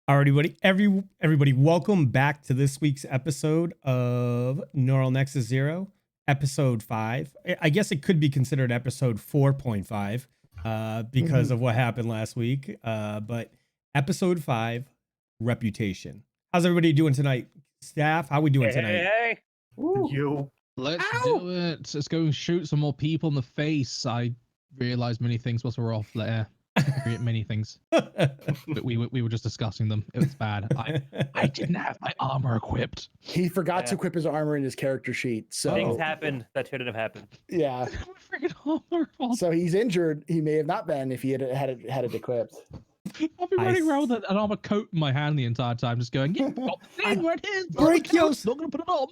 Alrighty, everybody, welcome back to this week's episode of Neural Nexus Zero, episode 5. I guess it could be considered episode 4.5 because of what happened last week. But episode 5, reputation. How's everybody doing tonight? Staff, how we doing tonight? Hey. You. Let's do it. Let's go and shoot some more people in the face. I realized many things whilst we were off there. Many things. But we were just discussing them. It was bad. I didn't have my armor equipped. He forgot to equip his armor in his character sheet. So Things happened that shouldn't have happened. yeah. Freaking armor. So he's injured. He may have not been if he had it equipped. I've been running around with an armor coat in my hand the entire time, just going, yeah, got the thing right here. Break your... Not gonna put it on.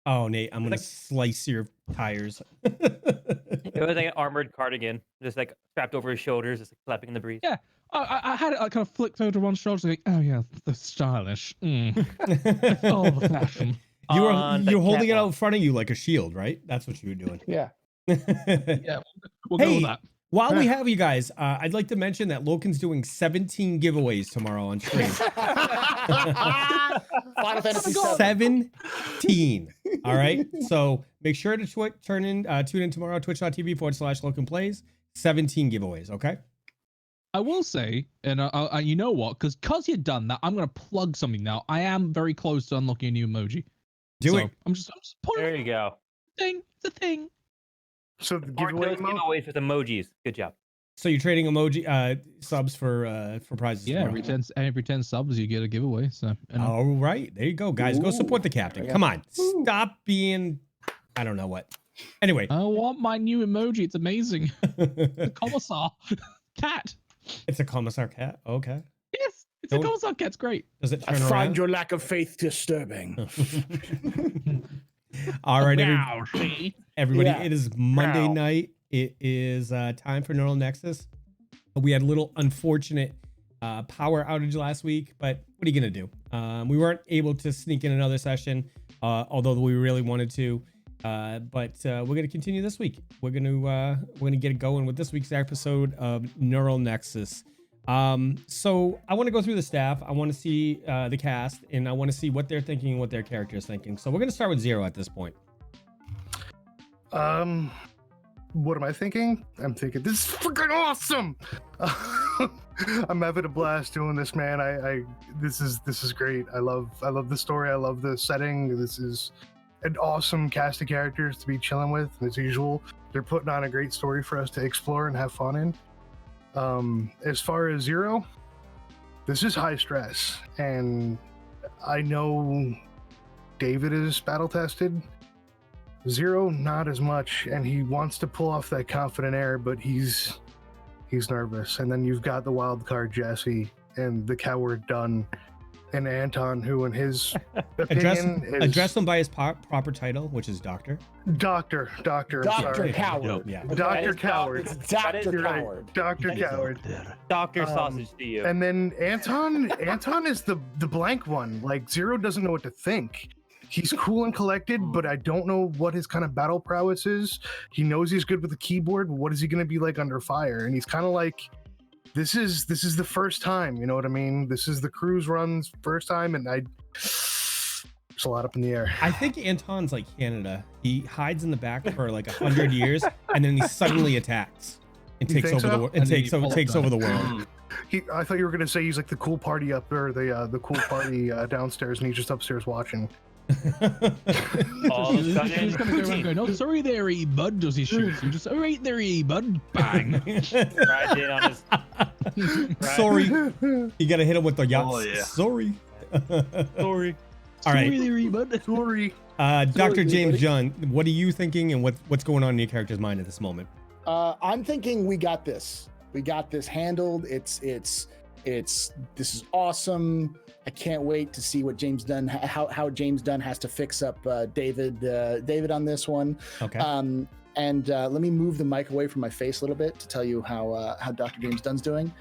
Oh, Nate, I'm gonna slice your tires. It was like an armored cardigan, just like strapped over his shoulders, just like flapping in the breeze. Yeah, I had it kind of flicked over to one shoulder, like, oh yeah, the stylish. Oh, the fashion. You're holding it out in front of you like a shield, right? That's what you were doing. Yeah. Yeah, we'll go with that. While we have you guys, I'd like to mention that Loken's doing 17 giveaways tomorrow on stream. Final Fantasy 17. All right. So make sure to tune in tomorrow, twitch.tv/LokenPlays. 17 giveaways. Okay. I will say, and you know what? Because you've done that, I'm going to plug something now. I am very close to unlocking a new emoji. Do it. I'm just putting There you go. It's a thing. So the giveaways with emojis. Good job. So you're trading emoji subs for prizes. Yeah, tomorrow. every 10 subs you get a giveaway. So all right, there you go, guys. Go support the captain. Come on, stop being, I don't know what. Anyway, I want my new emoji. It's amazing. The commissar cat. It's a commissar cat. Okay. Yes, it's a commissar cat. It's great. Does it turn I around? find your lack of faith disturbing. All right, everybody. Yeah. It is Monday night. It is time for Neural Nexus. We had a little unfortunate power outage last week, but what are you gonna do? We weren't able to sneak in another session, although we really wanted to. But we're gonna continue this week. We're gonna get it going with this week's episode of Neural Nexus. So I want to go through the staff. I want to see the cast, and I want to see what they're thinking and what their character is thinking. So we're gonna start with Xero at this point. What am I thinking? I'm thinking this is freaking awesome. I'm having a blast doing this, man. This is great. I love the story. I love the setting. This is an awesome cast of characters to be chilling with. As usual, they're putting on a great story for us to explore and have fun in. As far as Xero, this is high stress, and I know David is battle tested. Xero, not as much, and he wants to pull off that confident air, but he's nervous. And then you've got the wild card Jesse and the coward Dunn and Anton, who in his opinion address him by his proper title, which is Doctor. Dr. Coward. Yeah. Dr. Coward. It's Dr. Coward. Dr. Coward. Dr. Sausage to you. And then Anton is the blank one. Like, Xero doesn't know what to think. He's cool and collected, but I don't know what his kind of battle prowess is. He knows he's good with the keyboard, but what is he going to be like under fire? And he's kind of like, this is the first time, you know what I mean? This is the cruise run's first time, and there's a lot up in the air. I think Anton's like Canada. He hides in the back for like 100 years, and then he suddenly attacks and takes over the world. And takes over the world. I thought you were going to say he's like the cool party up there, the cool party downstairs, and he's just upstairs watching. All of a sudden, He's gonna go around going, "Oh, sorry there, bud." Does he shoot you? Just, "Oh, right there, bud." Bang. right in on his. Sorry. You gotta hit him with the yacht. Oh, yeah. Sorry. Sorry. All right. Sorry there, bud. Sorry. Dr. James Dunn, what are you thinking, and what's going on in your character's mind at this moment? I'm thinking we got this. We got this handled. This is awesome. I can't wait to see what James Dunn, how James Dunn has to fix up David on this one. Okay. And let me move the mic away from my face a little bit to tell you how Dr. James Dunn's doing.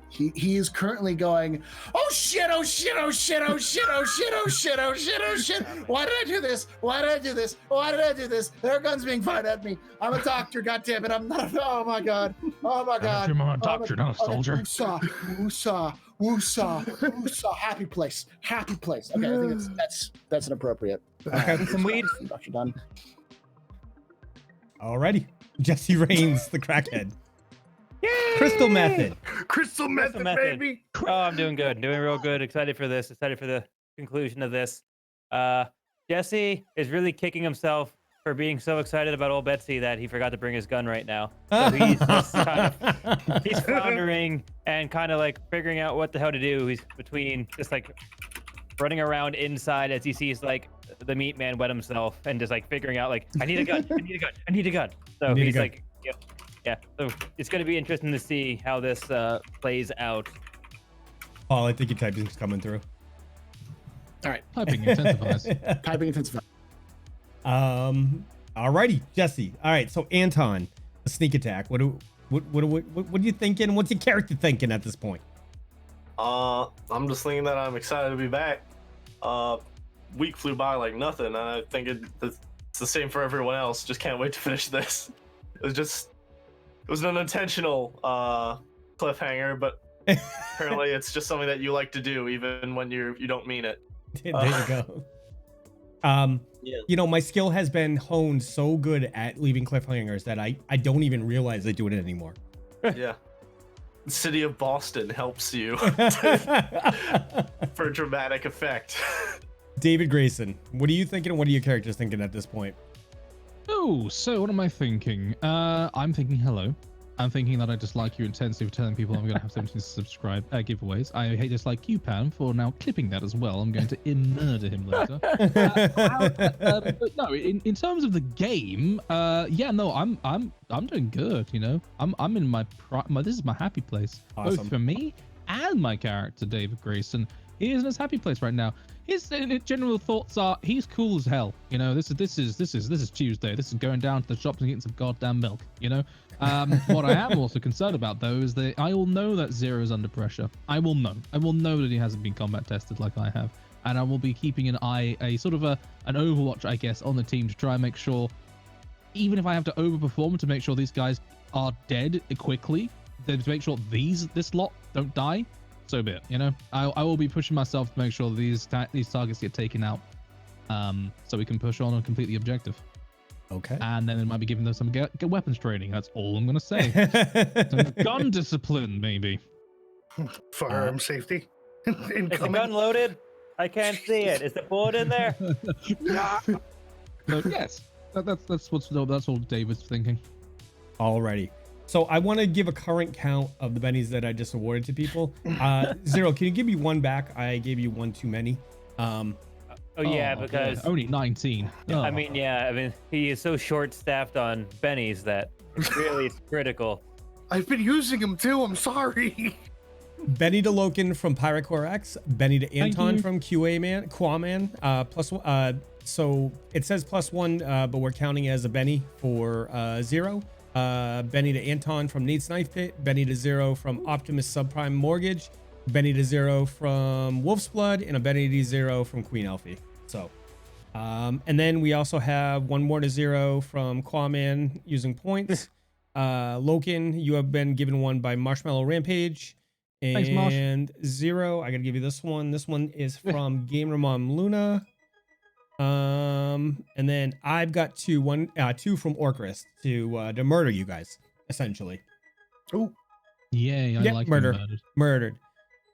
He is currently going, oh shit, oh shit, oh shit, oh shit, oh shit, oh shit, oh shit, oh shit. Why did I do this? Why did I do this? Why did I do this? There are guns being fired at me. I'm a doctor, goddammit. I'm not, oh my God. Oh my God. I'm a doctor, not a soldier. Woosah, Woosah, woosah, happy place. Okay, I think that's an appropriate. Okay. Some weed. From Dr. Dunn. Alrighty. Jesse Reigns, the crackhead. Crystal method. Crystal method, baby. Oh, I'm doing good. Doing real good. Excited for this. Excited for the conclusion of this. Jesse is really kicking himself for being so excited about old Betsy that he forgot to bring his gun right now. So he's just he's floundering and kind of like figuring out what the hell to do. He's between just like running around inside as he sees like the meat man wet himself and just like figuring out like, I need a gun. So he's like, yeah. So it's going to be interesting to see how this plays out. Paul, I think your typing's coming through. All right. Typing intensifies. Typing intensifies. Alrighty, Jesse. All right, so Anton, the sneak attack. What are you thinking? What's your character thinking at this point? I'm just thinking that I'm excited to be back. Week flew by like nothing, and I think it's the same for everyone else. Just can't wait to finish this. It was an unintentional cliffhanger, but apparently it's just something that you like to do, even when you don't mean it. There you go. You know, my skill has been honed so good at leaving cliffhangers that I don't even realize I do it anymore. Yeah. The city of Boston helps you for dramatic effect. David Greyson, what are you thinking and what are your characters thinking at this point? Oh, so what am I thinking? I'm thinking hello. I'm thinking that I dislike you intensely for telling people I'm going to have 17 subscribe giveaways. I hate dislike you, Pam, for now clipping that as well. I'm going to murder him later. But no, in terms of the game, yeah, no, I'm doing good. You know, I'm in my this is my happy place, Awesome. both for me and my character, David Greyson. He is in his happy place right now. His general thoughts are he's cool as hell. You know, this is Tuesday. This is going down to the shops and getting some goddamn milk. You know, what I am also concerned about though is that I will know that Xero is under pressure. I will know that he hasn't been combat tested like I have, and I will be keeping an eye, a sort of an overwatch, I guess, on the team to try and make sure, even if I have to overperform to make sure these guys are dead quickly, to make sure this lot don't die. So be it, you know. I will be pushing myself to make sure these targets get taken out, so we can push on and complete the objective. Okay. And then it might be giving them some get weapons training. That's all I'm gonna say. Some gun discipline, maybe. Firearm safety. Is the gun loaded? I can't see it. Is the bullet in there? So, yes, that's what David's thinking. Alrighty. So I want to give a current count of the bennies that I just awarded to people. Xero, can you give me one back? I gave you one too many. Because only 19. Oh. I mean, he is so short-staffed on bennies that really it's critical. I've been using them too. I'm sorry. Benny to Loken from Pirate Core X. Benny to Anton from Quaman. So it says +1, but we're counting as a Benny for Xero. Benny to Anton from Nate's Knife Pit. Benny to Xero from Optimus Subprime Mortgage. Benny to Xero from Wolf's Blood, and a Benny to Xero from Queen Elfie. So, and then we also have one more to Xero from Quaman using points. Loken, you have been given one by Marshmallow Rampage. Thanks, Marsh. And Xero, I gotta give you this one. This one is from Gamer Mom Luna. And then I've got two from Orcrist to murder you guys, essentially. Oh, Yeah, I like Murdered.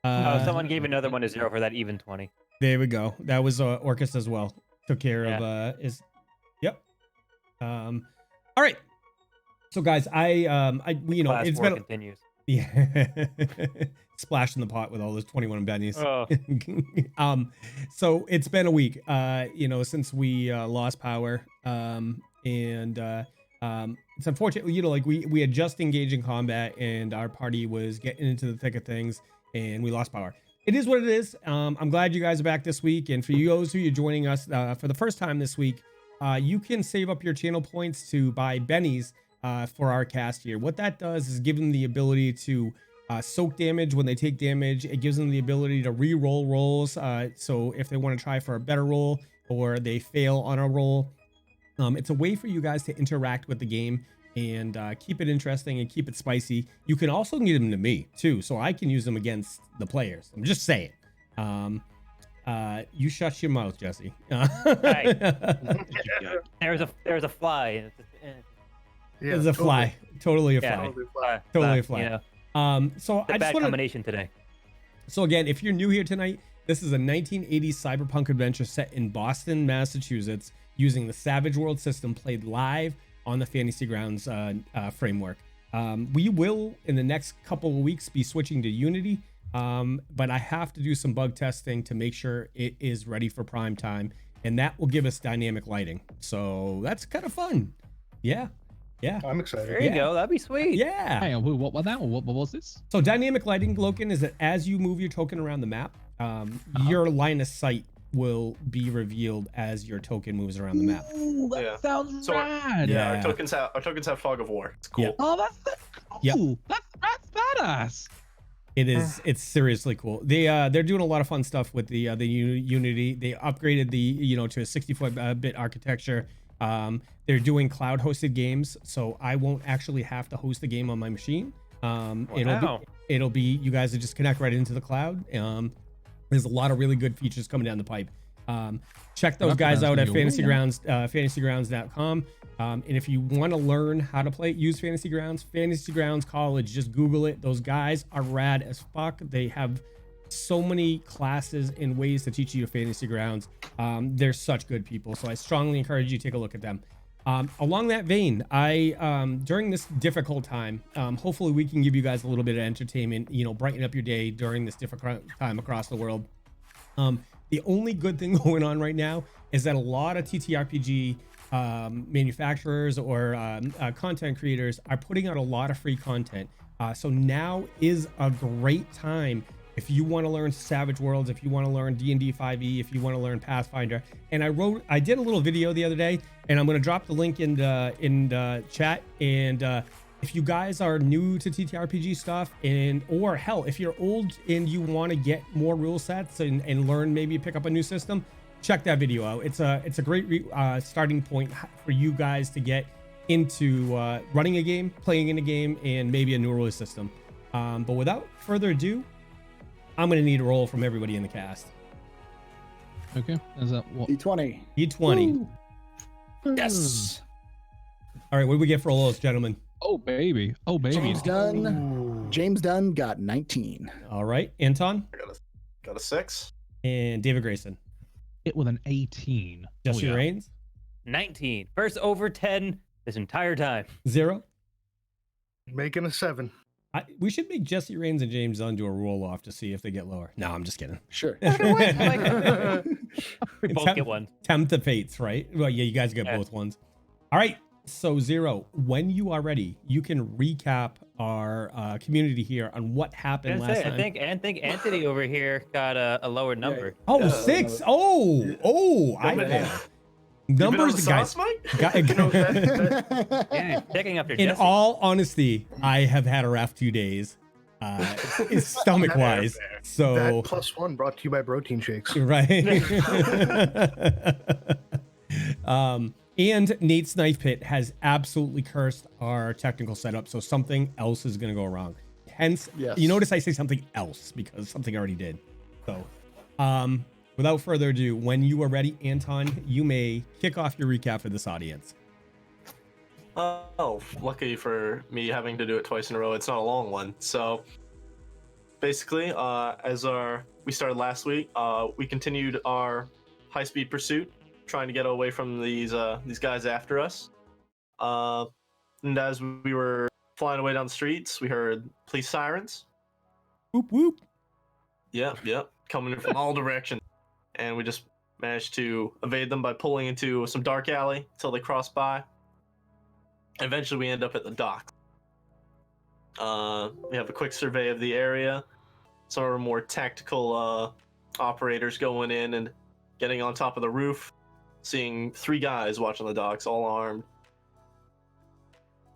Someone gave another one to Xero for that even 20. There we go. That was Orcrist as well. Took care of Yep. All right. So guys, Class it's war been continues. Yeah. Splash in the pot with all those 21 bennies. Oh. So it's been a week, since we lost power. It's unfortunate, we had just engaged in combat and our party was getting into the thick of things and we lost power. It is what it is. I'm glad you guys are back this week. And for you guys who are joining us for the first time this week, you can save up your channel points to buy bennies for our cast here. What that does is give them the ability to soak damage when they take damage. It gives them the ability to re-roll rolls. So if they want to try for a better roll or they fail on a roll, it's a way for you guys to interact with the game and keep it interesting and keep it spicy. You can also give them to me too, so I can use them against the players. I'm just saying. You shut your mouth, Jesse. Right. There's a fly. There's a fly. Totally a fly. Totally a fly. You know, So it's a I bad just want to. combination today. So again, if you're new here tonight, this is a 1980s cyberpunk adventure set in Boston, Massachusetts, using the Savage World system, played live on the Fantasy Grounds framework. We will, in the next couple of weeks, be switching to Unity, but I have to do some bug testing to make sure it is ready for prime time, and that will give us dynamic lighting. So that's kind of fun. Yeah. I'm excited. There you go. That'd be sweet. Yeah. Hang on, what was that? What was this? So dynamic lighting, Loken, is that as you move your token around the map, your line of sight will be revealed as your token moves around the map. Ooh, that Yeah. sounds So, rad. Yeah, Yeah. our tokens have fog of war. It's cool. Yeah. Oh, that's Yep. cool. That's badass. It is. It's seriously cool. They're doing a lot of fun stuff with the Unity. They upgraded to a 64-bit architecture. They're doing cloud hosted games, so I won't actually have to host the game on my machine. It'll be you guys will just connect right into the cloud. There's a lot of really good features coming down the pipe. Check those guys out at fantasygrounds.com. And if you want to learn how to use Fantasy Grounds College, just Google it. Those guys are rad as fuck. They have so many classes and ways to teach you Fantasy Grounds. They're such good people, so I strongly encourage you to take a look at them. Along that vein, I during this difficult time, hopefully we can give you guys a little bit of entertainment, brighten up your day during this difficult time across the world. The only good thing going on right now is that a lot of TTRPG manufacturers or content creators are putting out a lot of free content. So now is a great time if you want to learn Savage Worlds, if you want to learn D&D 5e, if you want to learn Pathfinder. And I did a little video the other day, and I'm going to drop the link in the chat. And if you guys are new to TTRPG stuff, or hell, if you're old and you want to get more rule sets and learn, maybe pick up a new system, check that video out. It's a great starting point for you guys to get into running a game, playing in a game, and maybe a new rule system. But without further ado, I'm going to need a roll from everybody in the cast. Okay, is that what? D20. D20. Yes. All right, what do we get for all those, gentlemen? Oh baby, James Dunn got 19. All right, Anton I got a 6. and David Greyson. Hit with an 18. Jesse Rains, 19. First over 10 this entire time. 0. Making a 7. We should make Jesse Rains and James Dunn do a roll off to see if they get lower. No, I'm just kidding. Sure. We both get one. Tempt the fates, right? Well, yeah, you guys get both ones. All right. So Xero, when you are ready, you can recap our community here on what happened last time. I think Anthony over here got a lower number. Oh, 6. Oh, numbers, guys. Yeah, picking up your In Jesse. all honesty, I have had a rough 2 days, stomach wise. So That +1 brought to you by protein shakes. right. And Nate's Knife Pit has absolutely cursed our technical setup, so something else is going to go wrong. Hence, Yes. you notice I say something else because something already did. So, without further ado, when you are ready, Anton, you may kick off your recap for this audience. Oh, lucky for me having to do it twice in a row. It's not a long one. So basically, we started last week, we continued our high-speed pursuit, trying to get away from these guys after us. And as we were flying away down the streets, we heard police sirens. Whoop whoop. Yep, coming in from all directions. And we just managed to evade them by pulling into some dark alley until they crossed by. Eventually, we end up at the dock. We have a quick survey of the area. Some of our more tactical operators going in and getting on top of the roof, seeing 3 guys watching the docks, all armed.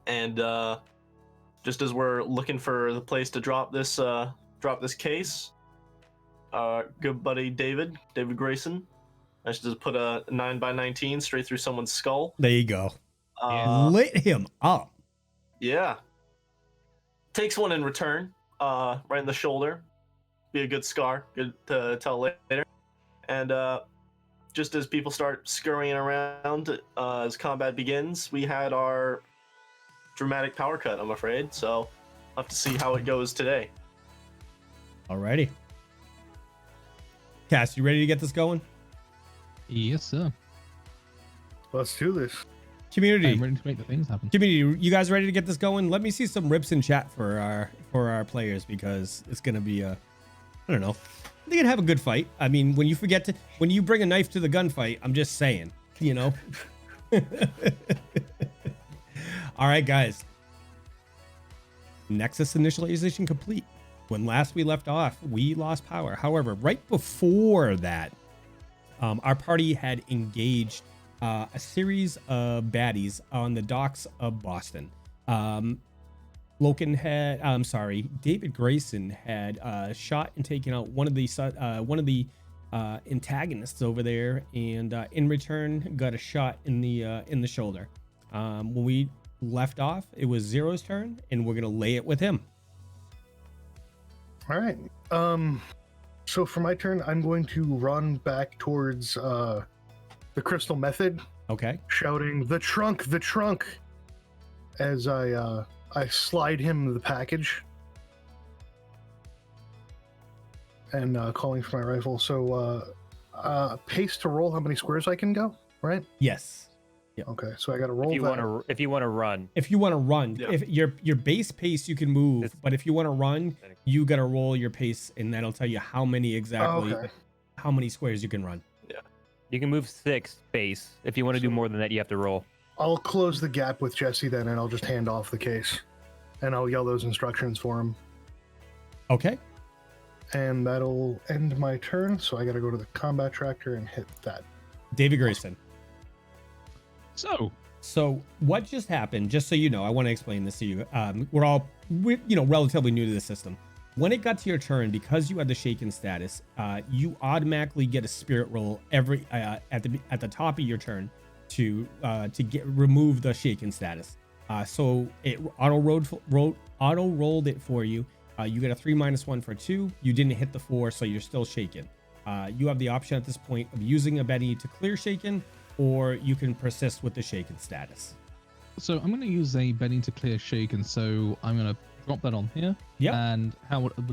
And just as we're looking for the place to drop this case, good buddy David Greyson, I should just put a 9x19 straight through someone's skull. There you go. Lit him up. Yeah. Takes one in return, right in the shoulder. Be a good scar, good to tell later. And just as people start scurrying around as combat begins, we had our dramatic power cut, I'm afraid. So I'll have to see how it goes today. Alrighty. Cass, you ready to get this going? Yes, sir. Let's do this. Community. I'm ready to make the things happen. Community, you guys ready to get this going? Let me see some rips in chat for our players, because it's gonna be a, I don't know, they can have a good fight. I mean, when you bring a knife to the gunfight, I'm just saying, you know. All right, guys. Nexus initialization complete. When last we left off, we lost power. However, right before that, our party had engaged a series of baddies on the docks of Boston. David Greyson had shot and taken out one of the antagonists over there, and in return got a shot in the shoulder. When we left off, it was Zero's turn, and we're gonna lay it with him. All right. So for my turn, I'm going to run back towards the crystal method, Okay. shouting the trunk, as I slide him the package, and calling for my rifle. So pace to roll how many squares I can go, right? Yes. Okay, so I got to roll that. If you want to run. If you want to run, Yeah. if your base pace you can move, but if you want to run, you got to roll your pace, and that'll tell you how many how many squares you can run. You can move 6 base. If you want to do more than that, you have to roll. I'll close the gap with Jesse then, and I'll just hand off the case, and I'll yell those instructions for him. Okay. And that'll end my turn, so I got to go to the combat tractor and hit that. David Greyson. So, what just happened, just so you know, I want to explain this to you. We're relatively new to the system. When it got to your turn, because you had the shaken status, you automatically get a spirit roll every at the top of your turn to remove the shaken status. So it auto rolled it for you. You get a 3-1 for 2. You didn't hit the 4, so you're still shaken. You have the option at this point of using a Benny to clear shaken, or you can persist with the shaken status. So I'm going to use a Benny to clear shaken. So I'm going to drop that on here. Yeah. And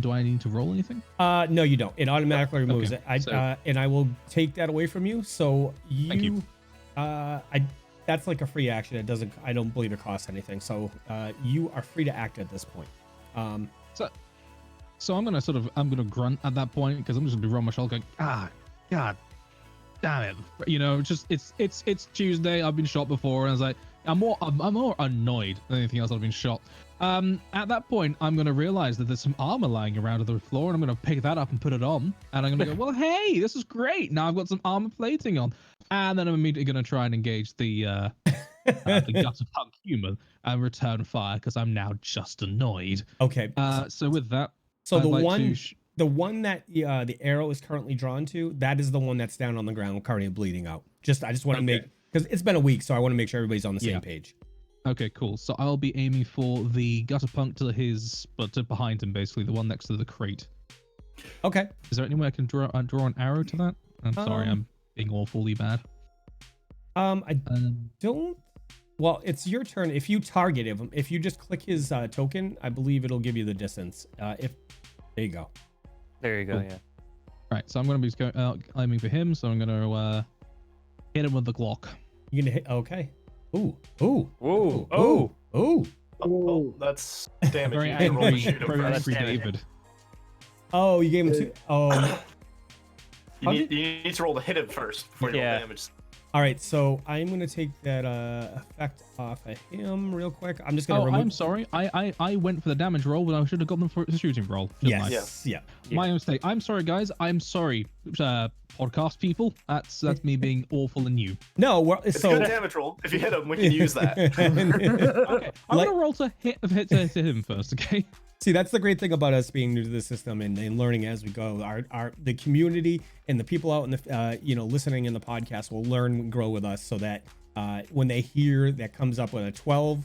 do I need to roll anything? No, you don't. It automatically removes Okay, it. And I will take that away from you. So Thank you. that's like a free action. I don't believe it costs anything. So you are free to act at this point. So I'm gonna grunt at that point, because I'm just gonna be on my shoulder going, God damn it. You know, just it's Tuesday. I've been shot before, and I was like, I'm more annoyed than anything else. I've been shot. At that point, I'm gonna realize that there's some armor lying around on the floor, and I'm gonna pick that up and put it on, and I'm gonna go, well, hey, this is great. Now I've got some armor plating on, and then I'm immediately gonna try and engage the Gutterpunk human and return fire, because I'm now just annoyed. Okay. So with that, So I'd the like one to the one that the arrow is currently drawn to, that is the one that's down on the ground currently bleeding out. I just want to make, because it's been a week, so I want to make sure everybody's on the same page. Okay, cool. So I'll be aiming for the Gutterpunk to behind him, basically, the one next to the crate. Okay. Is there any way I can draw an arrow to that? I'm sorry, I'm being awfully bad. I don't. Well, it's your turn. If you target him, if you just click his token, I believe it'll give you the distance. There you go. There you go. Cool. Yeah. Right, so I'm going to be aiming for him, so I'm going to hit him with the Glock. You're gonna hit. Okay. Ooh. Oh, that's damage. Very You can roll to angry, shoot him very first. angry Damn it. David. Oh, you gave him 2. Oh. You need to roll to hit him first before you roll damage. All right, so I'm gonna take that effect off of him real quick. I'm just gonna remove. I'm sorry. I went for the damage roll, but I should have got them for the shooting roll. Yes. Yeah. My mistake. I'm sorry, guys. I'm sorry, podcast people. That's me being awful and you. No, It's so a good damage roll. If you hit him, we can use that. Okay, I'm gonna roll to hit him first. Okay. See, that's the great thing about us being new to the system and learning as we go. The community and the people out in the listening in the podcast will learn and grow with us, so that When they hear that comes up with a 12,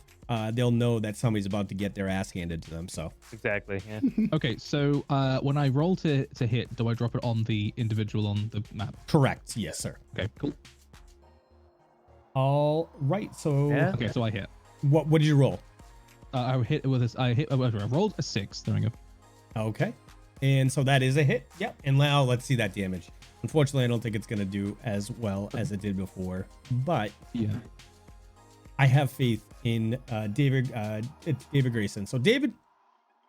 they'll know that somebody's about to get their ass handed to them. So Exactly. Yeah. Okay, so when I roll to hit, do I drop it on the individual on the map? correct. Yes, sir. Okay, cool. All right. So Yeah. Okay, so I hit. what did you roll? I hit with this. I rolled a 6. There we go. Okay. And so that is a hit. Yep. And now let's see that damage. Unfortunately, I don't think it's going to do as well as it did before, but Yeah. I have faith in David Greyson. So David,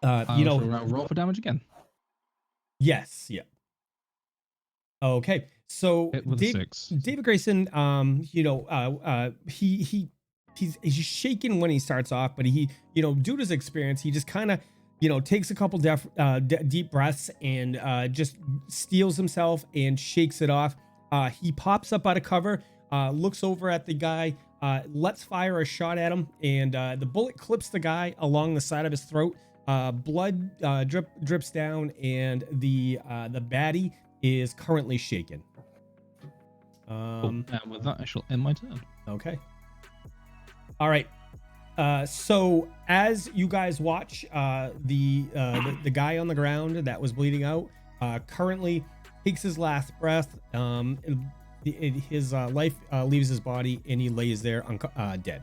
roll for damage again. yes. Yeah. Okay. So Hit with a 6. David Greyson, he's shaken when he starts off, but he due to his experience, he just kind of, takes a couple deep breaths and just steels himself and shakes it off. He pops up out of cover, looks over at the guy, lets fire a shot at him, and the bullet clips the guy along the side of his throat. Blood drips down, and the baddie is currently shaken. And with that, I shall end my turn. Okay. All right. So as you guys watch, the guy on the ground that was bleeding out currently takes his last breath. His life leaves his body, and he lays there dead.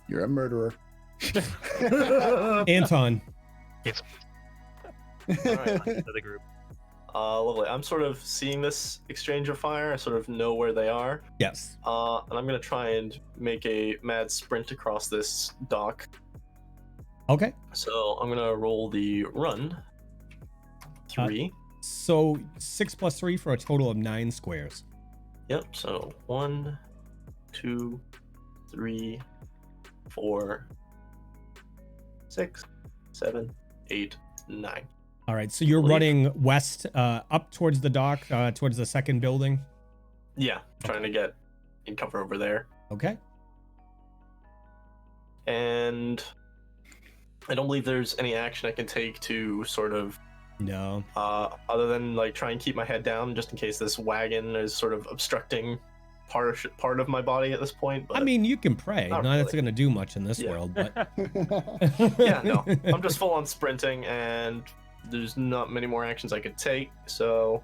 You're a murderer. Anton. All right. To the group. Lovely. I'm sort of seeing this exchange of fire. I sort of know where they are. Yes. And I'm gonna try and make a mad sprint across this dock. Okay. So I'm gonna roll the run. 3. So 6 + 3 for a total of 9 squares. Yep. So 1, 2, 3, 4, 6, 7, 8, 9. All right. So you're Believe. running west, up towards the dock, towards the second building. Yeah, trying to get in cover over there. Okay. And I don't believe there's any action I can take to sort of No. other than like try and keep my head down just in case this wagon is sort of obstructing part of my body at this point. But I mean, you can pray. Not That's really. going to do much in this Yeah. world, but yeah, no, I'm just full on sprinting and there's not many more actions I could take. So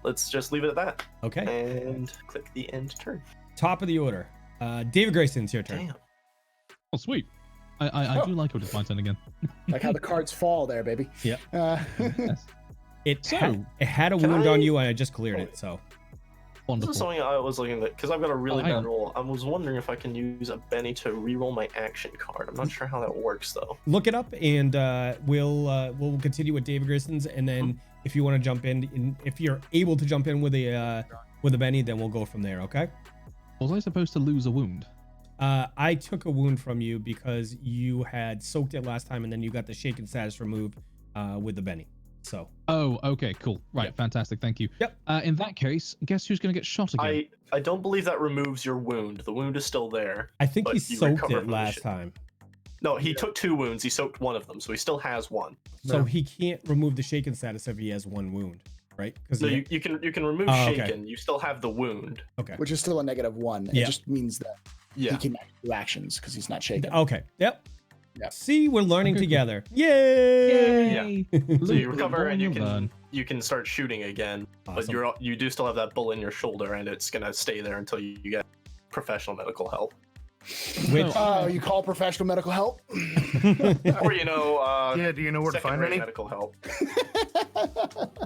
let's just leave it at that Okay. and click the end turn. Top of the order. David Grayson, it's your turn. Damn. Oh, sweet. I do like how it's my turn again. Like how the cards fall there, baby. Yeah. Yes. It So, had a can wound on I- you, and I just cleared it. So This Wonderful. is something I was looking at because I've got a really hang bad on. roll. I was wondering if I can use a Benny to re-roll my action card. I'm not sure how that works though. look it up, and we'll continue with David Grayson's, and then if you want to jump in, if you're able to jump in with a Benny, then we'll go from there. Okay. Was I supposed to lose a wound? I took a wound from you because you had soaked it last time, and then you got the shaken status removed with the Benny. So Oh, okay, cool. Right, Yep. fantastic. Thank you. Yep. In that case, guess who's going to get shot again? I don't believe that removes your wound. The wound is still there. I think he But you soaked recover it from the last shit. time, No, he took 2 wounds. He soaked one of them, so he still has 1. so No. he can't remove the shaken status if he has 1 wound, right? Because No, you can remove Oh, okay. shaken. You still have the wound. okay. Which is still a -1. Yeah. It just means that Yeah. he can do actions because he's not shaken. Okay. Yep. Yeah. See, we're learning Okay, cool. together. Yay! So you Luke, recover and you well done. can start shooting again. But Awesome. you do still have that bullet in your shoulder, and it's gonna stay there until you get professional medical help. Which Oh, you call professional medical help? Or Yeah, do you know where to find second-rate any? medical help.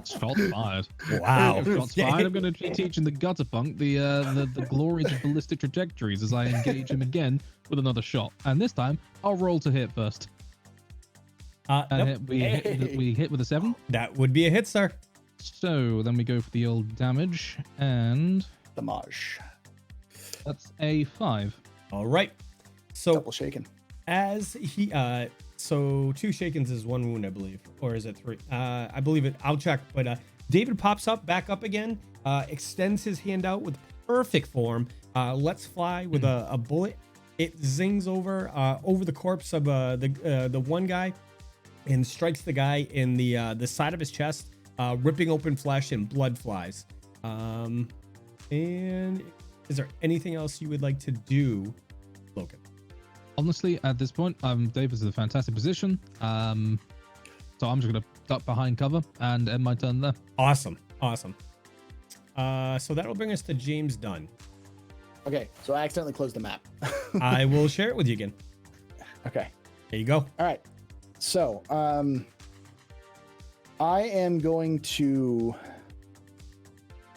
Shots fired. wow. Shots fired. I'm going to be teaching the Gutterpunk the glories of ballistic trajectories as I engage him again with another shot. And this time, I'll roll to hit first. Nope. We hit with a 7. That would be a hit, sir. So then we go for the old damage, and Damage. that's a 5. All right. So Double shaken. as he so 2 shakens is 1 wound, I believe, or is it 3? I believe it. I'll check. But David pops back up again, extends his hand out with perfect form, lets fly with a bullet. It zings over the corpse of the one guy, and strikes the guy in the side of his chest, ripping open flesh, and blood flies. And is there anything else you would like to do, Loken? Honestly, at this point, David's in a fantastic position. So I'm just gonna duck behind cover and end my turn there. Awesome. So that'll bring us to James Dunn. Okay, so I accidentally closed the map. I will share it with you again. Okay. There you go. All right. So, I am going to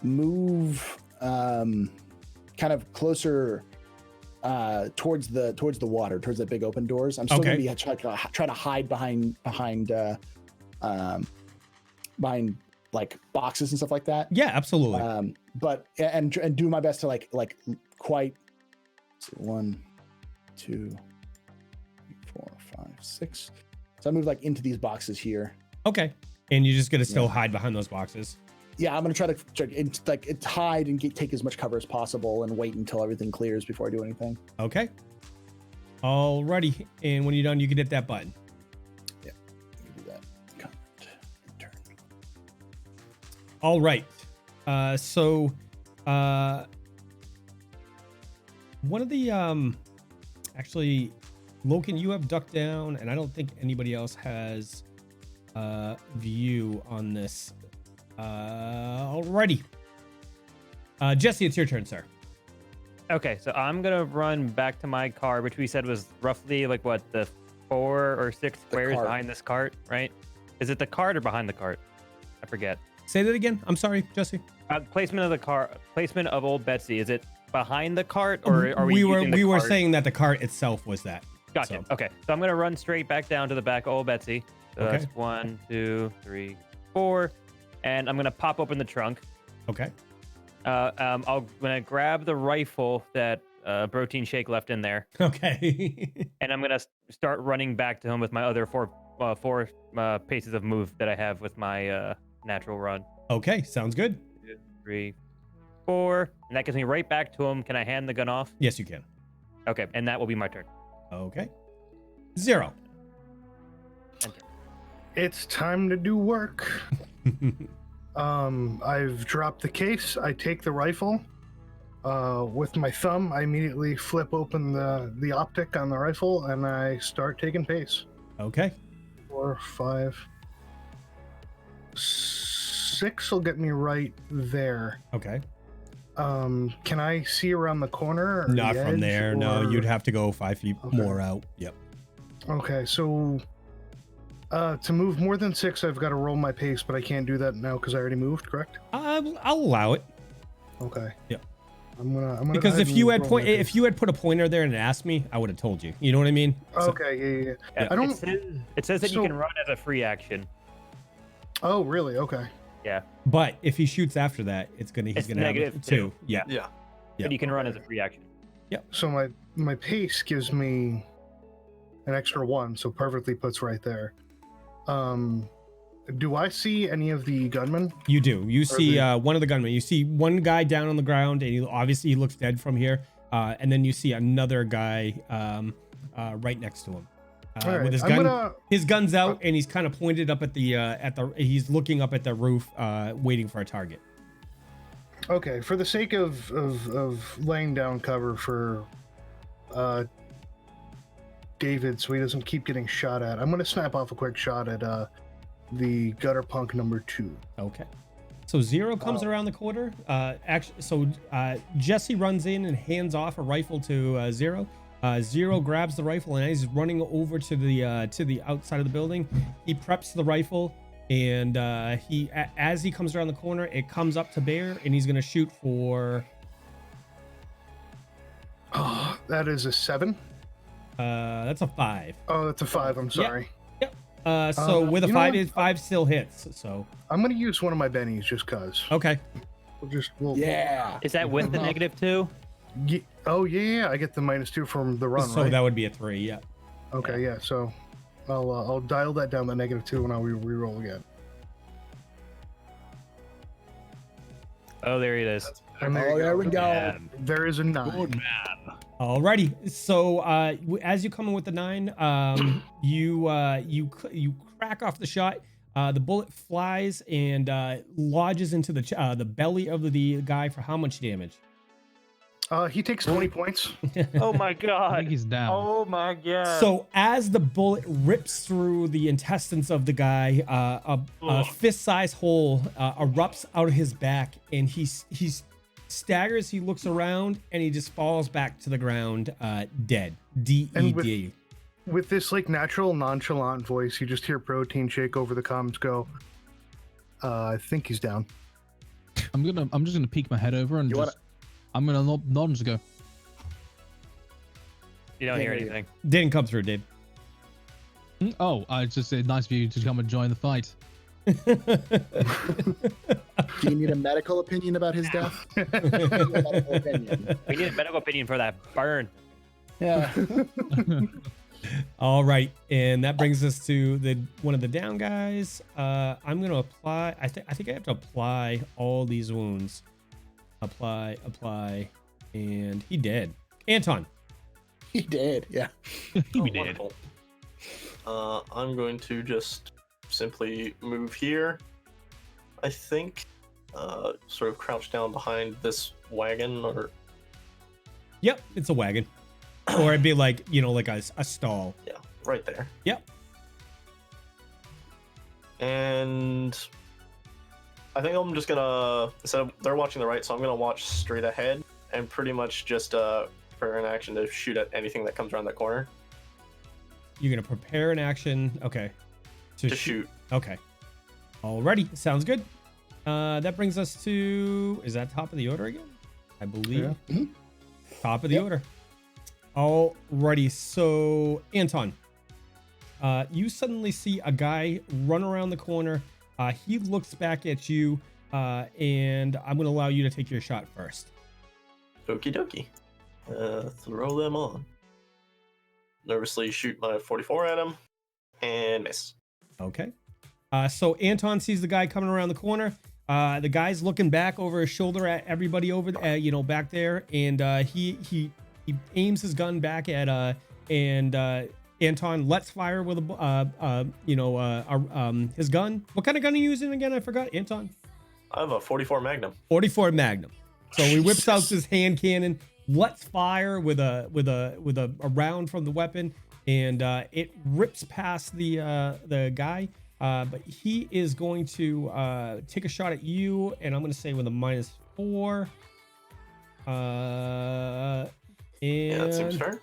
move kind of closer towards the water, towards the big open doors. I'm still Okay. going to be try to hide behind like boxes and stuff like that. Yeah, absolutely. But and do my best to like quite 1, 2, 4, 5, 6. So I move like into these boxes here. Okay. And you're just gonna still hide behind those boxes. Yeah, I'm gonna try to hide and take as much cover as possible and wait until everything clears before I do anything. Okay. Alrighty. And when you're done, you can hit that button. Yeah, you can do that. Comment, turn. All right. So one of the actually, Loken, you have ducked down, and I don't think anybody else has view on this. Alrighty. Jesse, it's your turn, sir. Okay, so I'm gonna run back to my car, which we said was roughly like what, the 4 or 6 squares cart. behind this cart, right? Is it the cart or behind the cart? I forget. Say that again. I'm sorry, Jesse. Placement of the car, placement of old Betsy. Is it behind the cart, or are we? We were cart? saying that the cart itself was that. Gotcha. So. Okay, so I'm gonna run straight back down to the back of old Betsy. So Okay. that's 1, 2, 3, 4, and I'm gonna pop open the trunk. Okay. I'm gonna grab the rifle that Protein Shake left in there, Okay. and I'm gonna start running back to him with my other four paces of move that I have with my natural run. Okay. Sounds good. 2, 3, 4, and that gets me right back to him. Can I hand the gun off? Yes, you can. Okay, and that will be my turn. Okay. Zero. It's time to do work. I've dropped the case. I take the rifle. With my thumb, I immediately flip open the optic on the rifle and I start taking pace. Okay. 4, 5, 6 will get me right there. Okay. Can I see around the corner? Or Not the from edge, there. No, or- you'd have to go 5 feet Okay. more out. Yep. Okay, so to move more than 6, I've got to roll my pace, but I can't do that now because I already moved. Correct? I'll allow it. Okay. Yep. I'm gonna Because go ahead if you and had roll my pace. if you had put a pointer there and asked me, I would have told you. You know what I mean? So- Okay, yeah. Yeah, I don't. It says that you so- can run as a free action. Oh, really? Okay. Yeah, but if he shoots after that, he's It's gonna have negative 2. Yeah. Yeah. Yeah. but you can run as a free action. So my pace gives me an extra 1, so perfectly puts right there. Do I see any of the gunmen? You do. You see the- one of the gunmen. You see one guy down on the ground, and he looks dead from here. And then you see another guy right next to him All right, with his I'm gun. gonna- His gun's out, and he's kind of pointed up at the. He's looking up at the roof, waiting for a target. Okay, for the sake of laying down cover for David, so he doesn't keep getting shot at, I'm gonna snap off a quick shot at the gutter punk number 2. Okay. So Zero comes around the corner. Jesse runs in and hands off a rifle to Zero. Zero grabs the rifle and he's running over to the outside of the building. He preps the rifle, and as he comes around the corner, it comes up to bear, and he's gonna shoot for. That is a 7. That's a 5. Oh, that's a 5. I'm sorry. So with a you know 5, what? is 5 still hits. So I'm gonna use one of my bennies just cause. okay. We'll Yeah. Is that with the -2? Oh yeah, I get the -2 from the run, So right? that would be a 3. Yeah. Okay, yeah. So I'll dial that down to -2 and I'll re-roll again. Oh, there it is. And Oh, there we go. Yeah. There is a 9. Alrighty. So as you come in with the 9, you crack off the shot. The bullet flies and lodges into the belly of the guy for how much damage? He takes 20 points. Oh my I god. think he's down. Oh my god. So as the bullet rips through the intestines of the guy, a fist-sized hole erupts out of his back, and he staggers. He looks around, and he just falls back to the ground, dead. D-E-D. With this like natural nonchalant voice, you just hear Protein Shake over the comms go, I think he's down. I'm just gonna peek my head over and I'm gonna nod and just go. You don't hear anything. Didn't come through, Dave. Oh, I just said nice of you to come and join the fight. Do you need a medical opinion about his death? Medical opinion. We need a medical opinion for that burn. Yeah. All right, and that brings us to one of the down guys. I'm gonna apply. I think I have to apply all these wounds. Apply, and he did. Anton. He did, yeah. He did. Wonderful. I'm going to just simply move here. I think, sort of crouch down behind this wagon, or Yep, it's a wagon, or it'd be like like a stall. yeah, right there. Yep. And I think I'm just gonna, instead of they're watching the right, so I'm gonna watch straight ahead and pretty much just prepare an action to shoot at anything that comes around that corner. You're gonna prepare an action. Okay. To shoot. Okay. Alrighty, sounds good. That brings us to, is that top of the order again? I believe. Yeah. Mhm. Top of the order. Alrighty, so Anton, you suddenly see a guy run around the corner. He looks back at you, and I'm gonna allow you to take your shot first. Okie dokie. Throw them on. Nervously shoot my 44 at him and miss. Okay. So Anton sees the guy coming around the corner. The guy's looking back over his shoulder at everybody over, back there, and he aims his gun back at Anton lets fire with his gun. What kind of gun are you using again? I forgot, Anton. I have a 44 Magnum. 44 Magnum. So he whips out his hand cannon, lets fire with a round from the weapon, and it rips past the guy. But he is going to take a shot at you, and I'm going to say with a -4. And Yeah, that seems fair.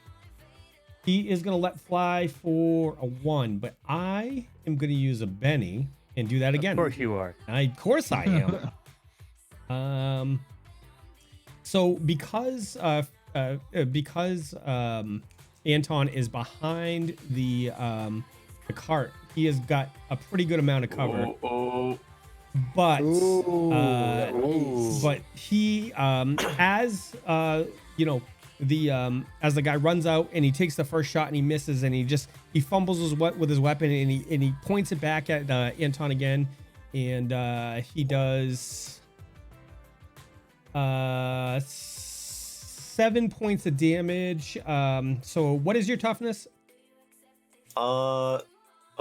he is going to let fly for a 1, but I am going to use a Benny and do that again. Of course you are. Of course I am. So because Anton is behind the cart, he has got a pretty good amount of cover. But but he as the guy runs out and he takes the first shot and he misses, and he fumbles with his weapon, and he points it back at Anton again, and he does 7 points of damage. So what is your toughness? I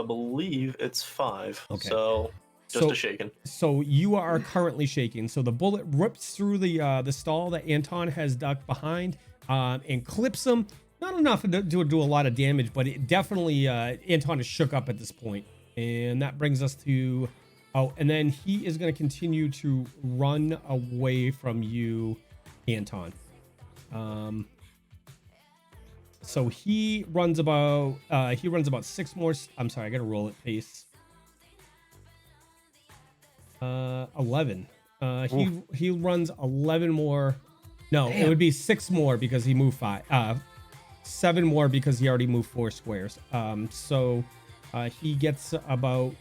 believe it's 5. Okay. So just a shaken. So you are currently shaking. So the bullet rips through the stall that Anton has ducked behind, and clips him. Not enough to do a lot of damage, but it definitely Anton is shook up at this point. And that brings us to and then he is going to continue to run away from you, Anton. So he runs about 6 more. I'm sorry, I gotta roll at pace. 11. He runs 11 more. No, it would be 6 more because he moved 5. 7 more because he already moved 4 squares. So he gets about.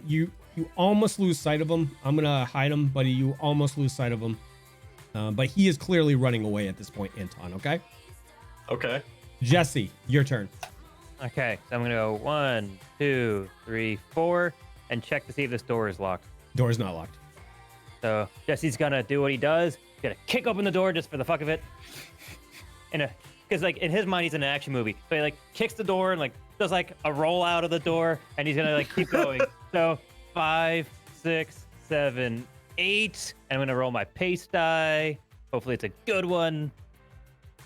You almost lose sight of him. I'm gonna hide him, but you almost lose sight of him. But he is clearly running away at this point, Anton. Okay. Okay. Jesse, your turn. Okay, so I'm gonna go 1, 2, 3, 4, and check to see if this door is locked. Door's not locked. So Jesse's gonna do what he does. He's gonna kick open the door just for the fuck of it. In a because like in his mind he's in an action movie, so he like kicks the door and like does like a roll out of the door, and he's gonna like keep going. So 5, 6, 7, 8, and I'm gonna roll my pace die. Hopefully it's a good one.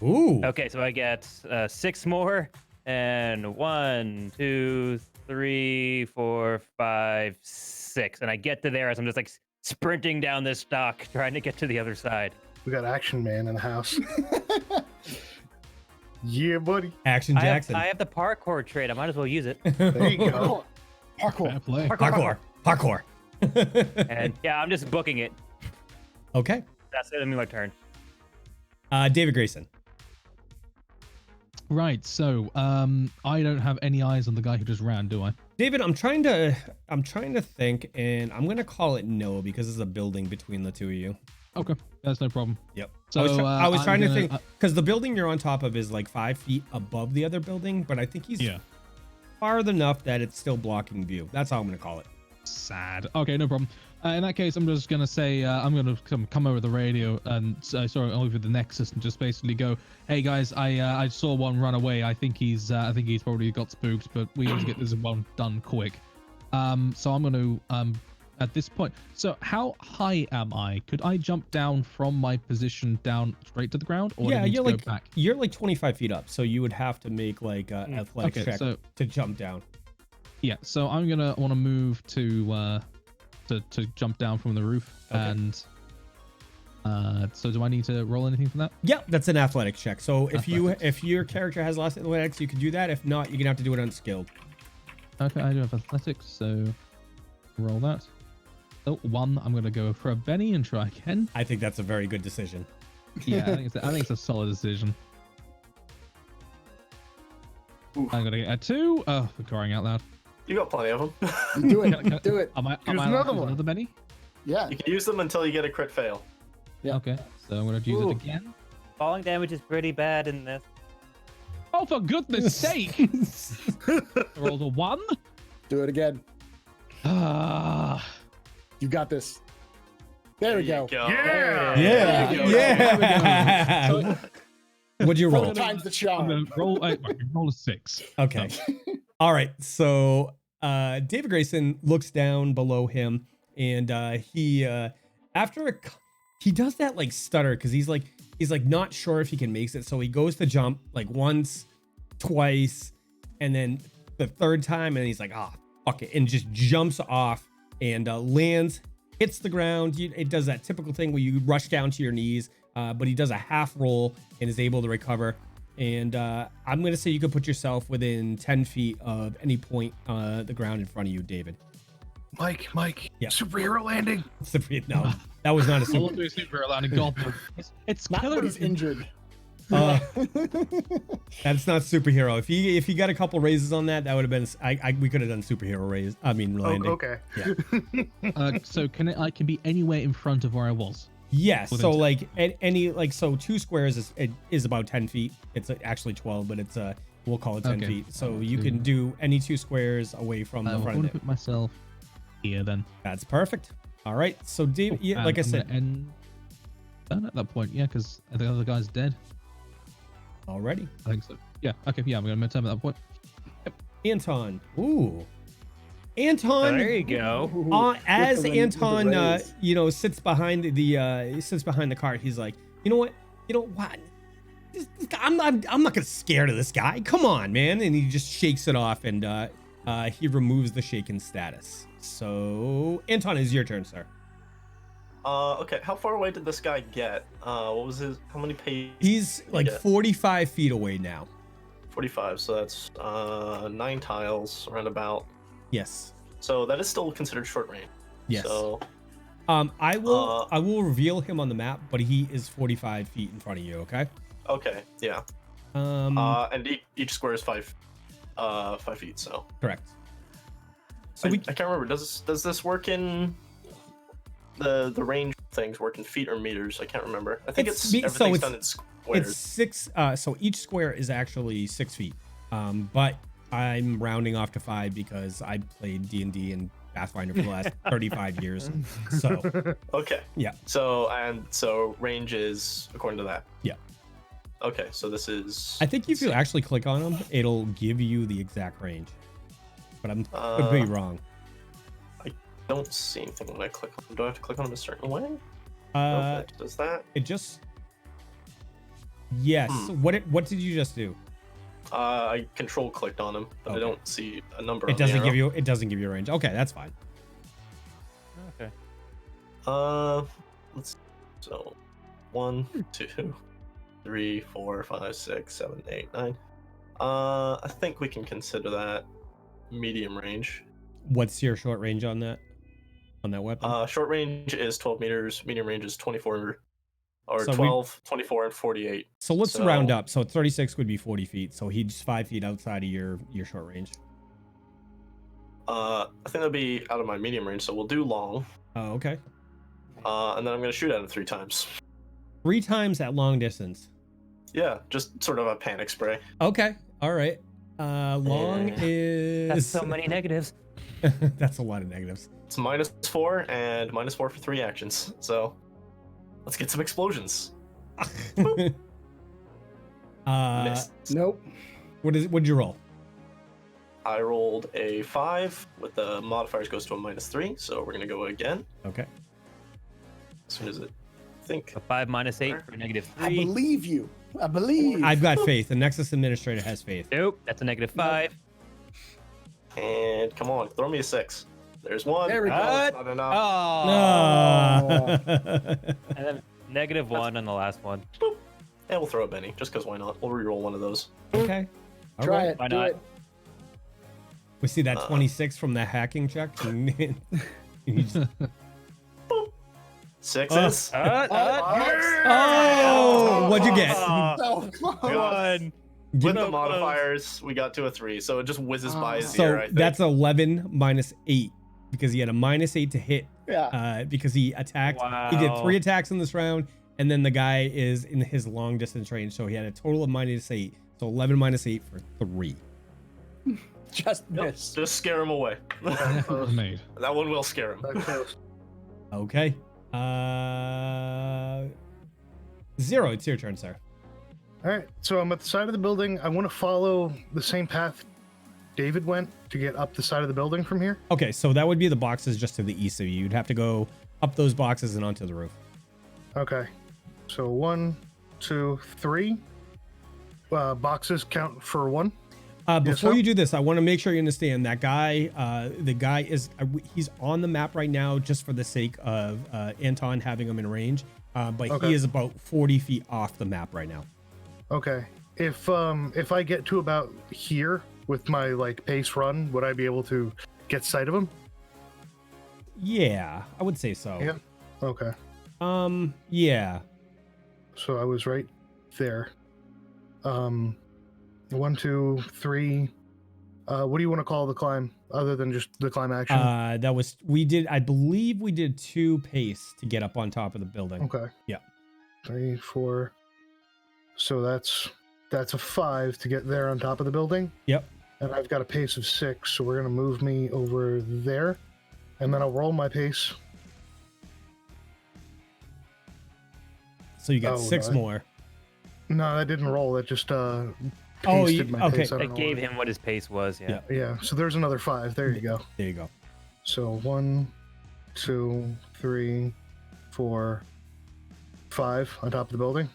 Ooh. Okay, so I get 6 more, and 1, 2, 3, 4, 5, 6, and I get to there as I'm just like sprinting down this dock, trying to get to the other side. We got Action Man in the house. Yeah, buddy. Action Jackson. I have the parkour trait. I might as well use it. There you go. Parkour. Fair play. Parkour. And yeah, I'm just booking it. Okay. That's it. I mean, my turn. David Greyson. Right, so I don't have any eyes on the guy who just ran, do I? David, I'm trying to think, and I'm gonna call it no because there's a building between the two of you. Okay, that's no problem. Yep. So I was trying to I'm think gonna- because the building you're on top of is like 5 feet above the other building, but I think he's far enough that it's still blocking view. That's how I'm gonna call it. Sad. Okay, no problem. In that case, I'm just gonna say I'm gonna come over the radio and over the Nexus and just basically go, "Hey guys, I saw one run away. I think he's probably got spooked, but we need to get this one done quick." So I'm gonna at this point. So how high am I? Could I jump down from my position down straight to the ground, or do I need to go back? You're like 25 feet up, so you would have to make like a athletics check to jump down. Yeah, so I'm gonna want to move to jump down from the roof, and so do I need to roll anything for that? Yeah, that's an athletics check. So if your character has less athletics, you can do that. If not, you're gonna have to do it unskilled. Okay, I do have athletics, so roll that. Oh, 1. I'm gonna go for a Benny and try again. I think that's a very good decision. Yeah, I think it's a solid decision. Oof. I'm gonna get a 2. Oh, for crying out loud. You got plenty of them. Do it. Do it. Am I Here's allowed to another use one. another Benny? Yeah. You can use them until you get a crit fail. Yeah. Okay, so I'm gonna use Ooh. it again. Falling damage is pretty bad in this. Oh, for goodness sake! I rolled a 1. Do it again. Ah. You got this. There we go. Yeah. Yeah. So, What'd you roll? 4 times the I'm charm. gonna roll a 6. Okay. All right. So David Greyson looks down below him, and he he does that like stutter because he's like not sure if he can make it. So he goes to jump like once, twice, and then the third time, and he's like, fuck it, and just jumps off and lands, hits the ground. It does that typical thing where you rush down to your knees, but he does a half roll and is able to recover. And I'm going to say you could put yourself within 10 feet of any point the ground in front of you, David. Mike. Yeah. Superhero landing. No, that was not a I love super. doing super landing goblin. It's Not killer. when he's injured. That's not superhero. If he got a couple raises on that, that would have been. We could have done superhero raise. I mean landing. Oh, okay. Yeah. So I can be anywhere in front of where I was. Yes. Within So 10. like any like so 2 squares is about 10 feet. It's actually 12, but it's we'll call it 10 Okay. feet. So you can do any 2 squares away from the I'm front going of to it. put myself here then. That's perfect. All right. So David, yeah, And like I I'm said, gonna end done at that point. Yeah, because the other guy's dead. already. I think so. Yeah. Okay. Yeah, I'm gonna turn at that point. Anton. Ooh. Anton. There you go. As With the Anton, raise. sits behind the cart, he's like, you know what? This guy, I'm not gonna scare to this guy. Come on, man! And he just shakes it off, and he removes the shaken status. So, Anton, it's your turn, sir. Okay, how far away did this guy get? What was his? How many pages? He's like Yeah. 45 feet away now. 45. So that's 9 tiles around about. Yes. So that is still considered short range. Yes. So I will reveal him on the map, but he is 45 feet in front of you. Okay. okay, yeah. And each square is 5 feet. So Correct. So I can't remember. Does this work in the range things work in feet or meters? I can't remember. I think everything's done in squares. It's 6. So each square is actually 6 feet. But I'm rounding off to 5 because I played D&D and Pathfinder for the last 35 years. So Okay. yeah. So range is according to that. Yeah. Okay, so this is. I think if you actually click on them, it'll give you the exact range. But I'm could be wrong. I don't see anything when I click on them. Do I have to click on them a certain way? Does that? It just. Yes. What did you just do? I control clicked on them, but I don't see a number. It doesn't give you. It doesn't give you a range. Okay, that's fine. Okay. Let's. So, 1, 2, 3, 4, 5, 6, 7, 8, 9. I think we can consider that medium range. What's your short range on that? On that weapon? Short range is 12 meters. Medium range is 24, or So 12, 24, and 48. So let's round up. So 36 would be 40 feet. So he's 5 feet outside of your short range. I think that'll be out of my medium range, so we'll do long. Oh, okay. And then I'm gonna shoot at him 3 times. 3 times at long distance. Yeah, just sort of a panic spray. Okay. All right. Long is. That's so many negatives. That's a lot of negatives. It's -4 and -4 for 3 actions. So let's get some explosions. Missed. Nope. What'd you roll? I rolled a 5 with the modifiers goes to a -3, so we're gonna go again. Okay. As soon as it, I think. A 5 minus 8 for -3. I believe you. I believe. I've got faith. The Nexus administrator has faith. Nope, that's a -5. And come on, throw me a 6. There's 1. There we go. That's not enough. And then -1 on the last one. Boop. And we'll throw a Benny, just because why not? We'll reroll one of those. Okay. All Try right. it. Why Do not? it. We see that 26 from the hacking check. You just- Sixes. Oh, what'd you get? So close. With Give the me- modifiers, we got to a 3, so it just whizzes by a 0, So I think. that's 11 minus 8 because he had a -8 to hit Yeah. because he attacked. He did Wow. 3 attacks in this round, and then the guy is in his long distance range, so he had a total of -8. So 11 minus 8 for 3. Just Yep, missed. just scare him away. That close. Made. That one will scare him. That close. Okay. Zero, it's your turn, sir. All right, so I'm at the side of the building. I want to follow the same path David went to get up the side of the building from here. Okay, so that would be the boxes just to the east of you. You'd have to go up those boxes and onto the roof. Okay, so 1, 2, 3 boxes count for 1. Before sir? you do this, I want to make sure you understand that guy. The guy is he's on the map right now just for the sake of Anton having him in range. But Okay. he is about 40 feet off the map right now. Okay, if I get to about here with my like pace run, would I be able to get sight of him? Yeah, I would say so. Yeah. Okay, Yeah. so I was right there. 1, 2, 3. What do you want to call the climb other than just the climb action? That was I believe we did 2 pace to get up on top of the building. Okay. Yeah. 3, 4. So that's a 5 to get there on top of the building. Yep. And I've got a pace of 6, so we're gonna move me over there, and then I'll roll my pace. So you got Oh, 6 no. more. No, that didn't roll. That just Oh, pasted you- my okay. pace. I don't It know gave why. him what his pace was, yeah. Yeah. Yeah. So there's another 5. There you go. There you go. So 1, 2, 3, 4, 5 on top of the building.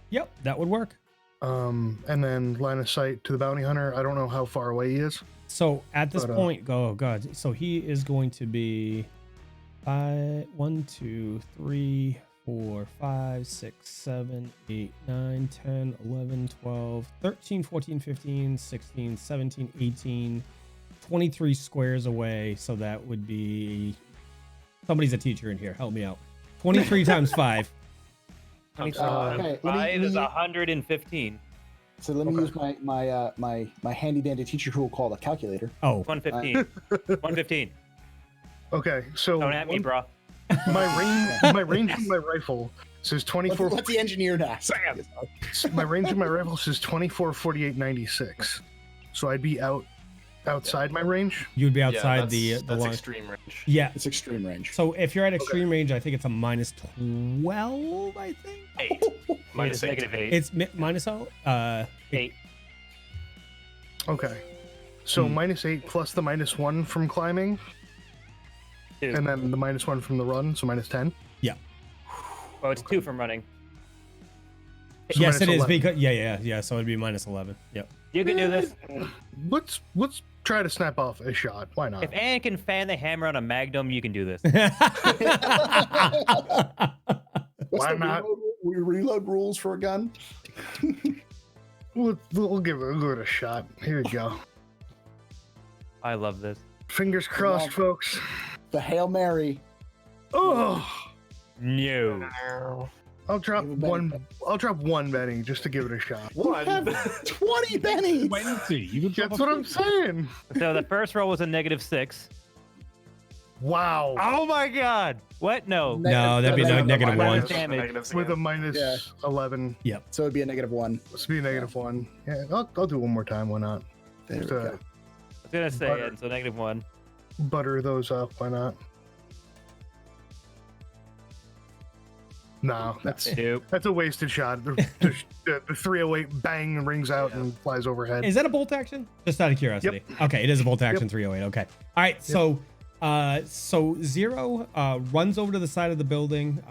Yep, that would work. And then line of sight to the bounty hunter. I don't know how far away he is. So at this But, point, oh god, so he is going to be 1, 2, 3, 4, 5, 6, 7, 8, 9, 10, 11, 12, 13, 14, 15, 16, 17, 18, 23 squares away. So that would be somebody's a teacher in here. Help me out. 23 times 5. Okay, let me- 5 is let me- 115. So let me use my handy dandy teacher tool called a calculator. Oh, 115. 115. Okay. So Don't at me, bro. my range of my rifle says 24. Let the engineer know. My range of my rifle says 24, 48, 96. So I'd be outside my range. you'd be Yeah, outside that's the line. extreme range. Yeah. It's extreme range. So if you're at extreme range, I think it's a -12, I think. 8. Minus It's 8. -8. It's minus 8. Okay. So -8 plus the -1 from climbing, 2. and then the -1 from the run, so -10. Oh, it's 2 from running. So yes, it is -11. because yeah. So it'd be -11. Yep. You can do this. Let's try to snap off a shot. Why not? If Ann can fan the hammer on a Magnum, you can do this. What's Why the not? reload rules for a gun? We'll give it a shot. Here we go. I love this. Fingers crossed, on. folks. The Hail Mary. Oh, No. I'll drop Give a Benny. one. I'll drop one Benny just to give it a shot. We have 20 bennies. 20. You could drop That's a what I'm saying. So the first roll was a -6. Wow. Oh my god. What? No. No, that'd be That's negative a one. Minus damage. Negatives With a again. minus Yeah. 11. So it'd be a -1. Let's be a -1. Yeah, I'll do it one more time. Why not? There we Just, go. I was gonna say Butter. it, so -1. butter those up. Why not? No, that's Nope. a wasted shot. The 308 bang rings out and flies overhead. Is that a bolt action? Just out of curiosity. Okay, it is a bolt action. Yep. 308. Okay. All right. So, Zero runs over to the side of the building,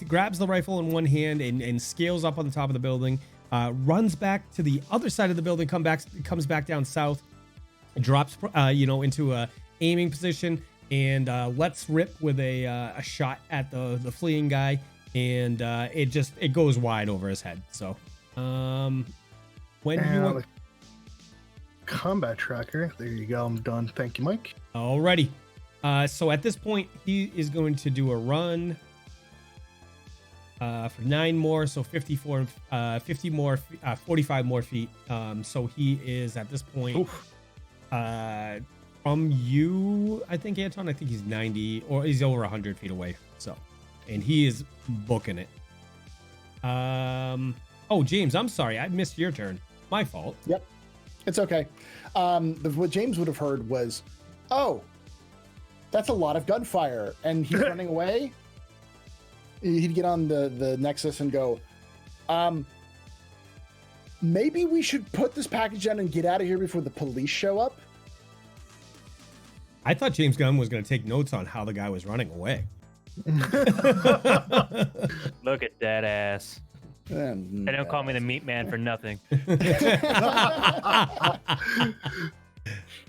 grabs the rifle in one hand and scales up on the top of the building. Runs back to the other side of the building. Comes back down south. Drops, into a aiming position and lets rip with a shot at the fleeing guy, and it goes wide over his head. So, when you And want, the combat tracker. There you go. I'm done. Thank you, Mike. alrighty. So at this point, he is going to do a run for 9 more, so 50 more, 45 more feet. So he is at this point. Oof. From you, I think, Anton, I think he's 90 or he's over 100 feet away. So, and he is booking it. Oh, James, I'm sorry. I missed your turn. My fault. Yep. It's okay. What James would have heard was, oh, that's a lot of gunfire. And he's running away. He'd get on the Nexus and go, maybe we should put this package down and get out of here before the police show up. I thought James Gunn was going to take notes on how the guy was running away. Look at that ass. And They don't call me the meat man for nothing.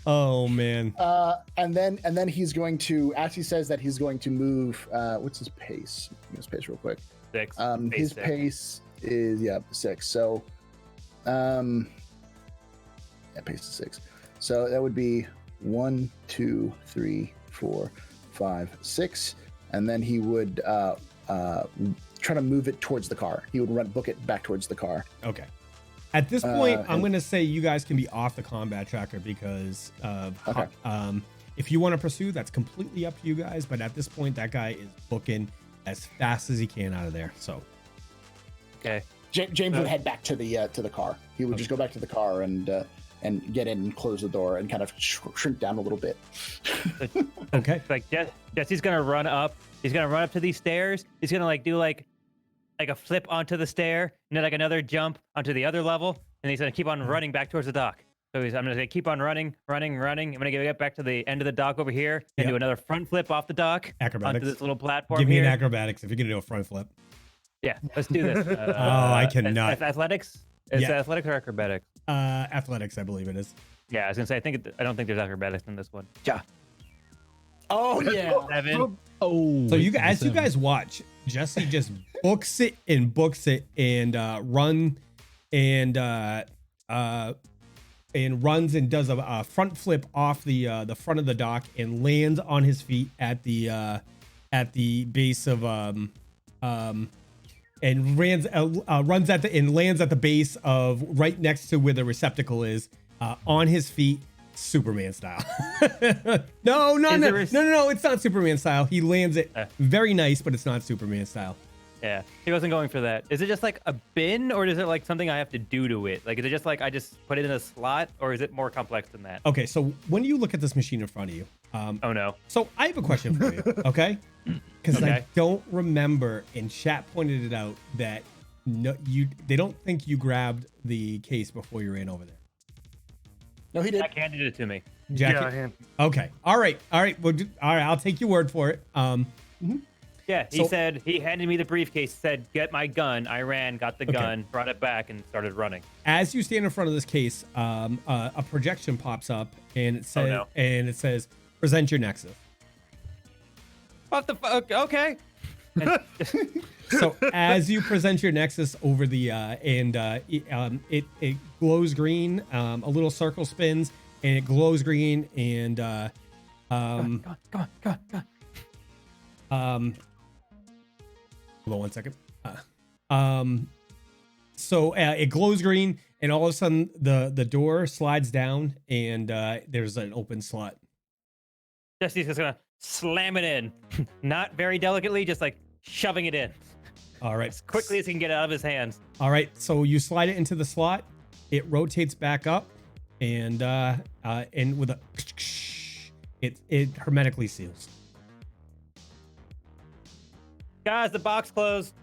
Oh, man. and then he's going to, as he says that he's going to move. What's his pace? Give me his pace real quick. 6. His 6. pace is 6. So, pace is 6. So that would be 1, 2, 3, 4, 5, 6, and then he would try to move it towards the car. He would book it back towards the car. Okay. At this point, I'm and- going to say you guys can be off the combat tracker because of Okay. if you want to pursue, that's completely up to you guys. But at this point, that guy is booking as fast as he can out of there. So, Okay. James would head back to the car. He would just go back to the car and get in and close the door and kind of shrink down a little bit. okay. Like Jesse's gonna run up. He's gonna run up to these stairs. He's gonna do like a flip onto the stair and then like another jump onto the other level, and he's gonna keep on running back towards the dock. So I'm gonna say keep on running. I'm gonna get back to the end of the dock over here and Yep. do another front flip off the dock Acrobatics. onto this little platform Give me here. an acrobatics if you're going to do a front flip. Yeah, let's do this. I cannot. Athletics? Is Yeah. it athletics or acrobatics? Athletics, I believe it is. Yeah, I was gonna say I don't think there's acrobatics in this one. Yeah. Oh yeah. 7. Oh. So as you guys watch, Jesse just books it and runs and does a front flip off the front of the dock and lands on his feet at the base of and runs at and lands at the base of right next to where the receptacle is, on his feet, Superman style. No, it's not Superman style. He lands it very nice, but it's not Superman style. Yeah, he wasn't going for that. Is it just like a bin, or is it like something I have to do to it? Like, is it just like I just put it in a slot, or is it more complex than that? Okay, so when you look at this machine in front of you, Oh no. so I have a question for you. Okay, Because I Okay. don't remember, and chat pointed it out, that they don't think you grabbed the case before you ran over there. No, he did. Jack handed it to me. Jack, Yeah, hand. okay, all right. Well, all right. I'll take your word for it. Yeah, he So- said, he handed me the briefcase, said, get my gun. I ran, got the Okay. gun, brought it back, and started running. As you stand in front of this case, a projection pops up, and it says, no. "Present your Nexus." What the fuck? Okay. And- So as you present your Nexus over the it glows green, a little circle spins, and it glows green, and Go on. hold on 1 second. So it glows green, and all of a sudden the door slides down, and there's an open slot. Jesse's just gonna slam it in. Not very delicately, just like shoving it in. All right, As quickly as he can get it out of his hands. All right, so you slide it into the slot. It rotates back up, and with a it hermetically seals. Guys, the box closed.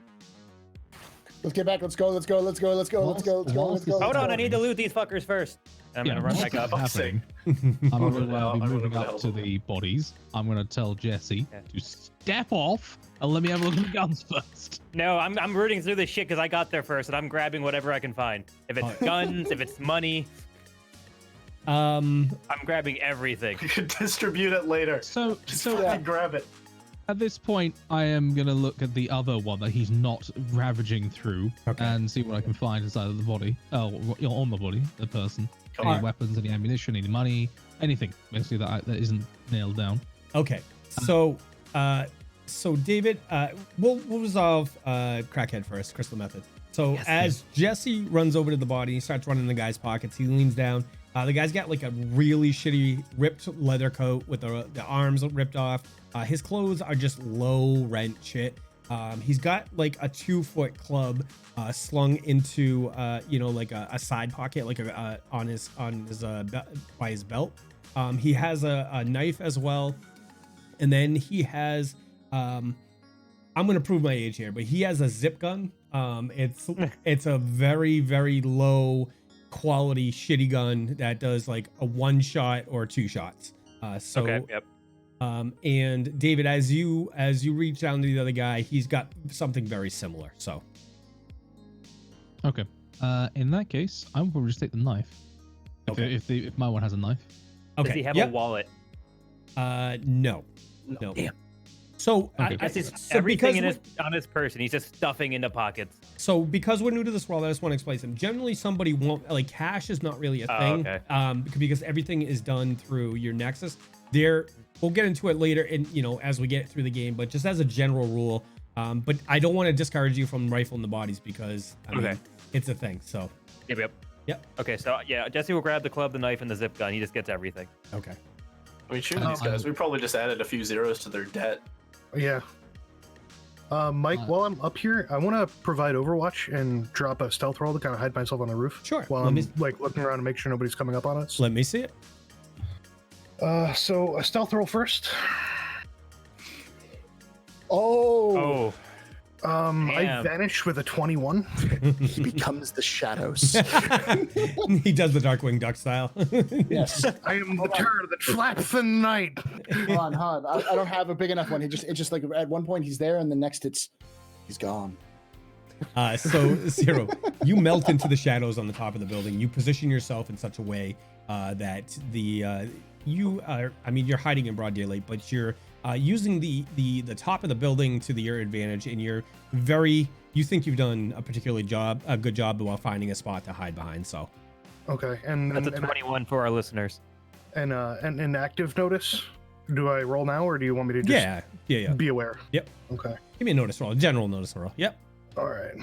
Let's get back. Let's go. Let's go. Let's go. Let's go. Let's go. Let's go. Let's go. Hold let's on, go. I need to loot these fuckers first. I'm gonna run back up. happening. I'm Oh, going no, to be I'm moving gonna up help. to the bodies. I'm going to tell Jesse Yeah. to step off and let me have a look at the guns first. No, I'm rooting through this shit because I got there first, and I'm grabbing whatever I can find. If it's guns, if it's money, I'm grabbing everything. You can distribute it later. So Just so fucking grab it. at this point, I am going to look at the other one that he's not ravaging through Okay. and see what I can find inside of the body. Oh, on the body, the person. Come Any on. weapons, any ammunition, any money, anything basically that isn't nailed down. Okay, so David, we'll resolve crackhead first, crystal method. So Yes, as Jesse runs over to the body, he starts running in the guy's pockets. He leans down. The guy's got like a really shitty ripped leather coat with the arms ripped off. His clothes are just low rent shit. He's got like a 2-foot club slung into like a side pocket, like on his by his belt. He has a knife as well, and then he has I'm gonna prove my age here, but he has a zip gun. It's a very, very low quality shitty gun that does like a 1 shot or 2 shots. Okay, yep. And David, as you reach down to the other guy, he's got something very similar. So Okay. In that case, I will probably just take the knife. Okay. If my one has a knife. okay, Does he have yep. a wallet? No. Damn. So, Okay. That's just so everything because on his person. He's just stuffing into pockets. So because we're new to this world, I just want to explain something. Generally, somebody won't like cash is not really a Oh, thing. okay. Because everything is done through your Nexus. We'll get into it later, and as we get through the game. But just as a general rule, but I don't want to discourage you from rifling the bodies because I mean, Okay. it's a thing. So Yep. Yep. Okay, so yeah, Jesse will grab the club, the knife, and the zip gun. He just gets everything. okay. I mean, shooting these guys, we probably just added a few zeros to their debt. Yeah. Mike, while I'm up here, I want to provide Overwatch and drop a stealth roll to kind of hide myself on the roof. Sure. While Let I'm me- like looking around to make sure nobody's coming up on us. Let me see it. So a stealth roll first. Oh, I Damn. vanished with a 21. he becomes the shadows. He does the Darkwing Duck style. Yes. I am the turd that flaps the night. Hold on. I don't have a big enough one. It's just like at one point he's there, and the next he's gone. So Zero, you melt into the shadows on the top of the building. You position yourself in such a way that you're hiding in broad daylight, but you're using the top of the building to your advantage, and you think you've done a good job while finding a spot to hide behind. So Okay, and That's a 21 for our listeners. and an active notice. Do I roll now, or do you want me to just yeah. be aware? Yep. Okay. Give me a notice roll, a general notice roll. Yep. All right.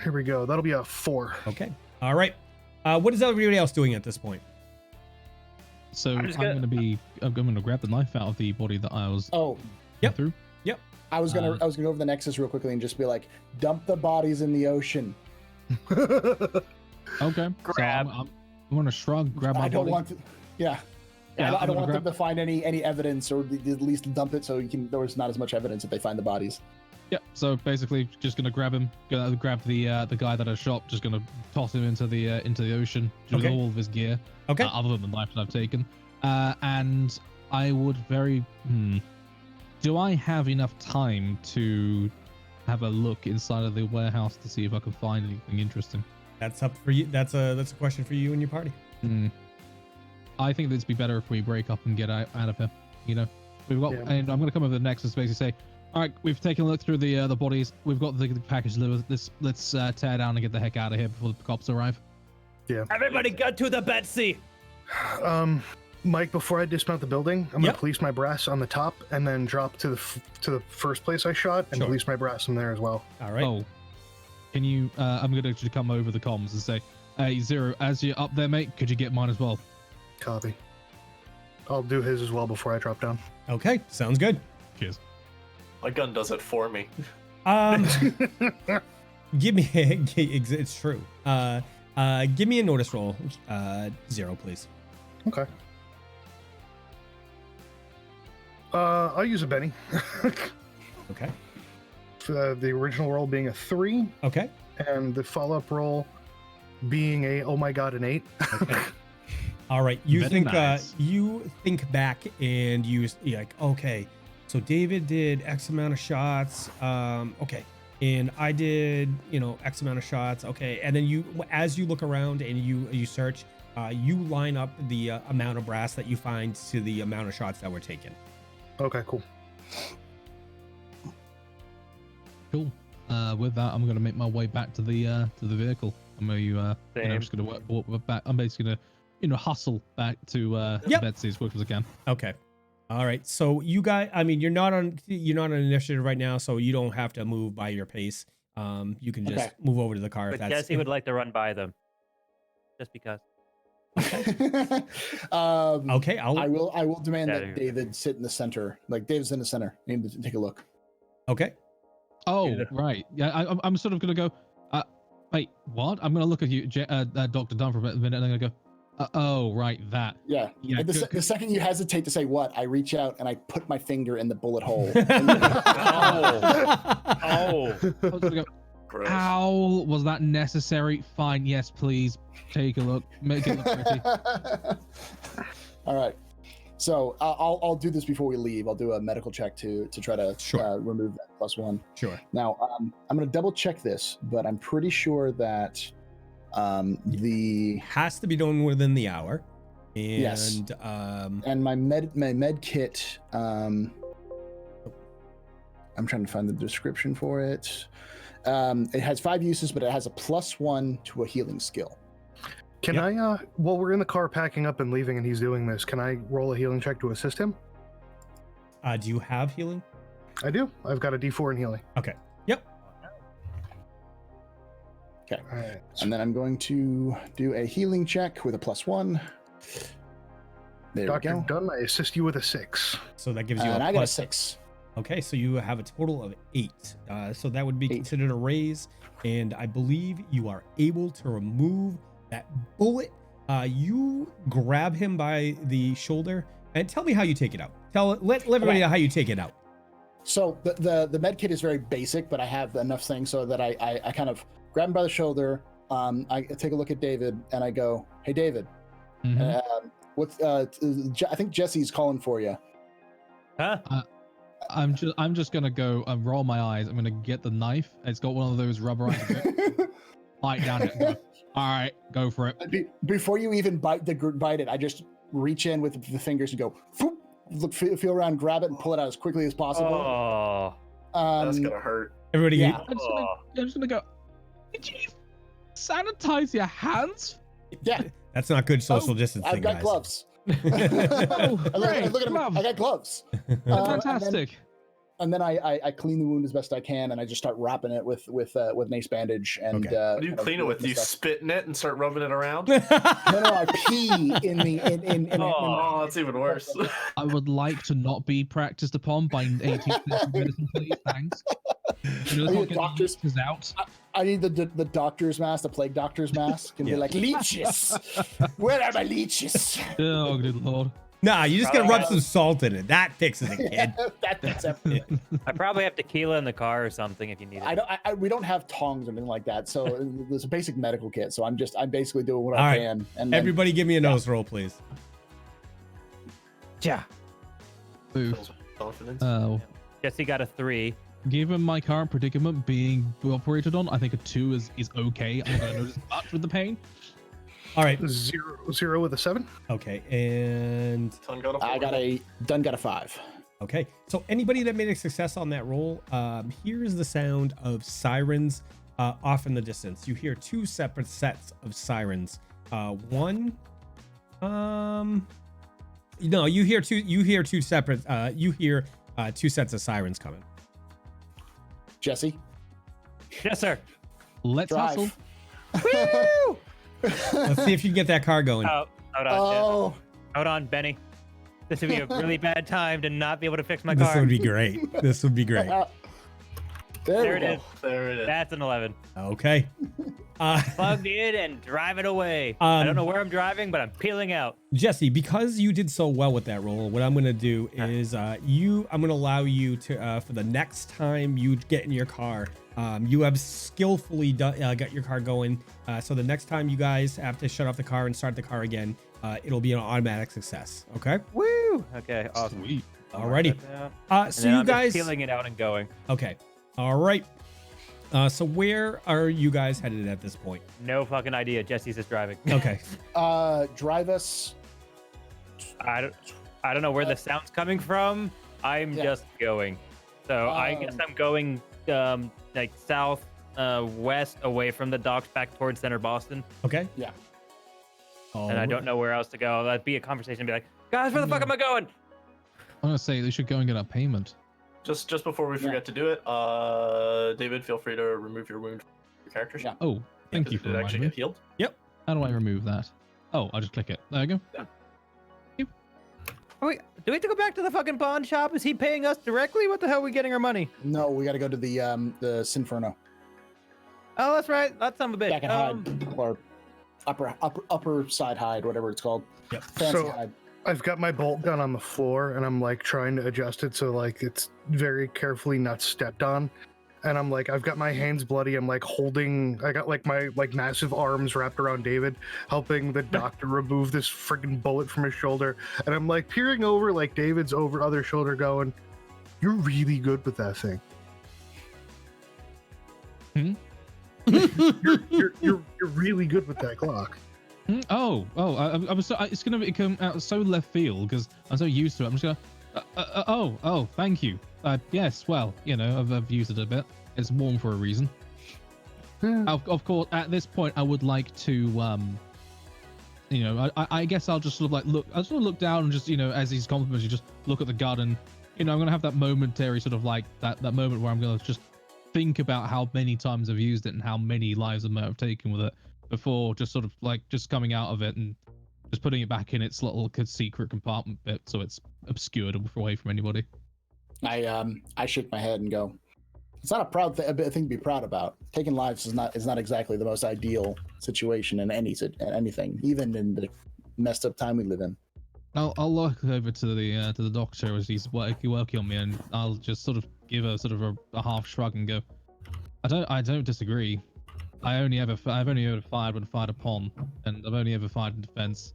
Here we go. That'll be a 4. Okay. All right. What is everybody else doing at this point? So I'm I'm just going to grab the knife out of the body that I was Oh, Yep. through. I was gonna go over the Nexus real quickly and just be like, dump the bodies in the ocean. Okay. Grab. So I'm going to shrug, grab my I don't body. want to. Yeah. Yeah, I I'm don't gonna want them grab- to find any evidence, or at least dump it so there's not as much evidence if they find the bodies. Yep. So basically, just gonna grab him. Gonna grab the guy that I shot. Just gonna toss him into the ocean with Okay. all of his gear. Okay. Other than the knife that I've taken. And I would do I have enough time to have a look inside of the warehouse to see if I can find anything interesting? That's up for you. That's a question for you and your party. I think it'd be better if we break up and get out of here. You know, we've got, Yeah. and I'm gonna come over the Nexus basically say, all right, we've taken a look through the bodies. We've got the package delivered. Let's tear down and get the heck out of here before the cops arrive. Everybody get to the Betsy. Mike, before I dismount the building, I'm gonna Yep. police my brass on the top and then drop to the first place I shot and Sure. police my brass in there as well. All right. Oh, can you? I'm gonna actually come over the comms and say, hey Zero, as you're up there, mate, could you get mine as well? Copy. I'll do his as well before I drop down. Okay. Sounds good. Cheers. My gun does it for me. Give me. It's true. Give me a notice roll. 0, please. Okay. I'll use a Benny. Okay. The original roll being a 3, Okay. and the follow-up roll being a oh my god, an 8. Okay. All right. You Very think nice. you think back and you're like, okay, so David did X amount of shots. Okay. And I did, X amount of shots. Okay. And then as you look around and you search, you line up the amount of brass that you find to the amount of shots that were taken. Okay, cool. Cool. With that, I'm gonna make my way back to the vehicle. I'm Same. just gonna walk back. I'm basically gonna, hustle back to Yep. Betsy as quick as I can. Okay. All right. So you guys, I mean, you're not on initiative right now, so you don't have to move by your pace. You can just Okay. move over to the car. But Jesse would like to run by them. Just because. Okay. I will demand Yeah, that you're- David sit in the center. Like David's in the center. I need to take a look. Okay. Oh, Yeah. right. Yeah, I'm sort of gonna go. Wait, what? I'm gonna look at you, Dr. Dunn, for a minute, and I'm gonna go. Oh, right, that. Yeah. Yeah. And the second you hesitate to say what, I reach out and I put my finger in the bullet hole. Oh. I was gonna go. Gross. Ow, was that necessary? Fine, yes, please. Take a look. Make it look pretty. All right. So I'll do this before we leave. I'll do a medical check to try to Sure. remove that +1. Sure. Now I'm going to double check this, but I'm pretty sure that the Has to be done within the hour. And Yes. and my med kit. I'm trying to find the description for it. It has 5 uses, but it has a +1 to a healing skill. Can Yep. I, while we're in the car packing up and leaving and he's doing this, can I roll a healing check to assist him? do you have healing? I do. I've got a D4 in healing. Okay. Yep. Okay. All right. And then I'm going to do a healing check with a +1. There Dr. we go. Dunn, I assist you with a 6. So that gives you And a I got a plus. 6. Okay, so you have a total of 8. So that would be 8. considered a raise, and I believe you are able to remove that bullet. You grab him by the shoulder, and tell me how you take it out. Let everybody know how you take it out. So the med kit is very basic, but I have enough things so that I kind of grab him by the shoulder. I take a look at David and I go, "Hey, David, Mhm. I think Jesse's calling for you." Huh? I'm just gonna go and roll my eyes. I'm gonna get the knife. It's got one of those rubberized bits. Bite down it. And go, all right, go for it. Before you even bite it, I just reach in with the fingers and go, "Foop," look, feel around, grab it, and pull it out as quickly as possible. Oh. That's gonna hurt. Everybody, yeah. I'm just gonna go. Did you sanitize your hands? Yeah, that's not good social distancing, I've got guys. gloves. Oh, great, Look at me. gloves. I got gloves. Fantastic. And then I clean the wound as best I can, and I just start wrapping it with an ace bandage. And Okay. What do you clean it with? Do you spit in it and start rubbing it around? No, I pee in the in Oh, that's even worse. I would like to not be practiced upon by 18th century medicine, please. Thanks. You know, I need not a getting doctor's- leeches out. I need the doctor's mask, the plague doctor's mask, and Yeah. be like, leeches. Where are my leeches? Oh, good lord. Nah, you just gotta rub some salt in it. That fixes it, kid. That's everything. I probably have tequila in the car or something if you need it. We don't have tongs or anything like that, so there's a basic medical kit. So I'm basically doing what All I right. can. And then, Everybody, give me a nose roll, please. Yeah. Boo. Confidence. Oh. Jesse got a 3. Given my current predicament being operated on, I think a 2 is okay. I'm not gonna notice much with the pain. All right. 0 with a 7. Okay, and Dunn got a 5. okay. So anybody that made a success on that roll, here's the sound of sirens off in the distance. You hear 2 separate sets of sirens. One, no, you hear two separate. You hear 2 sets of sirens coming. Jesse, Yes, sir. Let's drive. hustle. Woo! Let's see if you can get that car going. Oh, hold on, Oh, hold on, Benny. This would be a really bad time to not be able to fix my This car. would be great. This would be great. there There we it go. is. There it is. That's an 11. Okay. Plugged in and driving away. I don't know where I'm driving, but I'm peeling out. Jesse, because you did so well with that roll, what I'm going to do is I'm going to allow you to, for the next time you get in your car, you have skillfully got your car going. So the next time you guys have to shut off the car and start the car again, it'll be an automatic success. Okay. Woo! Okay, awesome. Sweet. Alrighty. And So then you I'm just guys, peeling it out and going. okay. All right. So where are you guys headed at this point? No fucking idea. Jesse's just driving. Okay. Drive us. I don't know where the sound's coming from. I'm Yeah. just going. So I guess I'm going like south west away from the docks back towards center Boston. Okay. Yeah. And I don't know where else to go. That'd be a conversation. Be like, guys, where the fuck am I going? I'm gonna say they should go and get a payment. Just before we forget to do it, David, feel free to remove your wound from your character sheet. Yeah. Oh, thank you for Did it actually reminding me. get healed? How do I remove that? Oh, I just click it. There you go. Do we have to go back to the fucking pawn shop? Is he paying us directly? What the hell are we getting our money? No, we got to go to the Sinferno. Oh, that's right. That's son of a bitch. Back and hide, or upper side hide, whatever it's called. Yep. Fancy So- hide. I've got my bolt gun on the floor and I'm like trying to adjust it so like it's very carefully not stepped on. And I'm like, I've got my hands bloody. I'm like I got like my like massive arms wrapped around David, helping the doctor remove this freaking bullet from his shoulder. And I'm like peering over like David's over other shoulder going, "You're really good with that thing." you're really good with that Glock. Oh, I was. It's gonna become out so left field because I'm so used to it. I'm just gonna. Oh, thank you. Yes, well, you know, I've used it a bit. It's warm for a reason. Of course, at this point, I would like to, you know, I guess I'll just sort of like look. I'll sort of look down and just, you know, as he's complimenting, just look at the gun and, you know, I'm gonna have that momentary sort of like that moment where I'm gonna just think about how many times I've used it and how many lives I might have taken with it before just sort of like just coming out of it and just putting it back in its little secret compartment bit so it's obscured away from anybody. I shake my head and go, it's not a thing to be proud about. Taking lives is not exactly the most ideal situation in anything, even in the messed up time we live in. I'll look over to the doctor as he's working on me, and I'll just sort of give a sort of a half shrug and go, I don't disagree. I've only ever fired when fired upon, and I've only ever fired in defense.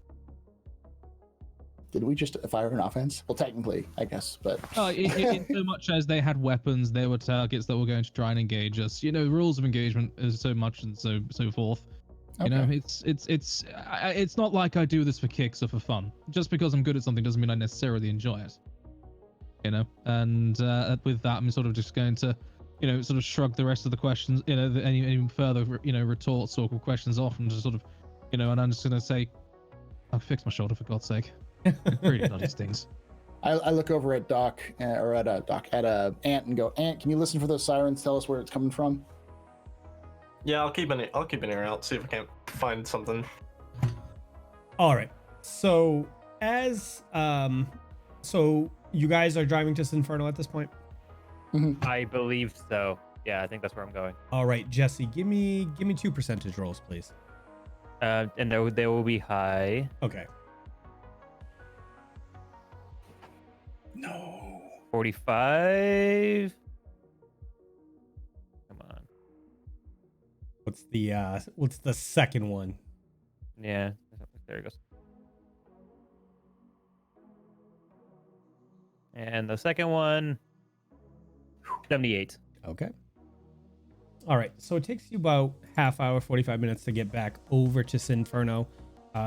Did we just fire an offense? Well, technically, I guess, but In so much as they had weapons, there were targets that were going to try and engage us. You know, rules of engagement is so much and so forth. You know, it's not like I do this for kicks or for fun. Just because I'm good at something doesn't mean I necessarily enjoy it. You know, and with that, I'm sort of just going to, you know, sort of shrug the rest of the questions, you know, any further, you know, retorts or questions off, and just sort of, you know, and I'm just going to say, I'll fix my shoulder for God's sake. It really bloody stings. I look over at Doc or at Ant and go, Ant, can you listen for those sirens? Tell us where it's coming from. Yeah, I'll keep an ear out, see if I can't find something. All right. So so you guys are driving to Sinferno at this point? I believe so. Yeah, I think that's where I'm going. All right, Jesse, give me 2 percentage rolls, please. And they will be high. Okay. 45. Come on. What's the second one? Yeah. There it goes. And the second one, 78. Okay. All right. So it takes you about half hour, 45 minutes to get back over to Sinferno.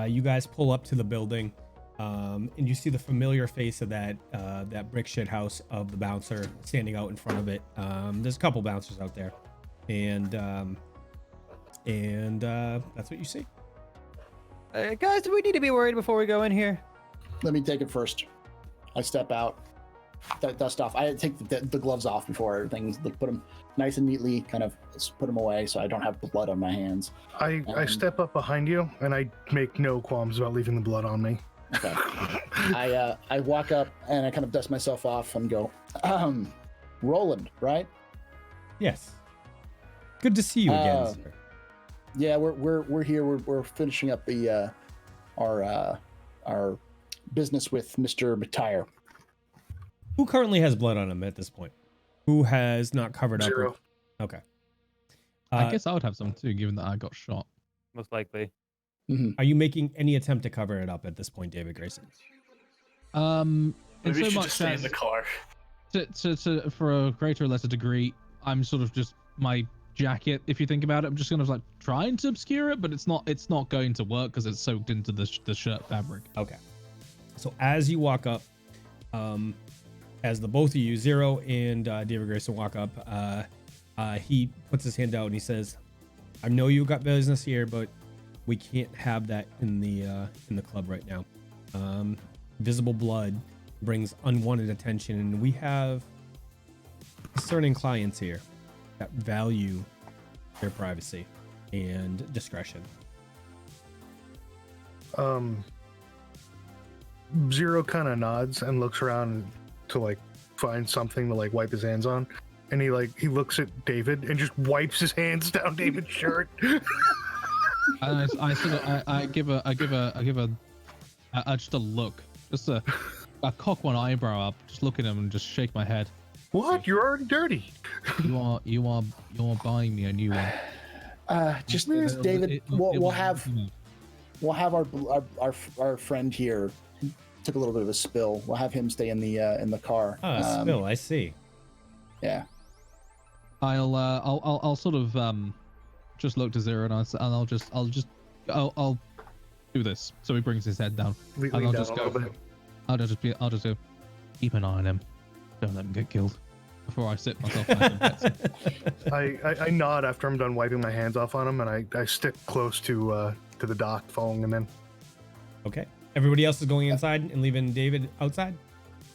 You guys pull up to the building, and you see the familiar face of that brick shit house of the bouncer standing out in front of it. There's a couple bouncers out there, and that's what you see. Guys, do we need to be worried before we go in here? Let me take it first. I step out, dust off. I take the gloves off before everything. Put them nice and neatly, kind of put them away so I don't have blood on my hands. I step up behind you and I make no qualms about leaving the blood on me. Okay. I walk up and I kind of dust myself off and go, Roland, right? Yes. Good to see you again, sir. Yeah, we're here. We're finishing up the our business with Mr. McTire. Who currently has blood on him at this point? Who has not covered up? Xero. Okay. I guess I would have some too, given that I got shot. Most likely. Mm-hmm. Are you making any attempt to cover it up at this point, David Greyson? In Maybe you so should much just stay in as the car. for a greater or lesser degree, I'm sort of just my jacket. If you think about it, I'm just kind of like trying to obscure it, but it's not going to work because it's soaked into the shirt fabric. Okay. So as you walk up, as the both of you, Xero and David Greyson, walk up, he puts his hand out and he says, "I know you got business here, but we can't have that in the club right now. Visible blood brings unwanted attention, and we have discerning clients here that value their privacy and discretion." Xero kind of nods and looks around to like find something to like wipe his hands on, and he looks at David and just wipes his hands down David's shirt. And I give a just a look, just a cock one eyebrow up, just look at him and just shake my head. What? You're already dirty. You are buying me a new one. Just David, we'll have our friend here took a little bit of a spill. We'll have him stay in the car. Oh, spill. I see. Yeah. I'll sort of just look to Xero and I'll do this. So he brings his head down. Lean And I'll down just a go. little bit. I'll just go. Keep an eye on him. Don't let him get killed. Before I sit myself down. I nod after I'm done wiping my hands off on him, and I stick close to the dock, following him in. Okay. Everybody else is going inside and leaving David outside?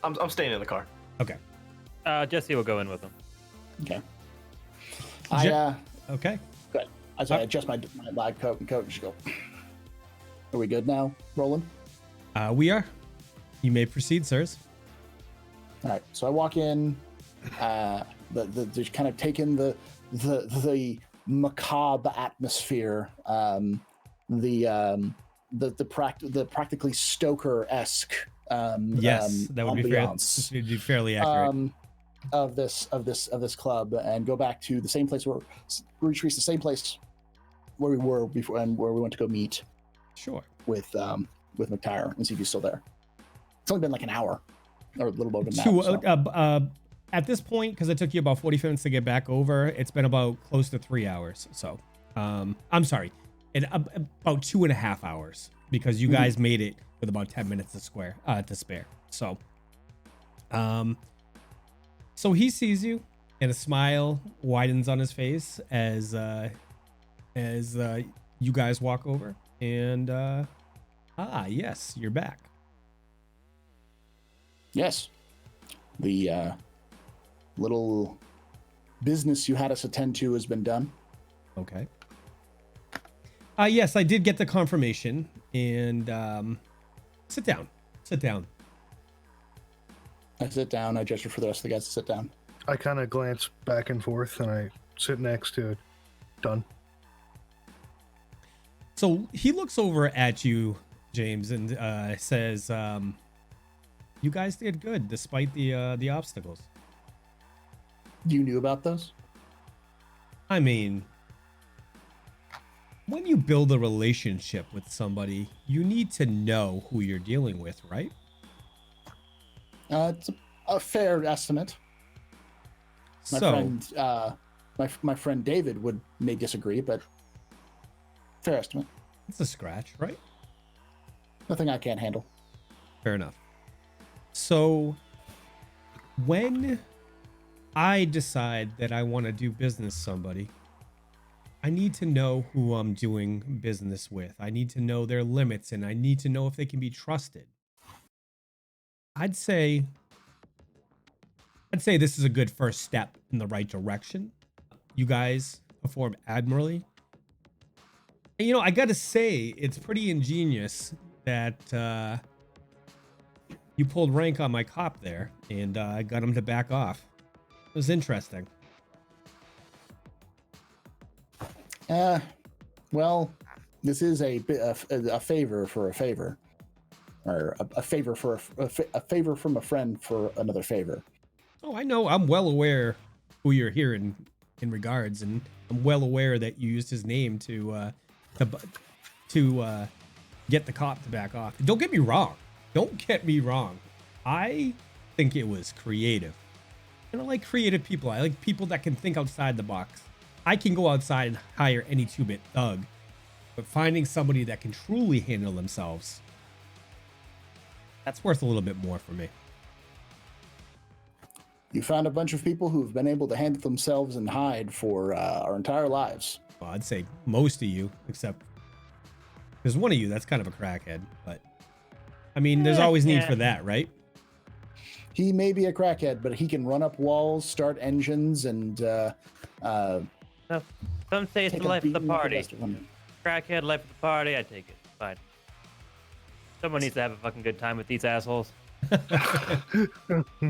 I'm staying in the car. Okay. Jesse will go in with him. Okay. Okay. Good. I adjust my lab coat and just go. Are we good now, Roland? We are. You may proceed, sirs. All right. So I walk in. There's kind of taken the macabre atmosphere. The practically Stoker-esque. Yes, that would be fairly accurate. Of this club, and go back to the same place where retreat the same place where we were before, and where we went to go meet. Sure. With McTire, and see if he's still there. It's only been like an hour, or a little bit than that. At this point, because it took you about 40 minutes to get back over, it's been about close to 3 hours. So, I'm sorry, about 2.5 hours, because you guys made it with about 10 minutes to spare. So, so he sees you, and a smile widens on his face as you guys walk over, and yes, you're back. Yes, the little business you had us attend to has been done. Okay. Yes, I did get the confirmation, and sit down. I sit down. I gesture for the rest of the guys to sit down. I kind of glance back and forth, and I sit next to Dunn. So he looks over at you, James, and says, You guys did good despite the obstacles. You knew about those? I mean, when you build a relationship with somebody, you need to know who you're dealing with, right? It's a fair estimate. My So, friend, my friend David may disagree, but fair estimate. it's a scratch, right? Nothing I can't handle. Fair enough. So, when I decide that I want to do business with somebody, I need to know who I'm doing business with. I need to know their limits, and I need to know if they can be trusted. I'd say this is a good first step in the right direction. You guys perform admirably. And, you know, I gotta say, it's pretty ingenious that you pulled rank on my cop there, and I got him to back off. It was interesting. Well, this is a favor for a favor, or a favor for a favor from a friend for another favor. Oh, I know. I'm well aware who you're here in regards, and I'm well aware that you used his name to get the cop to back off. Don't get me wrong. I think it was creative. And I like creative people. I like people that can think outside the box. I can go outside and hire any 2-bit thug, but finding somebody that can truly handle themselves, that's worth a little bit more for me. You found a bunch of people who've been able to handle themselves and hide for our entire lives. Well, I'd say most of you, except there's one of you that's kind of a crackhead, but I mean, there's always need for that, right? He may be a crackhead, but he can run up walls, start engines, and Some say it's the life of the party. Crackhead, life of the party. I take it. Fine. Someone needs to have a fucking good time with these assholes.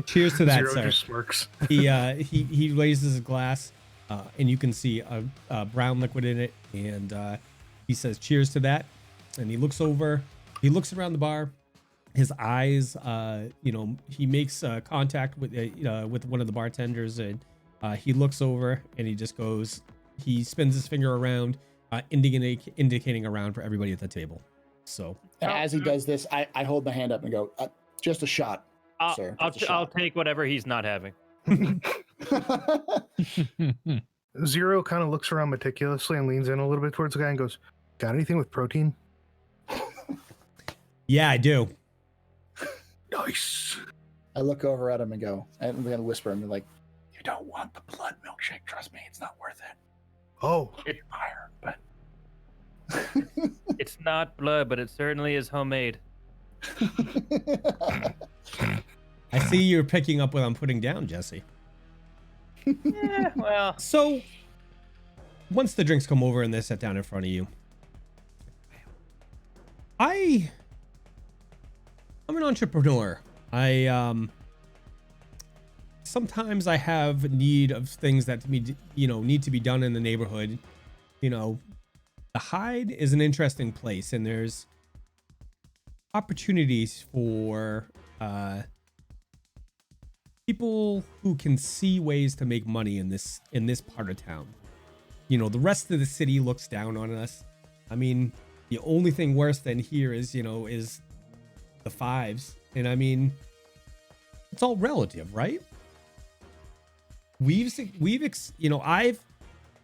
Cheers to that, Xero sir. just smirks. He raises his glass, and you can see a brown liquid in it, and he says, "Cheers to that." And he looks over. He looks around the bar. His eyes, he makes contact with one of the bartenders, and he looks over, and he just goes. He spins his finger around, indicating around for everybody at the table. So as he does this, I hold my hand up and go, "Just a shot, sir. I'll take whatever he's not having. Xero kind of looks around meticulously and leans in a little bit towards the guy and goes, "Got anything with protein?" Yeah, I do. Nice. I look over at him and go, I'm going to whisper him, like, "You don't want the blood milkshake. Trust me, it's not worth it. Oh, It's fire, but It's not blood, but it certainly is homemade. I see you're picking up what I'm putting down, Jesse. Yeah, well, So once the drinks come over and they sit down in front of you, I'm an entrepreneur. Sometimes I have need of things that need to be done in the neighborhood. The Hyde is an interesting place, and there's opportunities for people who can see ways to make money in this part of town. The rest of the city looks down on us. I mean, the only thing worse than here is the fives, and I mean, it's all relative, right? I've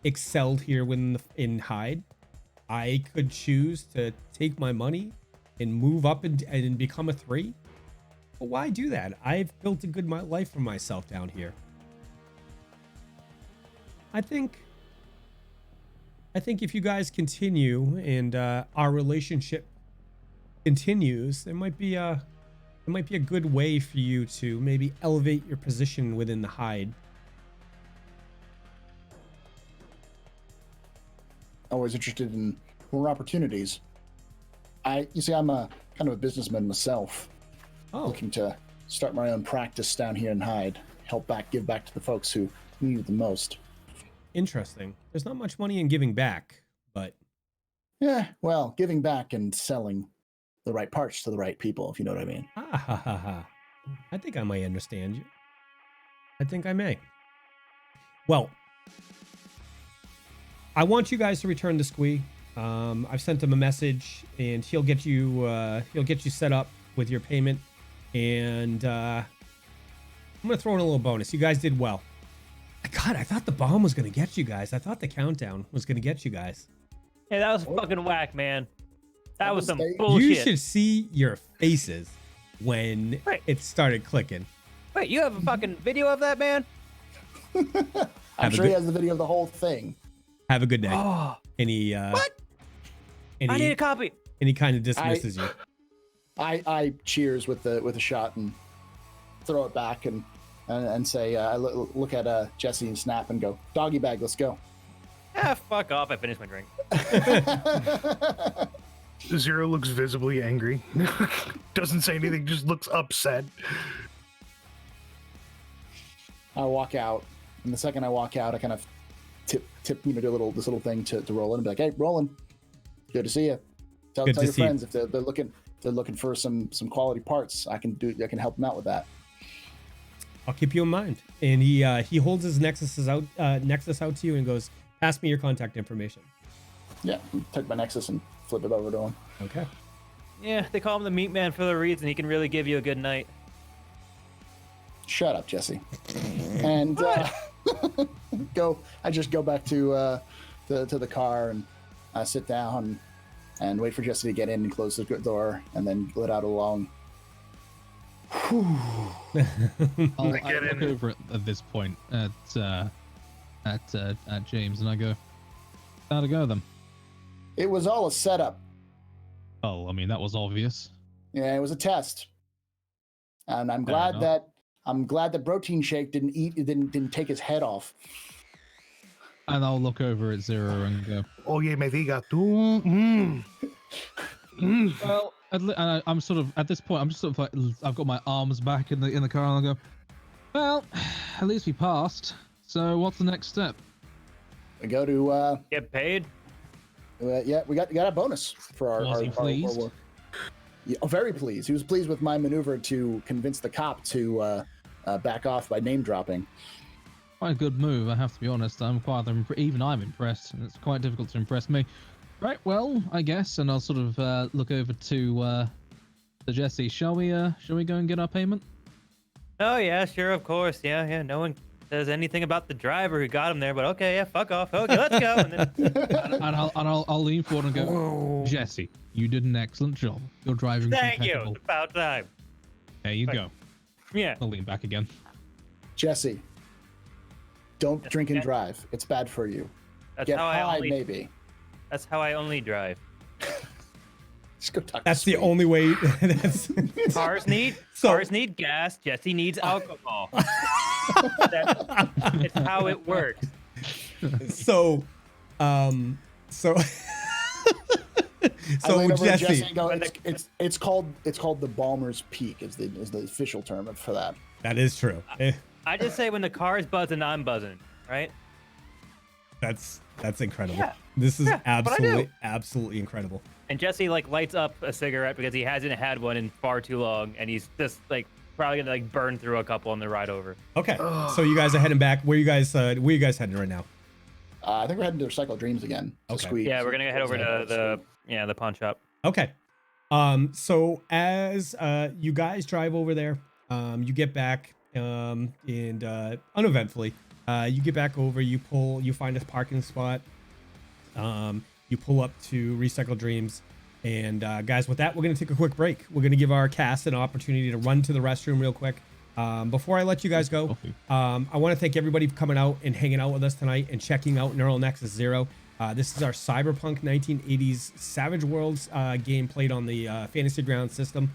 excelled here in Hyde. I could choose to take my money and move up and become a 3. But why do that? I've built a good life for myself down here. I think if you guys continue and our relationship continues, it might be a good way for you to maybe elevate your position within the Hyde. always interested in more opportunities. You see, I'm a kind of a businessman myself, looking to start my own practice down here in Hyde, give back to the folks who need it the most. Interesting. There's not much money in giving back, but yeah, well, giving back and selling the right parts to the right people, if you know what I mean. I think I might understand you. I think I may. Well, I want you guys to return to Squee. I've sent him a message, and he'll get you set up with your payment. And I'm gonna throw in a little bonus. You guys did well. God, I thought the bomb was gonna get you guys. I thought the countdown was gonna get you guys. Yeah, that was fucking whack, man. That was some You bullshit. You should see your faces when Right. it started clicking. Wait, you have a fucking video of that, man? I'm Have a sure he good- has the video of the whole thing. Have a good day. Oh, And he what? I need a copy. and he kind of dismisses you. I cheers with the shot and throw it back and say, I look at Jesse and Snap and go, doggy bag, let's go. Ah, fuck off. I finished my drink. Zero looks visibly angry. Doesn't say anything, just looks upset. I walk out, and the second I walk out, I kind of tip do this little thing to Roland and be like, hey, Roland, good to see you. Tell Good to your see you. friends if they're looking for some quality parts, I can help them out with that. I'll keep you in mind. And he holds his Nexus out to you and goes, pass me your contact information. Yeah, take my Nexus and flip it over to him. Okay. Yeah, they call him the meat man for the reason. He can really give you a good night. Shut up, Jesse. And I just go back to the car and sit down and wait for Jesse to get in and close the door and then let out a long. I Get look in. over at this point at James and I go, how'd it go then? It was all a setup. Oh, I mean, that was obvious. Yeah, it was a test. And I'm Fair glad enough. that Protein Shake didn't take his head off. And I'll look over at Zero and go, Oye, me diga tú. well, I'm sort of, at this point, I'm just sort of like, I've got my arms back in the car and I'll go, well, at least we passed. So what's the next step? We go to Get paid? yeah, we got a bonus for our. Was he pleased? work. Yeah, oh, very pleased. He was pleased with my maneuver to convince the cop to back off by name dropping. Quite a good move, I have to be honest. Even I'm impressed, and it's quite difficult to impress me. Right, well, I guess, and I'll sort of look over to Jesse. Shall we go and get our payment? Oh, yeah, sure, of course. Yeah. No one says anything about the driver who got him there, but okay, yeah, fuck off. Okay, let's go. And then, and I'll lean forward and go, Jesse, you did an excellent job. Your driving's thank you. impeccable. It's about time. There you Right. go. Yeah. I'll lean back again. Jesse, don't drink and drive. It's bad for you. That's Get how high, I only. maybe. That's how I only drive. Just go talk. That's to the Sweet. only way. Cars need gas. Jesse needs alcohol. It's how it works. so I lean over to Jesse, and go, it's called the Balmer's Peak is the official term for that. that is true. I just say when the car is buzzing, I'm buzzing, right? That's incredible. Yeah. This is Yeah, but I do. absolutely incredible. And Jesse lights up a cigarette because he hasn't had one in far too long, and he's just probably gonna burn through a couple on the ride over. Okay, so you guys are heading back. Where you guys heading right now? I think we're heading to Cycle Dreams again. To Okay. squeeze. Yeah, we're gonna head over to the pawn shop. Okay. So as you guys drive over there, you get back and uneventfully, you get back over, you find a parking spot, you pull up to Recycle Dreams, and guys, with that, we're gonna take a quick break. We're gonna give our cast an opportunity to run to the restroom real quick. Before I let you guys go, I want to thank everybody for coming out and hanging out with us tonight and checking out Neural Nexus Zero. This is our Cyberpunk 1980s Savage Worlds game played on the Fantasy Grounds system.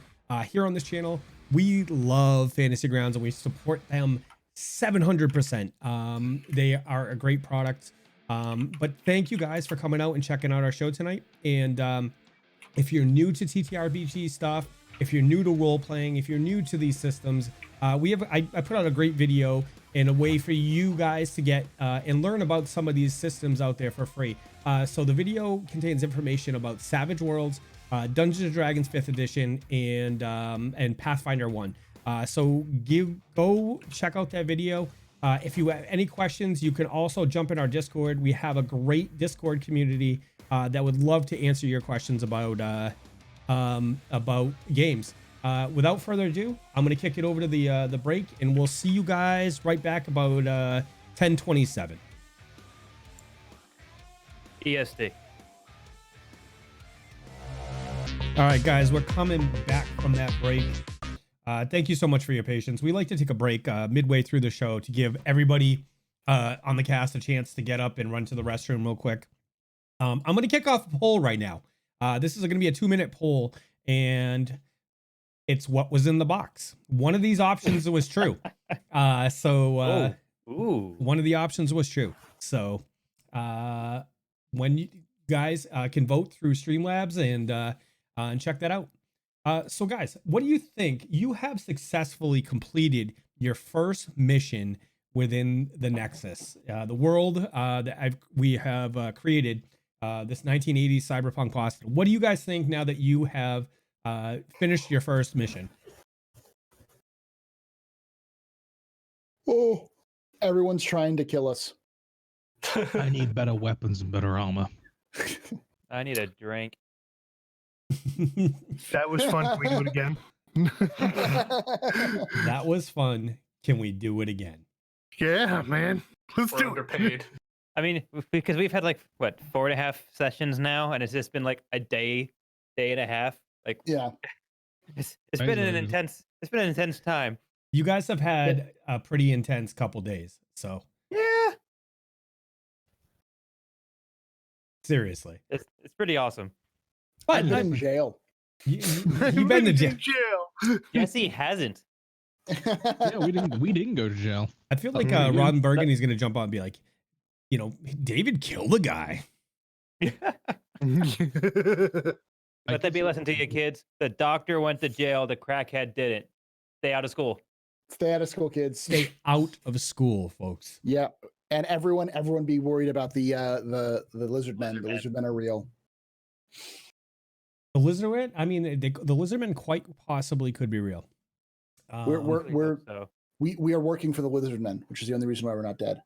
Here on this channel, we love Fantasy Grounds and we support them 700%. They are a great product. But thank you guys for coming out and checking out our show tonight. And if you're new to TTRPG stuff, if you're new to role playing, if you're new to these systems, I put out a great video and a way for you guys to get and learn about some of these systems out there for free. So the video contains information about Savage Worlds, Dungeons & Dragons 5th edition, and Pathfinder 1. So go check out that video. If you have any questions, you can also jump in our Discord. We have a great Discord community that would love to answer your questions about games. Without further ado, I'm gonna kick it over to the break, and we'll see you guys right back about 10:27 EST. All right, guys, we're coming back from that break. Thank you so much for your patience. We like to take a break midway through the show to give everybody on the cast a chance to get up and run to the restroom real quick. I'm going to kick off a poll right now. This is going to be a 2-minute poll, and it's what was in the box. One of these options was true. One of the options was true. So when you guys can vote through Streamlabs and check that out. So guys, what do you think? You have successfully completed your first mission within the Nexus, the world that we have created, this 1980s cyberpunk hospital. What do you guys think now that you have finished your first mission? Oh, everyone's trying to kill us. I need better weapons and better armor. I need a drink. That was fun. Can we do it again? That was fun. Can we do it again? Yeah, man. Let's We're do it. underpaid. I mean, because we've had like what 4.5 sessions now, and it's just been like a day and a half. Like, Yeah. it's been an intense time. You guys have had a pretty intense couple days, so Yeah, seriously. it's pretty awesome. But I've been in jail. you've been to jail. Jesse hasn't. Yeah, we didn't go to jail. I feel like Ron Burgundy's gonna jump on and be like, you know, David killed a guy. Let that be a lesson to you kids. The doctor went to jail. The crackhead didn't. Stay out of school. Stay out of school, kids. Stay out of school, folks. Yeah, and everyone be worried about the lizard men. The lizard men are real. The lizard men? I mean, the lizard men quite possibly could be real. We are working for the lizard men, which is the only reason why we're not dead.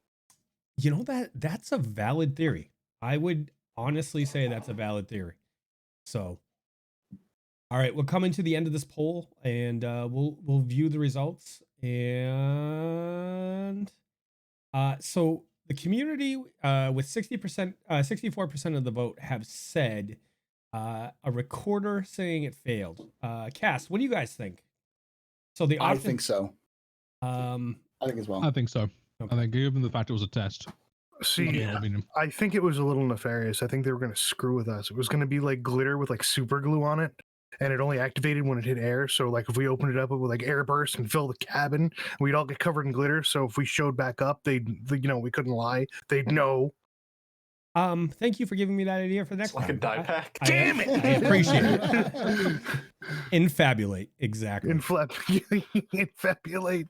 You know, that's a valid theory. I would honestly say that's a valid theory. So, all right, we're coming to the end of this poll, and we'll view the results. And so the community with 64% of the vote have said a recorder saying it failed. Cass, what do you guys think? So I think so. I think as well. I think so. Okay. I think given the fact it was a test. See, I think it was a little nefarious. I think they were going to screw with us. It was going to be like glitter with like super glue on it, and it only activated when it hit air. So like if we opened it up, it would like air burst and fill the cabin. We'd all get covered in glitter. So if we showed back up, we couldn't lie. They'd know. Thank you for giving me that idea for next It's like time. a die pack. Damn it! I appreciate it. Infabulate, exactly. Infabulate.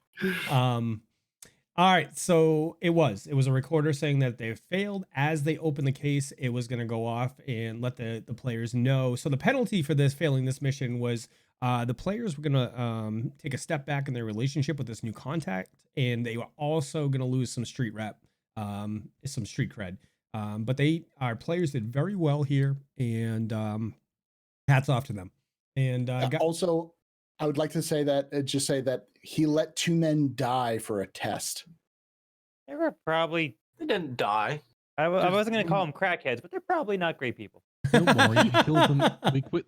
All right, so it was a recorder saying that they failed. As they opened the case, it was going to go off and let the players know. So the penalty for failing this mission was the players were going to take a step back in their relationship with this new contact, and they were also going to lose some street rep, some street cred. But our players did very well here, and hats off to them. And also, I would like to say that he let 2 men die for a test. They were probably. They didn't die. I wasn't going to call them crackheads, but they're probably not great people. Don't worry,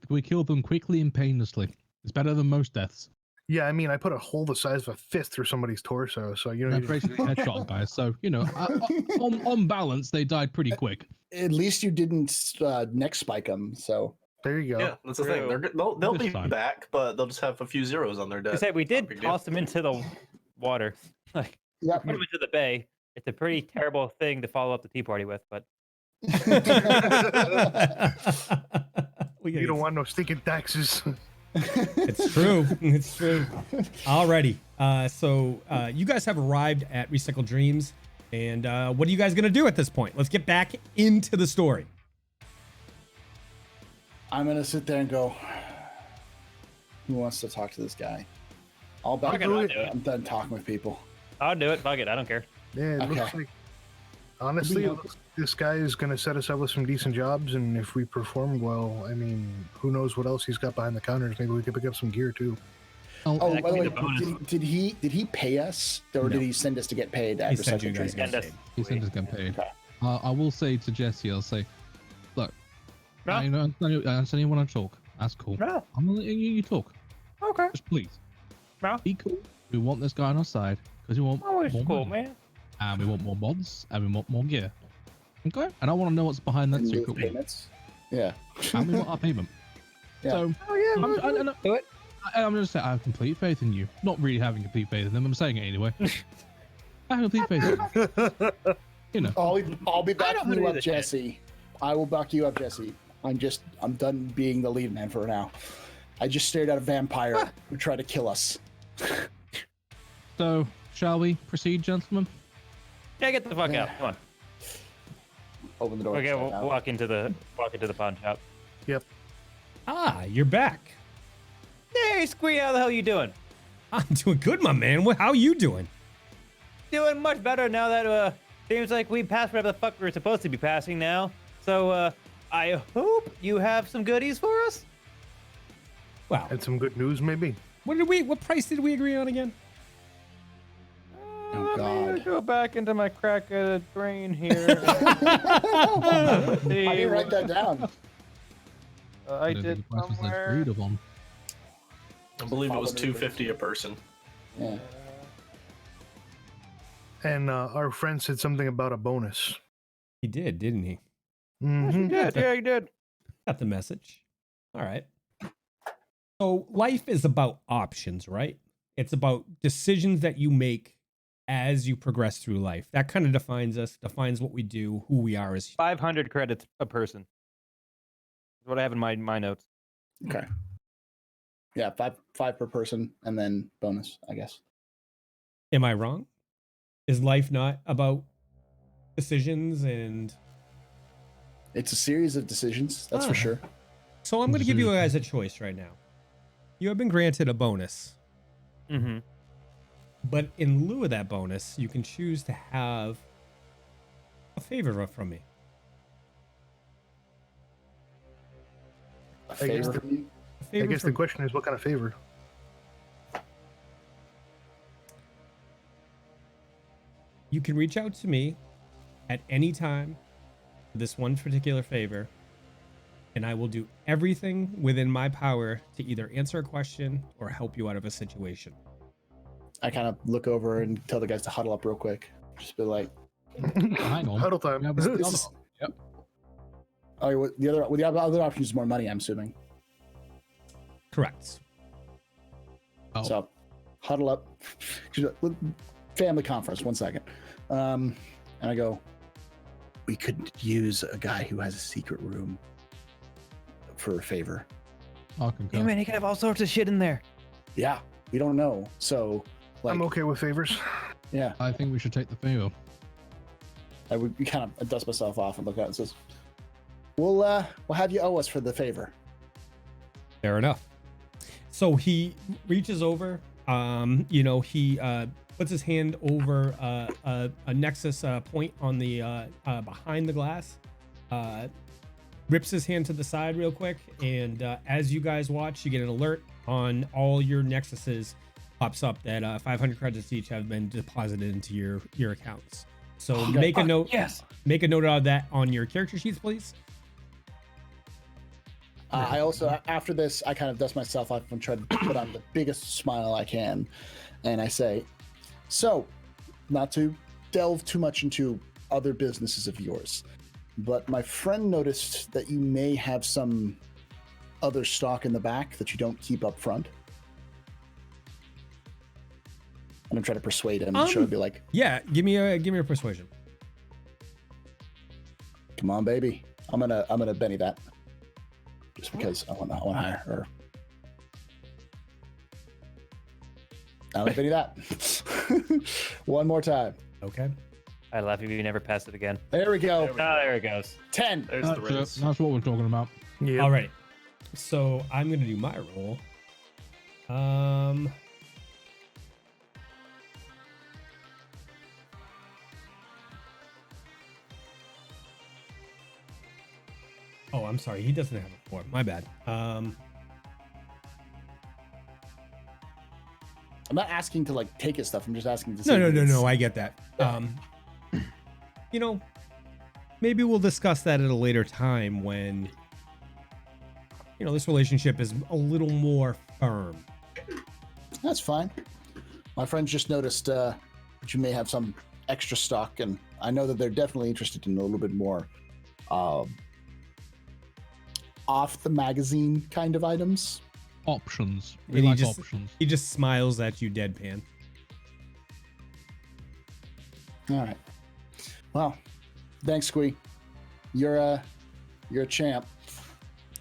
we killed them quickly and painlessly. It's better than most deaths. Yeah, I mean, I put a hole the size of a fist through somebody's torso, so you know. Basically headshot guys. So on balance, they died pretty quick. At least you didn't neck spike them. So there you go. Yeah, that's the thing. They'll be back, but they'll just have a few zeros on their death. I said we did toss them into the water, like put them into the bay. It's a pretty terrible thing to follow up the tea party with, but you don't want no stinking taxes. It's true. It's true. Alrighty. So you guys have arrived at Recycled Dreams, and what are you guys gonna do at this point? Let's get back into the story. I'm gonna sit there and go, who wants to talk to this guy? I'll back Fuck it, you. I'll do it. I'm done talking with people. I'll do it. Fuck it. I don't care. Yeah, it Okay. looks like. Honestly, it looks like this guy is going to set us up with some decent jobs, and if we perform well, I mean, who knows what else he's got behind the counters? Maybe we could pick up some gear too. Oh, That by could the be way, the bonus. did he pay us, or No. did he send us to get paid He after said such you a guys treatment? got Send us- paid. He said he's getting paid. Okay. I will say to Jesse, I'll say, look, No. I understand you want to talk. That's cool. No. I'm gonna let you talk. Okay. Just please. No. Be cool. We want this guy on our side because we want Always more cool, money. man. And we want more mods and we want more gear. Okay? And I want to know what's behind that And secret those wall. payments. Yeah. And we want our payment. Yeah. So Oh yeah. Do it. I'm going to say I have complete faith in you. Not really having complete faith in them. I'm saying it anyway. I have complete faith in you. You know. I'll be backing don't you up, believe it. Jesse. I will back you up, Jesse. I'm done being the lead man for now. I just stared at a vampire who tried to kill us. So, shall we proceed, gentlemen? Yeah, get the fuck out. Come on. Open the door. Okay, and we'll step out. walk into the pawn shop. Ah, you're back. Hey, Squee, how the hell you doing? I'm doing good, my man. How you doing? Doing much better now that seems like we passed whatever the fuck we're supposed to be passing now. So I hope you have some goodies for us. Wow. And some good news, maybe. What price did we agree on again? Oh, Let me God. go back into my cracked brain here. I See didn't write what that down. I don't did think the price was somewhere. agreed upon. I believe it was $250 a person. Yeah. And our friend said something about a bonus. He did, didn't he? Mm-hmm. Yeah, you did. Got the message. All right. So life is about options, right? It's about decisions that you make as you progress through life. That kind of defines us, defines what we do, who we are as 500 credits a person. That's what I have in my notes. Okay. Yeah, five per person, and then bonus, I guess. Am I wrong? Is life not about decisions and It's a series of decisions, that's for Ah. sure. so I'm going to give you guys a choice right now. You have been granted a bonus, Mm-hmm. but in lieu of that bonus, you can choose to have a favor from me. A I guess favor the- from you? A I favor guess the from- question is, what kind of favor? You can reach out to me at any time for this one particular favor, and I will do everything within my power to either answer a question or help you out of a situation. I kind of look over and tell the guys to huddle up real quick. Just be like, Hang on. Huddle time. Yeah, this but- is- oh, the other option is more money, I'm assuming. Correct. Oh. So, huddle up. Family conference, 1 second. And I go, we could use a guy who has a secret room for a favor. I concur. Hey man, he could have all sorts of shit in there. Yeah, we don't know. So, like, I'm okay with favors. yeah, I think we should take the favor. I would kind of dust myself off and look out and says, we'll have you owe us for the favor. Fair enough. So he reaches over, he puts his hand over a Nexus point on the behind the glass, rips his hand to the side real quick, and as you guys watch, you get an alert on all your Nexuses. Pops up that 500 credits each have been deposited into your accounts. So Okay. make a note. Yes. Make a note of that on your character sheets, please. I also, after this, I kind of dust myself off and try to put on the biggest smile I can. And I say, so, not to delve too much into other businesses of yours, but my friend noticed that you may have some other stock in the back that you don't keep up front. And I'm trying to persuade him and be like, Yeah, give me a persuasion. come on, baby. I'm gonna Benny that. Just because I want higher. Or I'm gonna Benny that. One more time. Okay. I laugh if you never pass it again. There we go. Oh, there it goes. 10. There's the That's, it. raise. That's what we're talking about. Yeah. All right. So I'm gonna do my roll. Oh, I'm sorry. He doesn't have a 4. My bad. I'm not asking to like take his stuff. I'm just asking to. No. I get that. You know, maybe we'll discuss that at a later time when, you know, this relationship is a little more firm. That's fine. My friends just noticed that you may have some extra stock, and I know that they're definitely interested in a little bit more off the magazine kind of items. Options. And We he like just- options. He just smiles at you deadpan. All right. Well, thanks, Squee. You're a champ.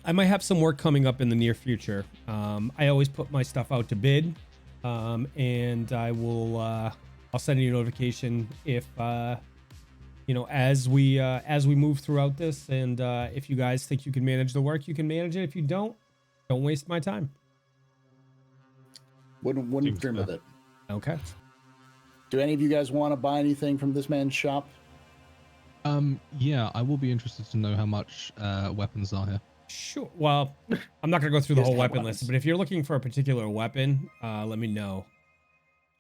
I might have some work coming up in the near future. I always put my stuff out to bid, and I will. I'll send you a notification if you know, as we move throughout this, and if you guys think you can manage the work, you can manage it. If you don't waste my time. Wouldn't Seems dream of fair. it. Okay. Do any of you guys want to buy anything from this man's shop? Yeah, I will be interested to know how much weapons are here. Sure. Well, I'm not gonna go through the Yes, whole have weapon weapons. list, but if you're looking for a particular weapon, let me know.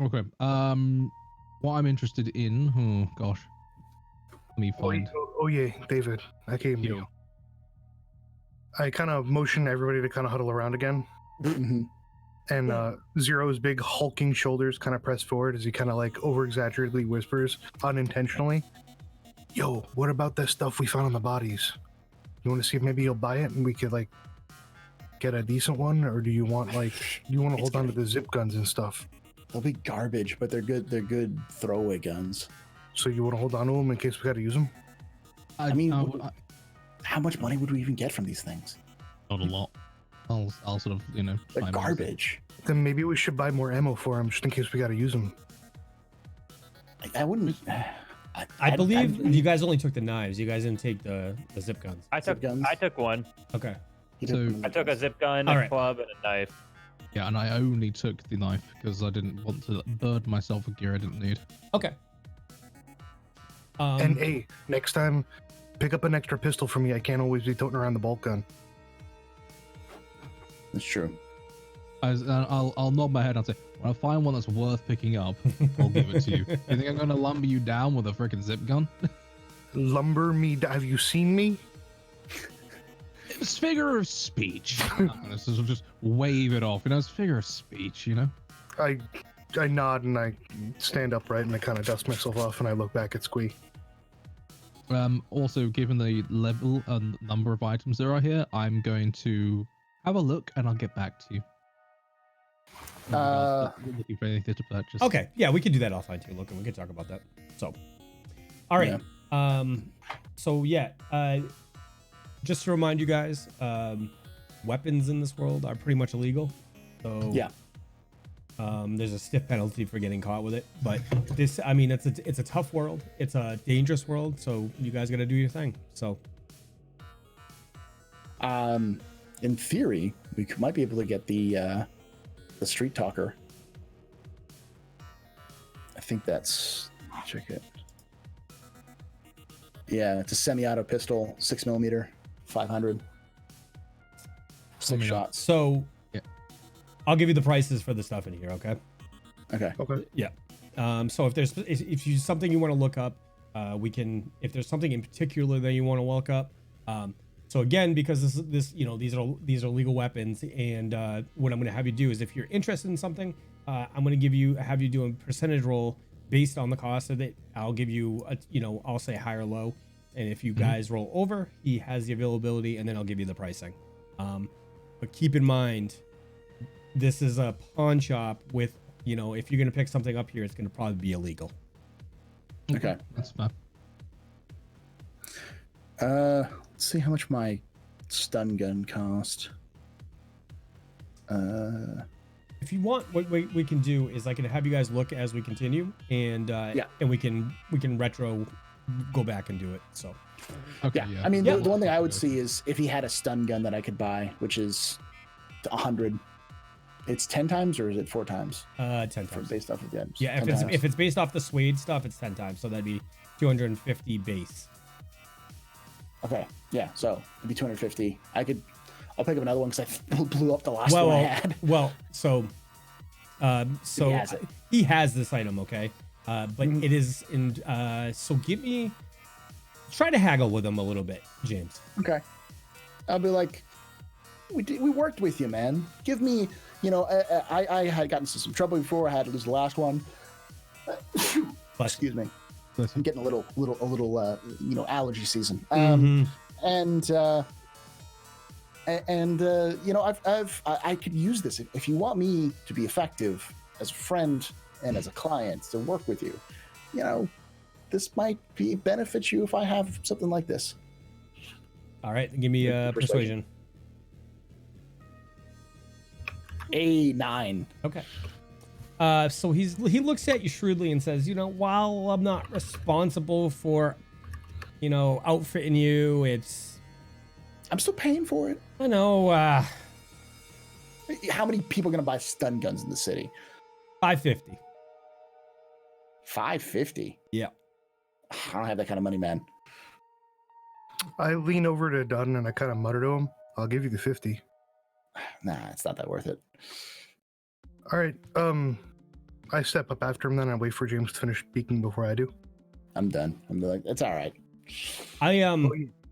Okay. What I'm interested in, oh gosh, let me find. Oh yeah, David, I came to you. I kind of motion everybody to kind of huddle around again, Mhm. and Zero's big hulking shoulders kind of press forward as he kind of like over exaggeratedly whispers unintentionally, "Yo, what about that stuff we found on the bodies? You want to see if maybe you'll buy it and we could like get a decent one, or do you want to hold on to the zip guns and stuff? They'll be garbage, but they're good. They're good throwaway guns. So you want to hold on to them in case we got to use them? I mean, how much money would we even get from these things? not a lot. I'll sort of, you know. They're time garbage. Then maybe we should buy more ammo for them just in case we got to use them. I wouldn't. I believe you guys only took the knives. You guys didn't take the zip guns. I Zip took guns? I took one. Okay. he So- didn't- I took a zip gun, All a right. club, and a knife. Yeah, and I only took the knife because I didn't want to burn myself with gear I didn't need. Okay. And hey, next time, pick up an extra pistol for me. I can't always be toting around the bolt gun. That's true. I'll nod my head and say, when I find one that's worth picking up, I'll give it to you. You think I'm gonna lumber you down with a freaking zip gun? Lumber me. Have you seen me? It's figure of speech. This is just wave it off. You know, it's figure of speech. You know. I nod and I stand upright and I kind of dust myself off and I look back at Squee. Also, given the level and number of items there are here, I'm going to have a look and I'll get back to you. Looking for anything to purchase. Okay. Yeah, we can do that offline too. Look, we can talk about that. So, all right. So yeah, just to remind you guys, weapons in this world are pretty much illegal. So Yeah. there's a stiff penalty for getting caught with it. But this, I mean, it's a tough world. It's a dangerous world. So you guys got to do your thing. So In theory, we might be able to get the street talker. I think that's. Check it. Yeah, it's a semi-auto pistol, 6mm, 500. Six shots. so Yeah. I'll give you the prices for the stuff in here. Okay. Okay. Okay. Yeah. So if you something you want to look up, we can. If there's something in particular that you want to look up, so again, because this you know these are legal weapons, and what I'm going to have you do is if you're interested in something, I'm going to have you do a percentage roll based on the cost of it. I'll give you I'll say high or low, and if you guys roll over, he has the availability, and then I'll give you the pricing. But keep in mind, this is a pawn shop with, if you're going to pick something up here, it's going to probably be illegal. Okay. That's fair. Let's see how much my stun gun cost. If you want, what we can do is I can have you guys look as we continue, and and we can retro go back and do it. So Okay. Yeah. Yeah. I mean, Yeah. the one thing I would see is if he had a stun gun that I could buy, which is 100. It's 10 times, or is it 4 times? 10 times. Based off of the items. Yeah, 10 times. if it's based off the suede stuff, it's 10 times. So that'd be 250 base. Okay, yeah. So it'd be 250. I'll pick up another one because I blew up the last one I had. So He has it. he has this item, okay? But it is in. So try to haggle with him a little bit, James. Okay. I'll be like, we worked with you, man. Give me, I had gotten into some trouble before. I had to lose the last one. Excuse me. I'm getting a little, allergy season. I could use this if you want me to be effective as a friend and as a client to work with you. This might benefit you if I have something like this. All right, give me persuasion. A 9. Okay. So he looks at you shrewdly and says, while I'm not responsible for, outfitting you, I'm still paying for it. I know. How many people are gonna buy stun guns in the city? 550. 550. Yeah. I don't have that kind of money, man. I lean over to Dunn and I kind of mutter to him, I'll give you the 50. Nah, it's not that worth it. All right. I step up after him, then I wait for James to finish speaking before I do. I'm done. I'm like, it's all right.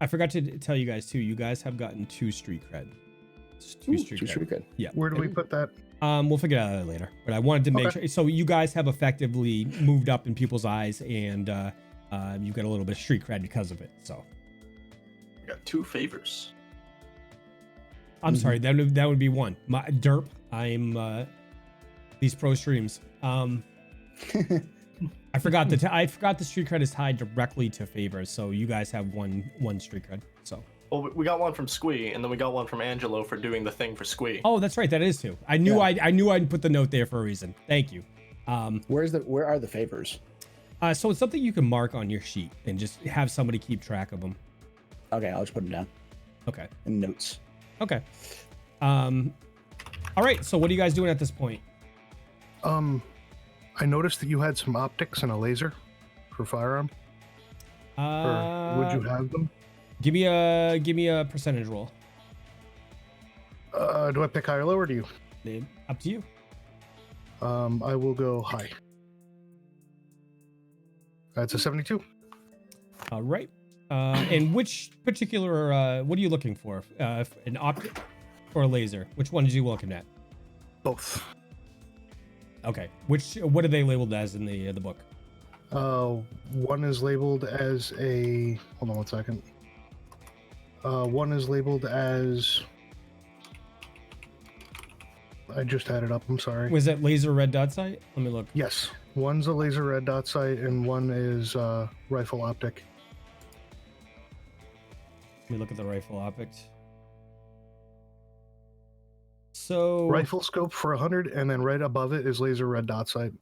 I forgot to tell you guys too. You guys have gotten 2 street cred. Two street cred. Yeah. Where do we put that? We'll figure it out later. But I wanted to make sure. So you guys have effectively moved up in people's eyes, and you've got a little bit of street cred because of it. So. I got 2 favors. I'm sorry. That would be 1. My derp. I'm these pro streams. I forgot the street cred is tied directly to favors, so you guys have one street cred. So. Well, we got one from Squee, and then we got one from Angelo for doing the thing for Squee. Oh, that's right. That is 2. I knew I'd put the note there for a reason. Thank you. Where are the favors? So it's something you can mark on your sheet and just have somebody keep track of them. Okay, I'll just put them down. Okay. In notes. Okay. All right. So what are you guys doing at this point? I noticed that you had some optics and a laser for firearm. Or would you have them? Give me a percentage roll. Do I pick high or low, or do you? Up to you. I will go high. That's a 72. All right. And which particular, what are you looking for? An optic or a laser? Which one are you looking at? Both. Okay. What are they labeled as in the book? One is labeled as a, hold on 1 second. One is labeled as, I just had it up, I'm sorry. Was that laser red dot sight? Let me look. Yes. One's a laser red dot sight and one is rifle optic. Let me look at the rifle optics. So Rifle scope for 100, and then right above it is laser red dot sight.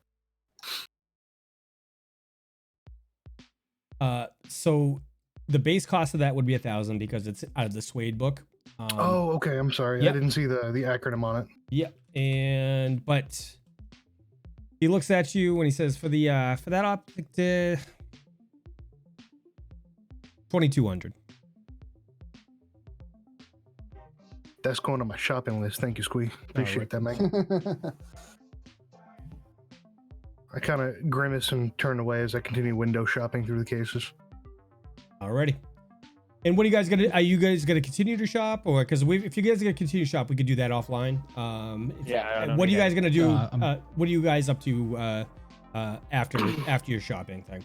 So the base cost of that would be 1,000 because it's out of the Suede book. Oh, okay. I'm sorry. Yep. I didn't see the acronym on it. Yeah, but he looks at you and he says, for that optic, 2,200. That's going on my shopping list. Thank you, Squee. Appreciate that, Mike. I kind of grimace and turn away as I continue window shopping through the cases. Alrighty. And what are you guys gonna? Are you guys gonna continue to shop, or because if you guys are gonna continue to shop, we could do that offline. What are you guys gonna do? What are you guys up to after your shopping thing?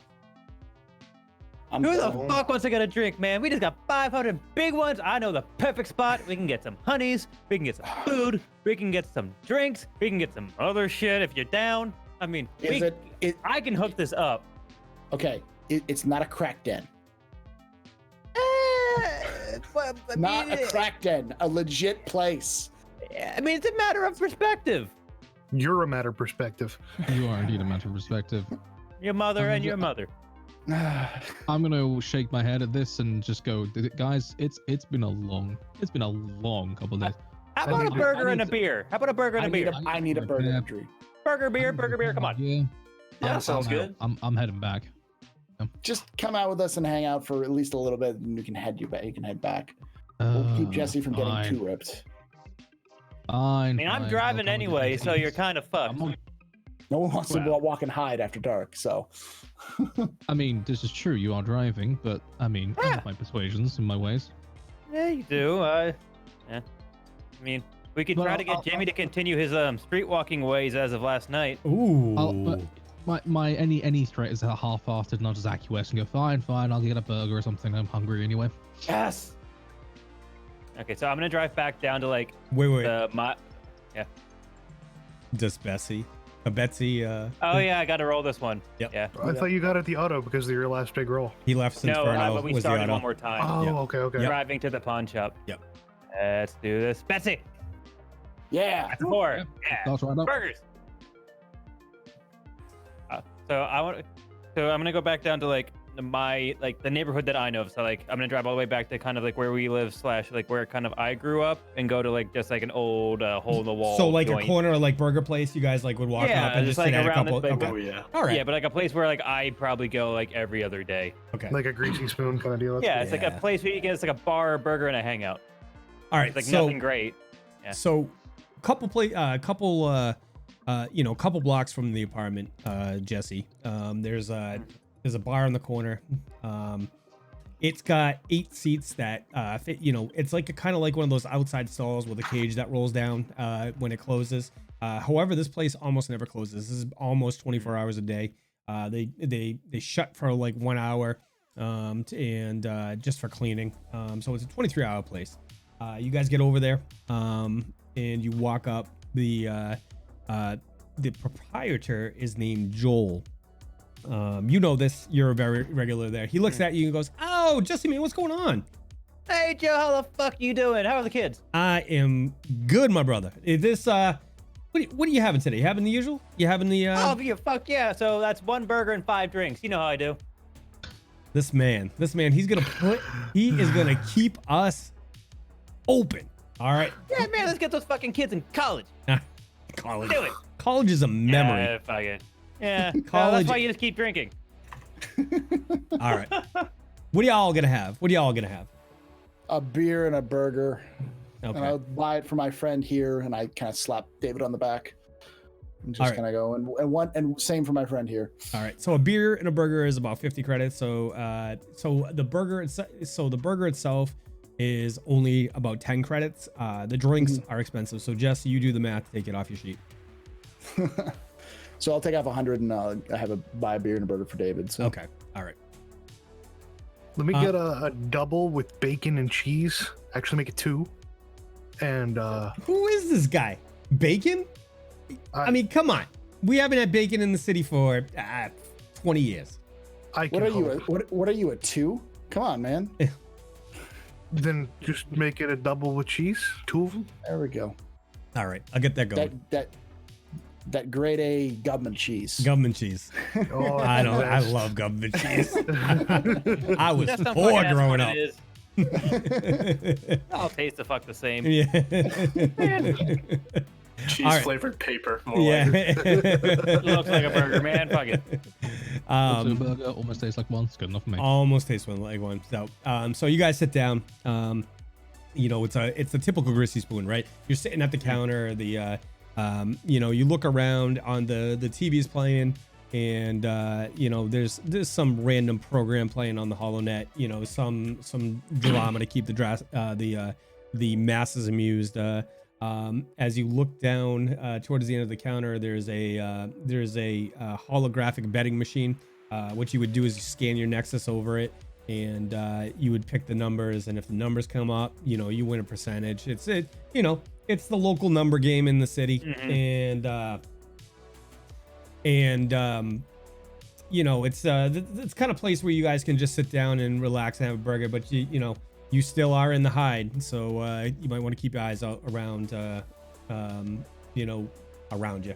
Who the fuck wants to get a drink, man? We just got 500 big ones. I know the perfect spot. We can get some honeys. We can get some food. We can get some drinks. We can get some other shit if you're down. I mean, I can hook this up. Okay, it's not a crack den. Not a crack den, a legit place. I mean, it's a matter of perspective. You're a matter of perspective. You are indeed a matter of perspective. Your mother and your mother. I'm gonna shake my head at this and just go, guys. It's been a long couple days. How about a burger and a beer? How about a burger and a beer? I need a burger and a drink. Burger, beer, come on. Yeah, Yeah, sounds good. I'm heading back. just come out with us and hang out for at least a little bit, and you can head back. We'll keep Jesse from getting too ripped. Fine. I mean, I'm driving anyway, so you're kind of fucked. No one wants to walk and hide after dark, so. I mean, this is true. You are driving, but I mean, I have my persuasions and my ways. Yeah, you do. Yeah. I mean, we could try to get Jamie to continue his street walking ways as of last night. Ooh. But any threat is a half-hearted, not as acquiesce and go, fine, I'll get a burger or something. I'm hungry anyway. Yes. Okay, so I'm gonna drive back down to like Wait. Yeah. Just Betsy. Betsy. Oh yeah, I got to roll this one. Yep. Yeah. I thought you got it the auto because of your last big roll. He left since No, Inferno but we was the started auto. one more time. Oh, Yep. okay. Driving to the pawn shop. Yep. Let's do this, Betsy. Yeah. That's 4. Yep. Yeah. That's right up. Burgers. So I'm gonna go back down to like the neighborhood that I know of. So like I'm gonna drive all the way back to kind of like where we live / like where kind of I grew up, and go to like just like an old hole in the wall. So like joint. a corner like burger place, you guys like would walk up and just like sit at a around couple. the- Okay. Oh yeah. All right. Yeah, but like a place where like I probably go like every other day. Okay. Like a greasy spoon kind of deal. That's Yeah, good. it's like a place where you get it's like a bar, a burger, and a hangout. All right. It's like so nothing great. Yeah. So, couple blocks from the apartment, Jesse. There's a bar in the corner. It's got 8 seats that fit. It's like kind of like one of those outside stalls with a cage that rolls down when it closes. However, this place almost never closes. This is almost 24 hours a day. They shut for like 1 hour, and just for cleaning. So it's a 23-hour place. You guys get over there, and you walk up. The proprietor is named Joel. You know this. You're a very regular there. He looks at you and goes, "Oh, Jesse, man, what's going on?" Hey Joe, how the fuck you doing? How are the kids? I am good, my brother. Is this what are you having today? You having the usual? You having the Oh, yeah, fuck yeah. So that's 1 burger and 5 drinks. You know how I do. This man, he is gonna keep us open. All right. Yeah, man, let's get those fucking kids in college. College. Do it. College is a memory. Yeah, fuck it. Yeah, College- that's why you just keep drinking. All right. What are y'all gonna have? A beer and a burger. Okay. And I'll buy it for my friend here, and I kind of slap David on the back. And All just right. kind of go, and same for my friend here. All right. So a beer and a burger is about 50 credits. So the burger itself is only about 10 credits. The drinks are expensive. So Jesse, you do the math, take it off your sheet. So I'll take off 100 and I buy a beer and a burger for David. So Okay. All right. Let me get a double with bacon and cheese. Actually, make it 2. And Who is this guy? Bacon? I mean, come on. We haven't had bacon in the city for 20 years. I can what are you? hope. What are you, a 2? Come on, man. Then just make it a double with cheese. 2 of them. There we go. All right. I'll get that going. That grade A government cheese. Government cheese. Oh, I that's- love government cheese. I was That sounds poor fucking growing what up. it is. I'll taste the fuck the same. Yeah. Cheese All right. flavored paper. More Yeah. like. Looks like a burger, man. Fuck it. Also, burger almost tastes like one. It's good enough for me. Almost tastes like one. So you guys sit down. It's a typical greasy spoon, right? You're sitting at the counter. You look around on the TV's playing, and there's some random program playing on the HoloNet. Some drama to keep the masses amused. As you look down towards the end of the counter, there's a holographic betting machine. What you would do is you scan your Nexus over it, and you would pick the numbers, and if the numbers come up, you win a percentage. It's the local number game in the city, and it's kind of place where you guys can just sit down and relax and have a burger, but you still are in the hide, so you might want to keep your eyes out around around you.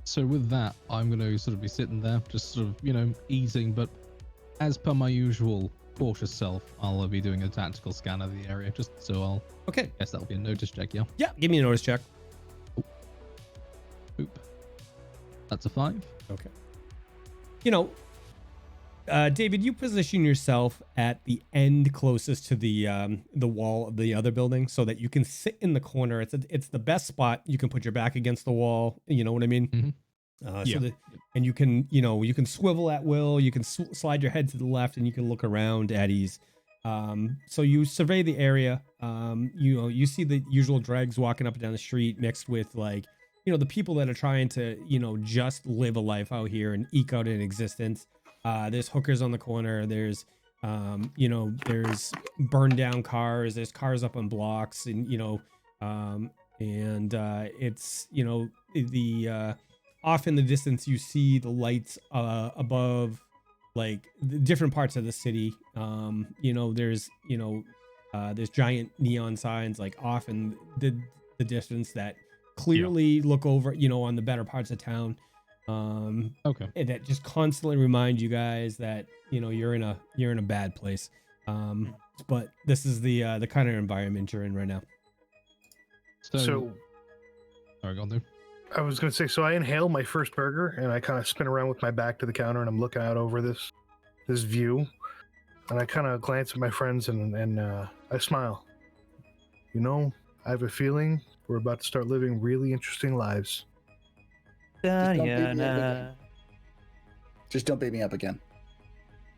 So with that, I'm going to sort of be sitting there, just sort of, easing, but as per my usual cautious self, I'll be doing a tactical scan of the area, just so I'll Okay. guess that'll be a notice check, yeah? Yeah, give me a notice check. Oop. That's a 5. Okay. David, you position yourself at the end closest to the wall of the other building, so that you can sit in the corner. It's the best spot. You can put your back against the wall. You know what I mean? Mhm. So that, and you can swivel at will. You can slide your head to the left, and you can look around at ease. So you survey the area. You see the usual dregs walking up and down the street, mixed with the people that are trying to just live a life out here and eke out an existence. There's hookers on the corner. There's there's burned down cars. There's cars up on blocks, and it's the off in the distance you see the lights above the different parts of the city. There's giant neon signs off in the distance that clearly look over on the better parts of town. Okay. And that just constantly remind you guys that you're in a bad place. But this is the kind of environment you're in right now. So sorry, go on, dude. I was going to say, so I inhale my first burger and I kind of spin around with my back to the counter and I'm looking out over this view, and I kind of glance at my friends and I smile. I have a feeling we're about to start living really interesting lives. Just don't beat me up again.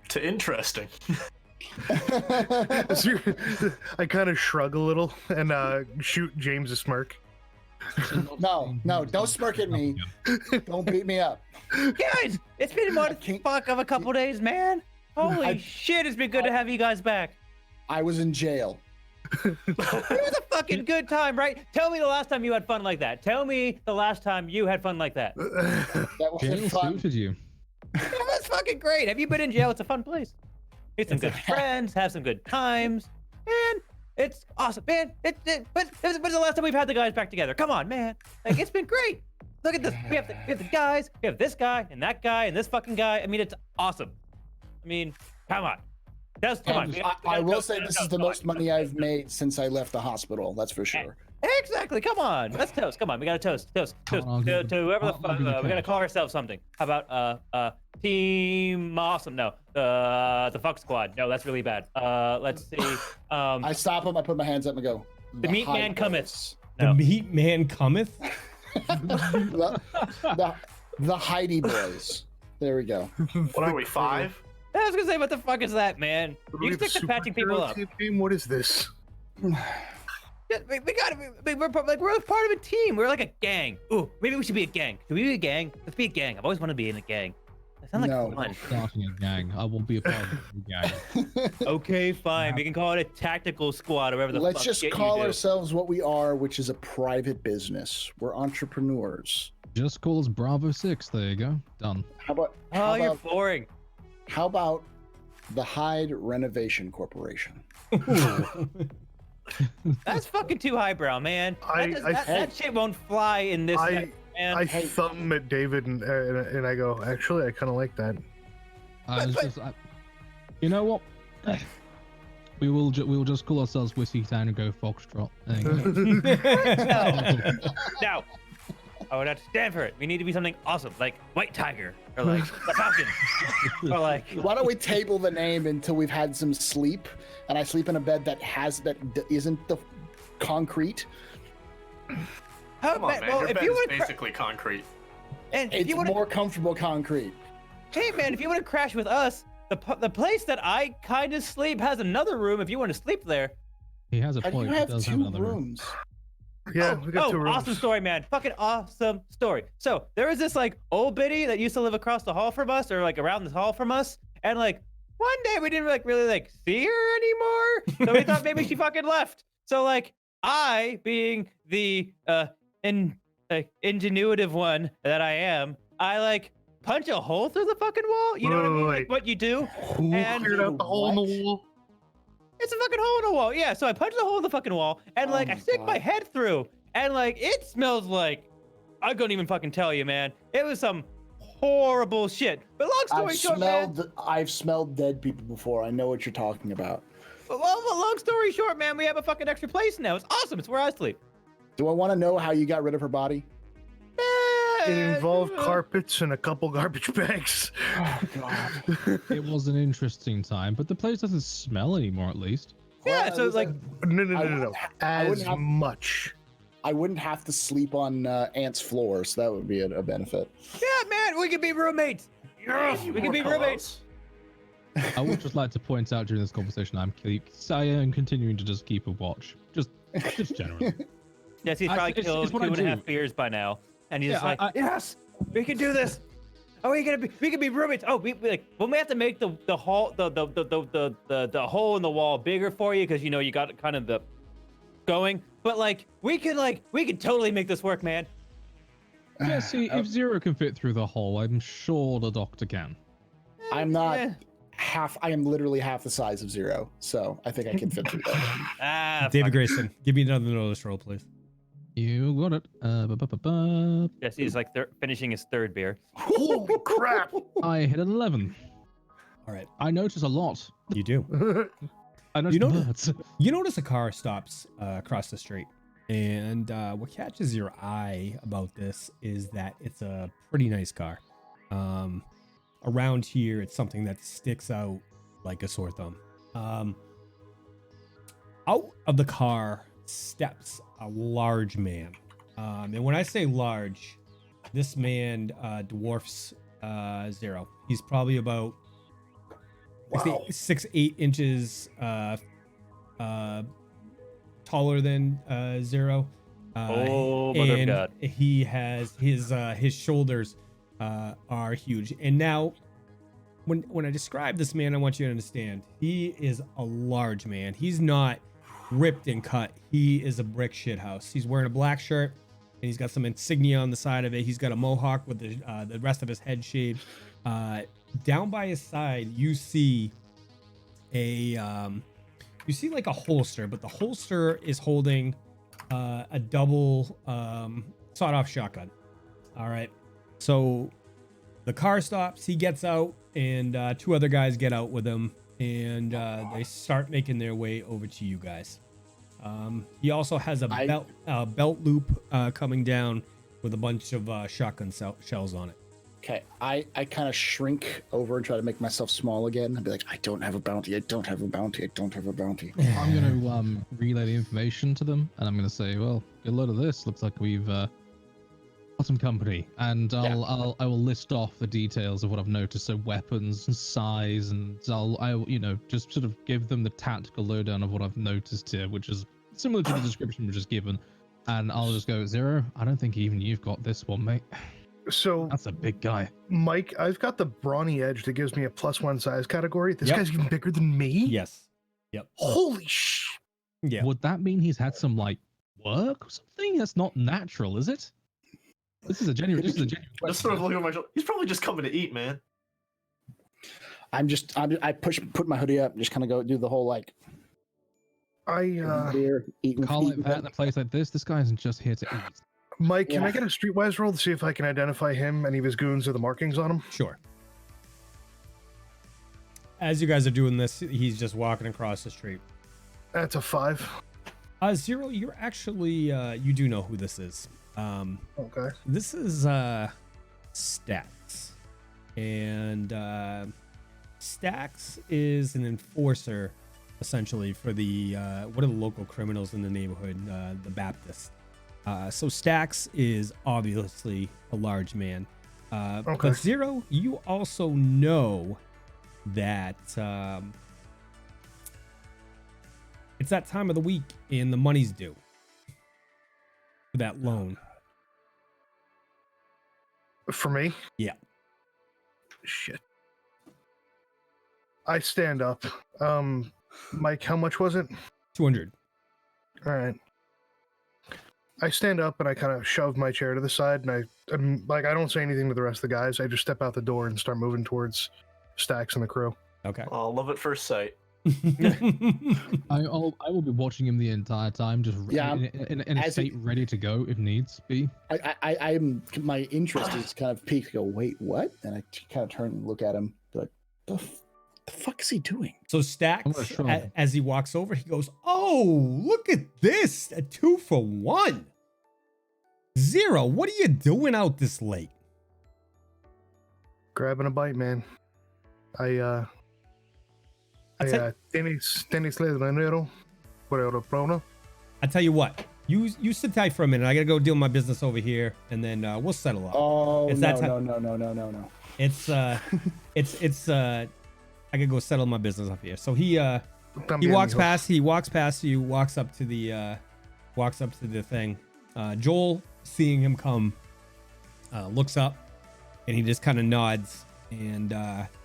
To interesting. I kind of shrug a little and shoot James a smirk. No, don't smirk at me. Don't beat me up. Guys, it's been what the fuck of a couple days, man. Holy shit, it's been good to have you guys back. I was in jail. It was a fucking good time, right? Tell me the last time you had fun like that. Tell me the last time you had fun like that. That was Jail fun. suited you. Yeah, that's fucking great. Have you been in jail? It's a fun place. Meet some good friends, have some good times, and it's awesome, man. But when's the last time we've had the guys back together? Come on, man. It's been great. Look at this. We have the guys. We have this guy and that guy and this fucking guy. I mean, it's awesome. I mean, come on. Come on. I will say this is the most money I've made since I left the hospital. That's for sure. Exactly. Come on. Let's toast. Come on. We got to toast. Toast to whoever the fuck. We're gonna call ourselves something. How about Team Awesome? No. The Fuck Squad. No, that's really bad. Let's see. I stop him. I put my hands up and go. The Meat Man cometh. No. The Meat Man cometh. the Heidi Boys. There we go. What are we, 5? I was gonna say, what the fuck is that, man? You stick to patching people up. Team? What is this? Yeah, we're part of a team. We're like a gang. Ooh, maybe we should be a gang. Should we be a gang? Let's be a gang. I've always wanted to be in a gang. That sounds like fun. Starting a gang. I will be a part of the gang. Okay, fine. We can call it a tactical squad or whatever the Let's fuck just call ourselves what we are, which is a private business. We're entrepreneurs. Just call us Bravo 6. There you go. Done. You're boring. How about the Hyde Renovation Corporation? That's fucking too highbrow, man. That shit won't fly in this. Man. I thumb at David and I go, actually, I kind of like that. You know what? We will just call ourselves Whiskey Town and go Foxtrot. No. I would have to stand for it. We need to be something awesome, like White Tiger, or like the Falcon, or like. Why don't we table the name until we've had some sleep, and I sleep in a bed that isn't the concrete. Come on, man. Your bed is basically concrete. And it's more comfortable concrete. Hey, man, if you want to crash with us, the place that I kind of sleep has another room. If you want to sleep there. He has a point. You have 2 rooms. Yeah, we got 2 rooms. Awesome story, man. Fucking awesome story. So there was this old biddy that used to live across the hall from us, or around the hall from us, and one day we didn't really see her anymore. So we thought maybe she fucking left. So I, being the ingenuitive one that I am, I punch a hole through the fucking wall. You know what I mean? Wait. What you do? Who cleared out the hole in the wall? It's a fucking hole in the wall. Yeah, so I punched the hole in the fucking wall, and I stick my head through, and it smells like I couldn't even fucking tell you, man. It was some horrible shit. But long story short, man. I've smelled dead people before. I know what you're talking about. Well, long story short, man, we have a fucking extra place now. It's awesome. It's where I sleep. Do I want to know how you got rid of her body? It involved carpets and a couple garbage bags. Oh god. It was an interesting time, but the place doesn't smell anymore, at least. Yeah, so like, No. I wouldn't As have- much. I wouldn't have to sleep on Ant's floor, so that would be a benefit. yeah, man, we could be roommates. Yes, we could be roommates. I would just like to point out during this conversation, I am continuing to just keep a watch, just generally. Yes, he's I- probably it's killed what I 2.5 do. beers by now, and he's Yeah, just like, I- yes, we can do this. Oh, we could be roommates. Oh, we like, well, we have to make the hole, the hole in the wall bigger for you because you got kind of the going. But like, we could totally make this work, man. Yeah, see, if Xero can fit through the hole, I'm sure the Doctor can. I'm not Yeah. I am literally half the size of Zero, so I think I can fit through that. Ah, David fuck. Greyson, give me another notice roll, please. You got it. Jesse's like finishing his third beer. Holy crap! I hit an 11. All right, I notice a lot. you do. I notice know- birds. You notice a car stops across the street, and what catches your eye about this is that it's a pretty nice car. Around here, it's something that sticks out like a sore thumb. Out of the car steps a large man, and when I say large, this man dwarfs Xero. He's probably about Wow. 6'8" inches taller than Xero. Oh, mother of and God. he has his shoulders are huge. And now, when I describe this man, I want you to understand he is a large man. He's not ripped and cut. He is a brick shit house. He's wearing a black shirt and he's got some insignia on the side of it. He's got a mohawk with the rest of his head shaved. Down by his side, you see like a holster, but the holster is holding a double sawed-off shotgun. All right, so the car stops. He gets out, and two other guys get out with him, and they start making their way over to you guys. He also has a belt loop coming down with a bunch of shotgun shells on it. Okay, I kind of shrink over and try to make myself small again. I'd be like, I don't have a bounty. I don't have a bounty. I don't have a bounty. I'm going to relay the information to them, and I'm going to say, well, get a load of this. Looks like we've got some company, and I will list off the details of what I've noticed, so weapons and size, and I'll just sort of give them the tactical lowdown of what I've noticed here, which is similar to the description we just given, and I'll just go, Xero, I don't think even you've got this one, mate. So, That's a big guy. Mike, I've got the brawny edge that gives me a +1 size category. This Yep. guy's even bigger than me? Yes. Yep. Holy sh! Yeah. Would that mean he's had some like work or something? That's not natural, is it? This is a genuine Just question. sort of looking at my shoulder. He's probably just coming to eat, man. I put my hoodie up, and just kind of go do the whole like beer, eating. Can't let eating that in a place like this. This guy isn't just here to eat. Mike, can Yeah. I get a streetwise roll to see if I can identify him, any of his goons, or the markings on him? Sure. As you guys are doing this, he's just walking across the street. That's a 5. Xero, you're actually you do know who this is. Okay. This is Stax, and Stax is an enforcer, essentially, for the what are the local criminals in the neighborhood, the Baptists. So Stax is obviously a large man. Okay. But Xero, you also know that it's that time of the week and the money's due for that loan. For me? Yeah. Shit. I stand up. Mike, how much was it? 200. All right. I stand up and I kind of shove my chair to the side, and I'm like, I don't say anything to the rest of the guys. I just step out the door and start moving towards Stax and the crew. Okay. Oh, love at first sight. I will be watching him the entire time, just Yeah, in a as state ready to go if needs be. I'm my interest is kind of peaked. Go, wait, what? And I kind of turn and look at him, be like, the fuck is he doing? So I'm gonna Stax, show him. as he walks over, he goes, "Oh, look at this! A 2-for-1." Xero, what are you doing out this late? Grabbing a bite, man. Tienes dinero por el prono? I tell you what, you sit tight for a minute. I gotta go deal with my business over here, and then we'll settle up. Oh, It's no, that time. no. It's I gotta go settle my business up here. So he walks past you, walks up to the thing. Joel, seeing him come, looks up, and he just kind of nods, and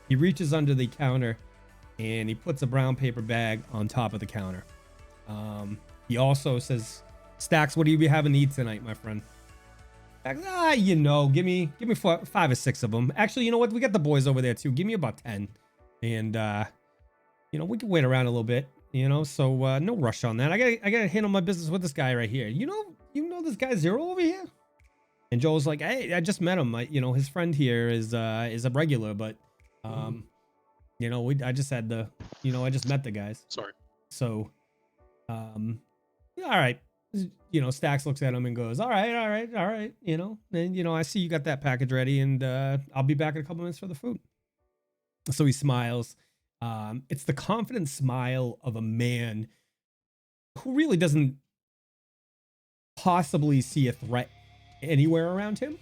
he reaches under the counter, and he puts a brown paper bag on top of the counter. He also says, "Stacks, what do you be having to eat tonight, my friend?" Stacks, give me 5 or 6 of them. Actually, you know what? We got the boys over there too. Give me about 10, and we can wait around a little bit. So no rush on that. I gotta handle my business with this guy right here. You know this guy Xero over here? And Joel's like, hey, I just met him. His friend here is a regular, but I just had I just met the guys. Sorry. So, all right. Stacks looks at him and goes, all right. And I see you got that package ready, and I'll be back in a couple minutes for the food. So he smiles. It's the confident smile of a man who really doesn't possibly see a threat anywhere around him.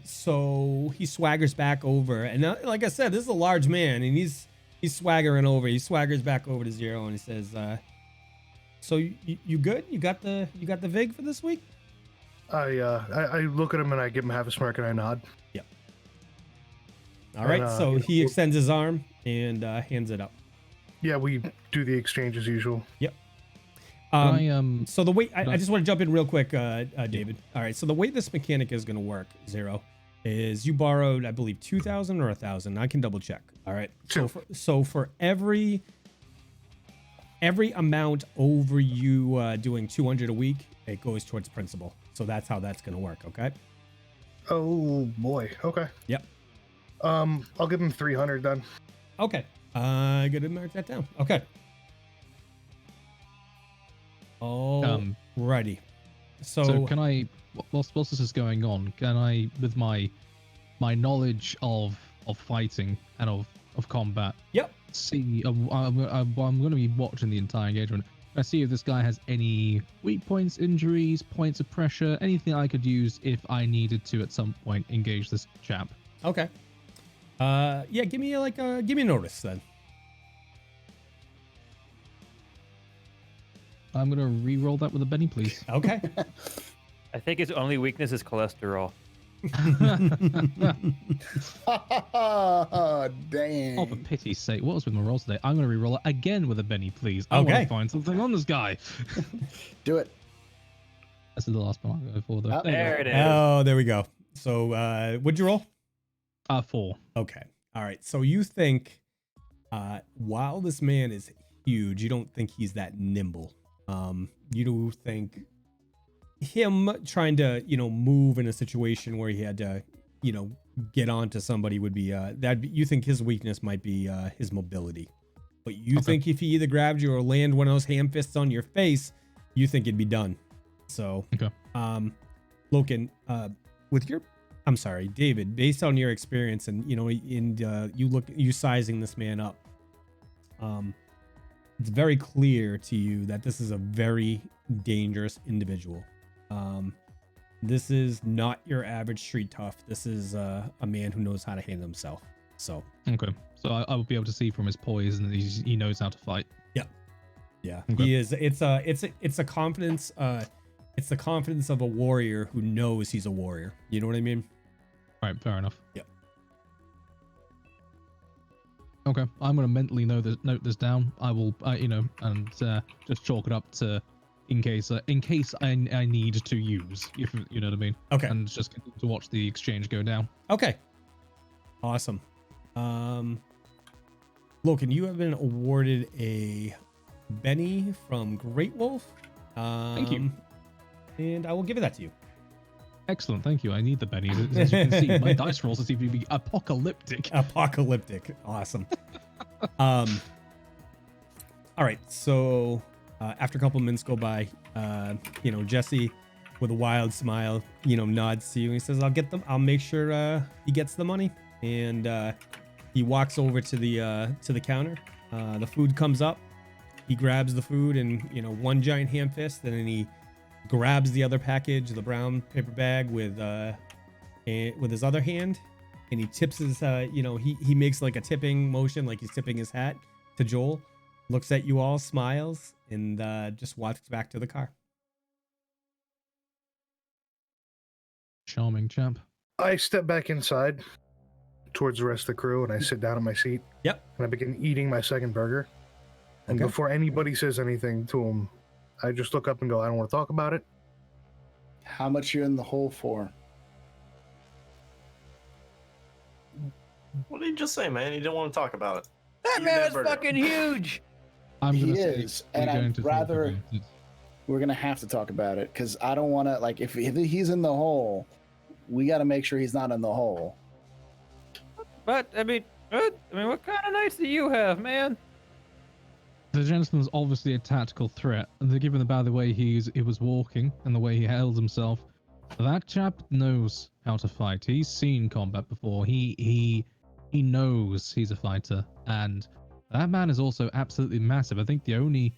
So he swaggers back over, and like I said, this is a large man, and he's swaggering over. He swaggers back over to Xero, and he says, "So you good? You got the vig for this week?" I look at him and I give him half a smirk and I nod. Yep. All right. So he extends his arm and hands it up. Yeah, we do the exchange as usual. Yep. So the way I just want to jump in real quick, David. All right. So the way this mechanic is going to work, Xero, is you borrowed, I believe, 2,000 or 1,000. I can double check. All right. So for every amount over you doing 200 a week, it goes towards principal. So that's how that's going to work. Okay. Oh boy. Okay. Yep. I'll give him 300 then. Okay. I gotta mark that down. Okay. Alrighty. So can I, whilst this is going on, can I, with my knowledge of fighting and of combat, yep, see, I'm going to be watching the entire engagement. I see if this guy has any weak points, injuries, points of pressure, anything I could use if I needed to at some point engage this chap. Okay. Yeah, give me a notice then. I'm gonna re-roll that with a Benny, please. Okay. I think his only weakness is cholesterol. Dang. Oh, for pity's sake, what was with my rolls today? I'm gonna re-roll it again with a Benny, please. I want Okay. to find something on this guy. Do it. This is the last one I'll go for, though. Oh, There it is. Oh, there we go. So, what'd you roll? 4. Okay. All right. So you think, while this man is huge, you don't think he's that nimble. You do think him trying to, move in a situation where he had to, get onto somebody would be, you think his weakness might be, his mobility. But you think if he either grabbed you or land one of those ham fists on your face, you think it'd be done. So, Okay. Loken, I'm sorry, David, based on your experience and, you sizing this man up, it's very clear to you that this is a very dangerous individual. This is not your average street tough. This is a man who knows how to handle himself. So Okay. So I will be able to see from his poise and he knows how to fight. yeah, Okay. he is. It's a confidence. It's the confidence of a warrior who knows he's a warrior. You know what I mean? All right. Fair enough. Yep. Okay. I'm gonna mentally note this down. I will, and just chalk it up to in case I need to use, if you know what I mean. Okay. And just continue to watch the exchange go down. Okay. Awesome. Loken, you have been awarded a Benny from Great Wolf. Thank you. And I will give that to you. Excellent, thank you. I need the bennies. As you can see, my dice rolls seem to be apocalyptic. Apocalyptic. Awesome. All right. So after a couple minutes go by, Jesse with a wild smile, nods to you. He says, I'll make sure he gets the money. And he walks over to the counter. The food comes up. He grabs the food and, one giant ham fist, and then he grabs the other package, the brown paper bag with his other hand, and he tips his, he makes like a tipping motion, like he's tipping his hat to Joel, looks at you all, smiles, and just walks back to the car. Charming chap. I step back inside towards the rest of the crew, and I sit down in my seat. Yep. And I begin eating my second burger. And Okay. before anybody says anything to him, I just look up and go, I don't want to talk about it. How much you in the hole for? What did he just say, man? He didn't want to talk about it. That Eat man that is burger. fucking huge. I'm He gonna say is, we're and going I'd to talk rather- about it. We're gonna have to talk about it because I don't want to. Like, if he's in the hole, we got to make sure he's not in the hole. But what kind of nights do you have, man? The gentleman's obviously a tactical threat, and given by the way he was walking and the way he held himself, that chap knows how to fight. He's seen combat before. He knows he's a fighter, and that man is also absolutely massive. I think the only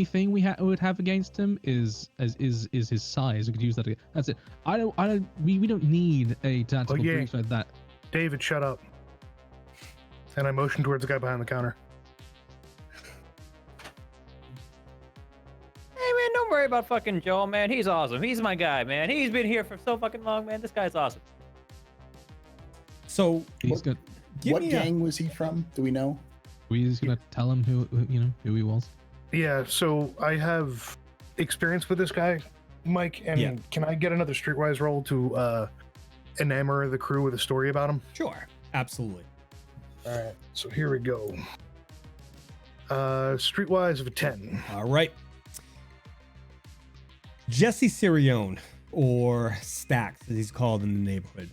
thing we would have against him is his size. We could use that. That's it. We don't need a tactical yeah. breach like that. David, shut up. And I motion towards the guy behind the counter. Hey, man, don't worry about fucking Joel, man. He's awesome. He's my guy, man. He's been here for so fucking long, man. This guy's awesome. So He's good. What gang was he from? Do we know? We just gonna tell him who he was. Yeah, so I have experience with this guy, Mike, and Yeah. can I get another Streetwise roll to enamor the crew with a story about him? Sure, absolutely. All right, so here we go. Streetwise of a 10. All right. Jesse Sirione, or Stacks, as he's called in the neighborhood.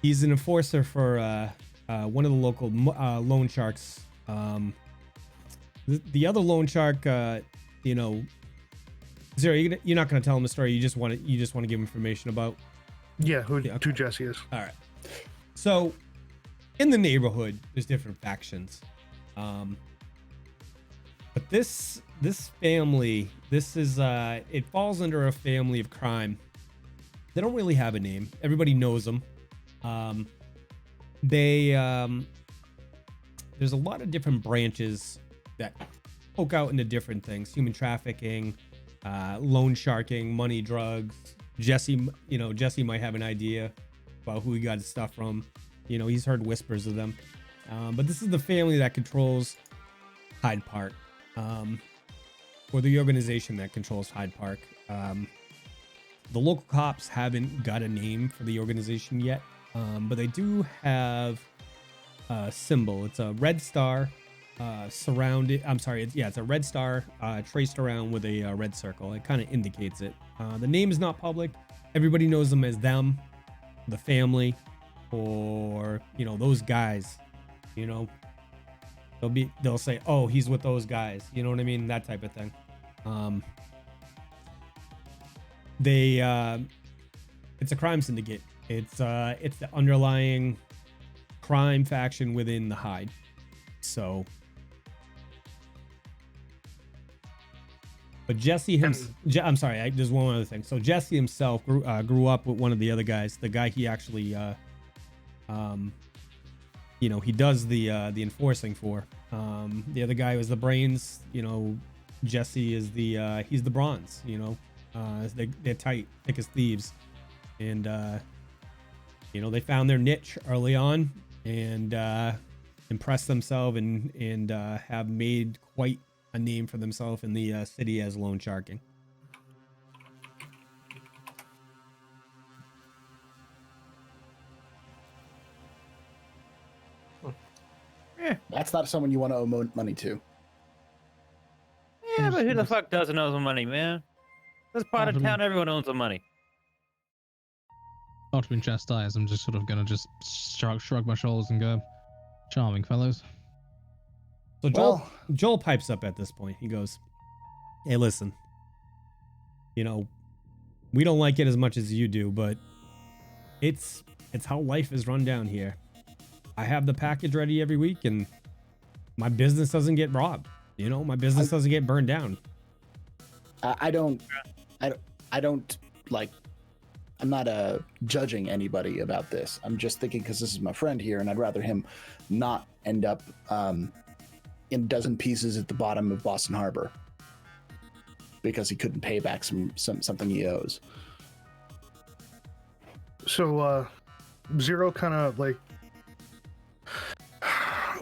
He's an enforcer for one of the local loan sharks. The other loan shark, Zero, you're not going to tell him the story. You just want to give information about. Yeah, who okay. Jesse is. All right. So, in the neighborhood, there's different factions. But this family, it falls under a family of crime. They don't really have a name. Everybody knows them. There's a lot of different branches that poke out into different things: human trafficking, loan sharking, money, drugs. Jesse might have an idea about who he got his stuff from. He's heard whispers of them. But this is the family that controls Hyde Park, or the organization that controls Hyde Park. The local cops haven't got a name for the organization yet, but they do have a symbol. It's a red star surrounded. It's a red star traced around with a red circle. It kind of indicates it. The name is not public. Everybody knows them as them, the family, or those guys. They'll say, "Oh, he's with those guys." You know what I mean? That type of thing. It's a crime syndicate. It's the underlying crime faction within the Hyde. So, but Jesse himself, there's one other thing. So Jesse himself grew up with one of the other guys, the guy he actually, he does the enforcing for. The other guy was the brains. Jesse is he's the bronze. They're tight, thick as thieves, and they found their niche early on and impressed themselves and have made quite a name for themselves in the city as loan sharking. That's not someone you want to owe money to. Yeah, but who the fuck doesn't owe some money, man? This part of town, everyone owns some money. Not being chastised, I'm just sort of gonna just shrug my shoulders and go, "Charming fellows." So Joel pipes up at this point. He goes, "Hey, listen, We don't like it as much as you do, but it's how life is run down here. I have the package ready every week, and my business doesn't get robbed. You know, my business doesn't get burned down. I don't like. I'm not judging anybody about this. I'm just thinking because this is my friend here, and I'd rather him not end up in a dozen pieces at the bottom of Boston Harbor because he couldn't pay back something he owes. So Xero kind of like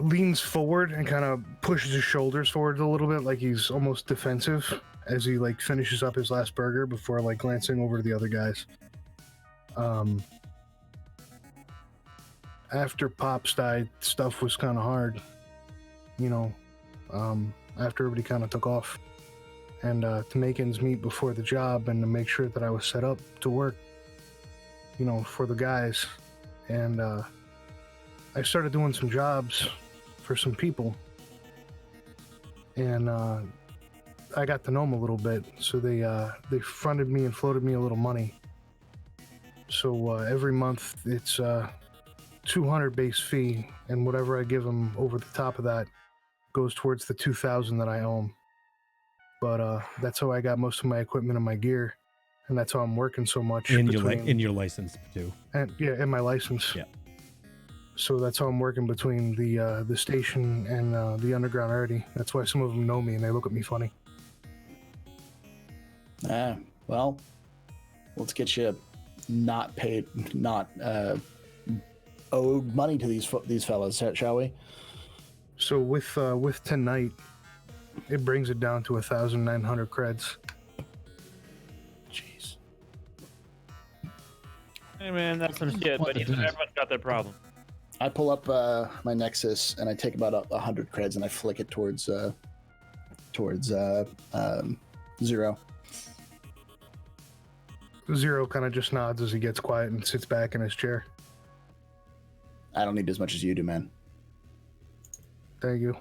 leans forward and kind of pushes his shoulders forward a little bit, like he's almost defensive as he like finishes up his last burger before like glancing over to the other guys. After Pops died, stuff was kind of hard, you know, after everybody kind of took off, and to make ends meet before the job and to make sure that I was set up to work, you know, for the guys. And I started doing some jobs for some people, and I got to know them a little bit, so they fronted me and floated me a little money. So every month it's $200 base fee, and whatever I give them over the top of that goes towards the $2,000 that I owe them. But that's how I got most of my equipment and my gear, and that's how I'm working so much. In your license too. And yeah, in my license. Yeah. So that's how I'm working between the station and the underground already. That's why some of them know me and they look at me funny. Well, let's get you not owed money to these fellas, shall we? So with tonight, it brings it down to 1,900 creds. Jeez. Hey man, that's some shit, but everyone's got their problem. I pull up my Nexus and I take about 100 creds and I flick it towards Xero. Xero kind of just nods as he gets quiet and sits back in his chair. I don't need as much as you do, man. Thank you.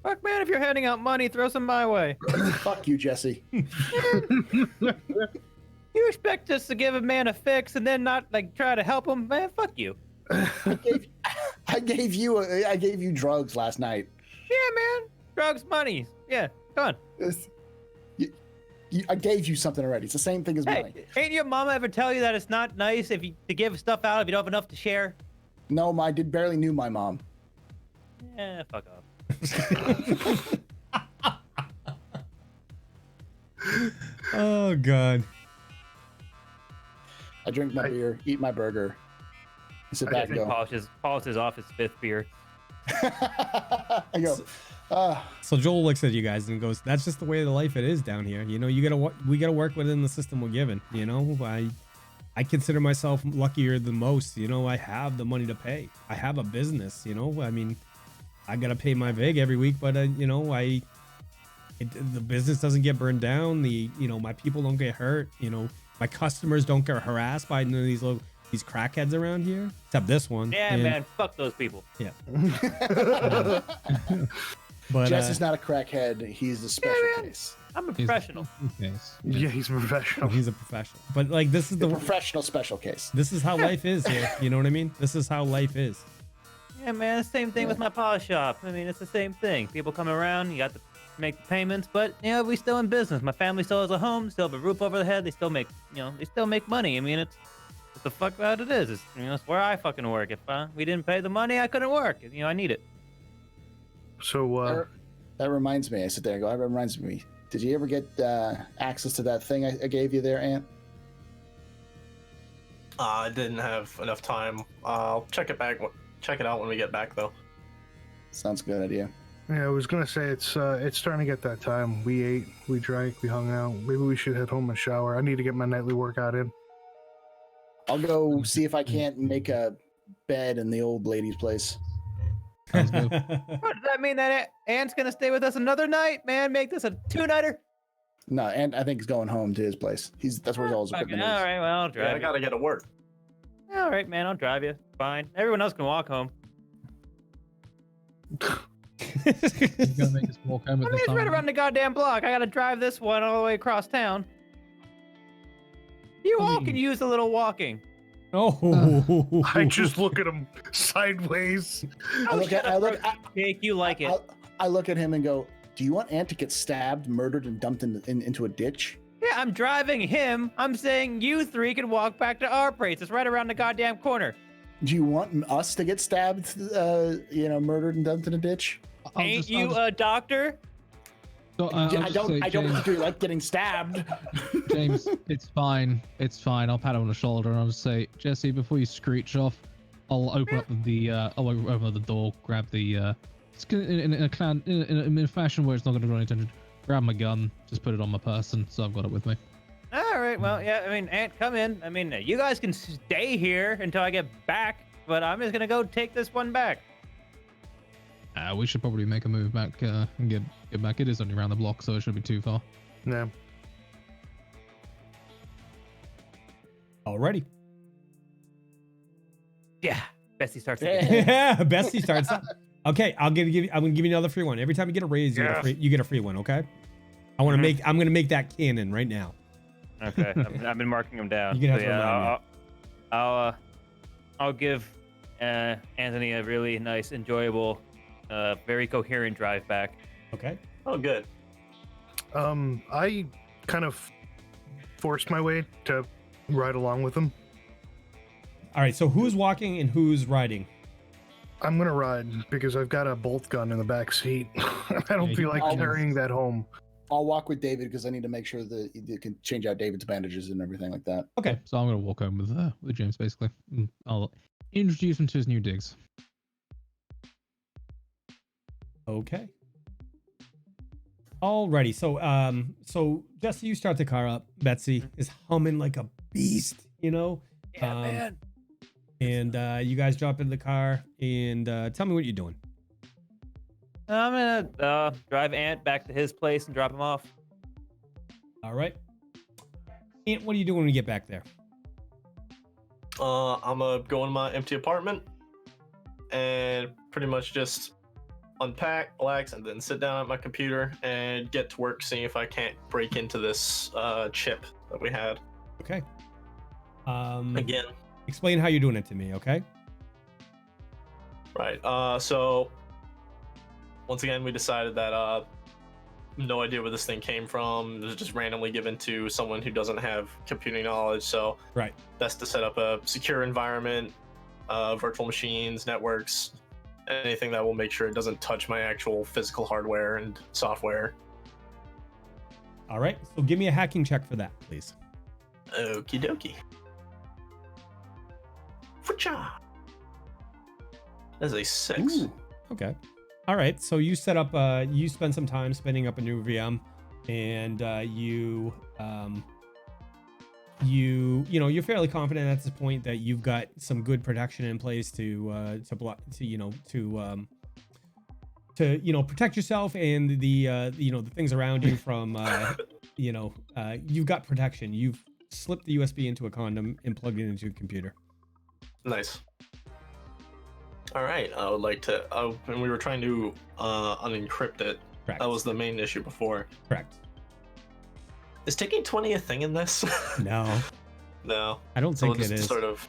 Fuck man, if you're handing out money, throw some my way. Fuck you, Jesse. You expect us to give a man a fix and then not like try to help him? Man, fuck you. I gave you drugs last night. Yeah, man. Drugs, money. Yeah, go on. I gave you something already. It's the same thing as money. Hey, ain't your mama ever tell you that it's not nice to give stuff out if you don't have enough to share? No, I barely knew my mom. Yeah, fuck off. Oh god. I drink my beer, eat my burger, and sit back and go. Polishes off his fifth beer. I go. So Joel looks at you guys and goes, "That's just the way of the life it is down here. You know, we gotta work within the system we're given. You know, I consider myself luckier than most. You know, I have the money to pay. I have a business. You know, I mean, I gotta pay my vig every week, but you know, the business doesn't get burned down. My people don't get hurt. You know, my customers don't get harassed by none of these crackheads around here, except this one. Yeah, man, fuck those people. Yeah. But Jess is not a crackhead. He's a special case. I'm a professional. Yeah, he's a professional. He's a professional. But like, this is the professional special case. This is how life is here. You know what I mean? This is how life is. Yeah, man, the same thing with my polish shop. I mean, it's the same thing. People come around, you got to make the payments, but you know, we still in business. My family still has a home, still have a roof over their head. They still make money. I mean, it's what the fuck about it is. It's, you know, it's where I fucking work. If we didn't pay the money, I couldn't work. You know, I need it. So that reminds me. I sit there and go, that reminds me. Did you ever get access to that thing I gave you there, Ant? I didn't have enough time. I'll check it out when we get back, though. Sounds a good idea. yeah, I was gonna say it's starting to get that time. We ate, we drank, we hung out. Maybe we should head home and shower. I need to get my nightly workout in. I'll go see if I can't make a bed in the old lady's place. Sounds good. What, does that mean that Ant's gonna stay with us another night, man? Make this a two-nighter? No, and I think he's going home to his place. That's where all his equipment is. All right, well, I'll drive Yeah, I you. gotta get to work. All right, man, I'll drive you. Fine. Everyone else can walk home. You're gonna make us walk home I at mean, this it's right time. around the goddamn block. I gotta drive this one all the way across town. You I all mean- can use a little walking. Oh, I just look at him sideways. I look at Jake, you like it. I look at him and go, "Do you want Ant to get stabbed, murdered, and dumped into a ditch?" Yeah, I'm driving him. I'm saying you three can walk back to our place. It's right around the goddamn corner. Do you want us to get stabbed, murdered and dumped in a ditch? Ain't you a doctor? I don't particularly like getting stabbed. James, it's fine. It's fine. I'll pat him on the shoulder and I'll just say, Jesse, before you screech off, I'll open up the door, grab the in a fashion where it's not going to draw any attention. Grab my gun, just put it on my person, so I've got it with me. All right. Well, yeah. I mean, Ant, come in. I mean, you guys can stay here until I get back, but I'm just gonna go take this one back. We should probably make a move back and get back. It is only around the block, so it shouldn't be too far. Yeah. already. Yeah. Bessie starts. Yeah, Bessie starts. Okay, I'm gonna give you another free one. Every time you get a raise, you get a free one. Okay. I'm gonna make that canon right now. Okay, I've been marking them down. You can have So, to remind me. I'll give Anthony a really nice, enjoyable, very coherent drive back. Okay. Oh, good. I kind of forced my way to ride along with him. All right. So who's walking and who's riding? I'm gonna ride because I've got a bolt gun in the back seat. I don't feel like carrying that home. I'll walk with David because I need to make sure that you can change out David's bandages and everything like that. Okay. So I'm gonna walk home with James basically. I'll introduce him to his new digs. Okay. Alrighty. So Jesse, you start the car up. Betsy is humming like a beast, you know. Yeah, man. And you guys drop into the car and tell me what you're doing. I'm gonna drive Ant back to his place and drop him off. All right. Ant, what are you doing when you get back there? I'm gonna go in my empty apartment and pretty much just unpack, relax, and then sit down at my computer and get to work, seeing if I can't break into this chip that we had. Okay. Again. Explain how you're doing it to me, okay? Right. So once again, we decided that no idea where this thing came from. It was just randomly given to someone who doesn't have computing knowledge. So Right. best to set up a secure environment, virtual machines, networks, anything that will make sure it doesn't touch my actual physical hardware and software. All right. So give me a hacking check for that, please. Okie dokie. Fucha. That's a 6. Ooh. Okay. All right. So you set up. You spend some time spinning up a new VM, and you're fairly confident at this point that you've got some good protection in place to protect yourself and the things around you from you've got protection. You've slipped the USB into a condom and plugged it into a computer. Nice. All right. I would like to. And we were trying to unencrypt it. Correct. That was the main issue before. Correct. Is taking 20 a thing in this? No, No. I don't So think we'll it just is. sort of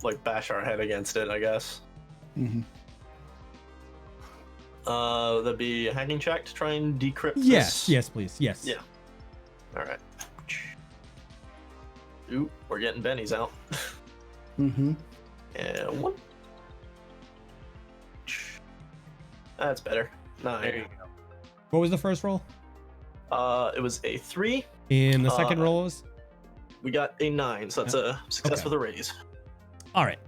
like bash our head against it, I guess. Mm-hmm. That'd be a hacking check to try and decrypt Yes. this. Yes, please. Yes. Yeah. All right. Ooh, we're getting Benny's out. Mm-hmm. And 1. That's better. 9. There you go. What was the first roll? It was a 3. And the second roll was? We got a 9, so that's a success Okay. with a raise. All right.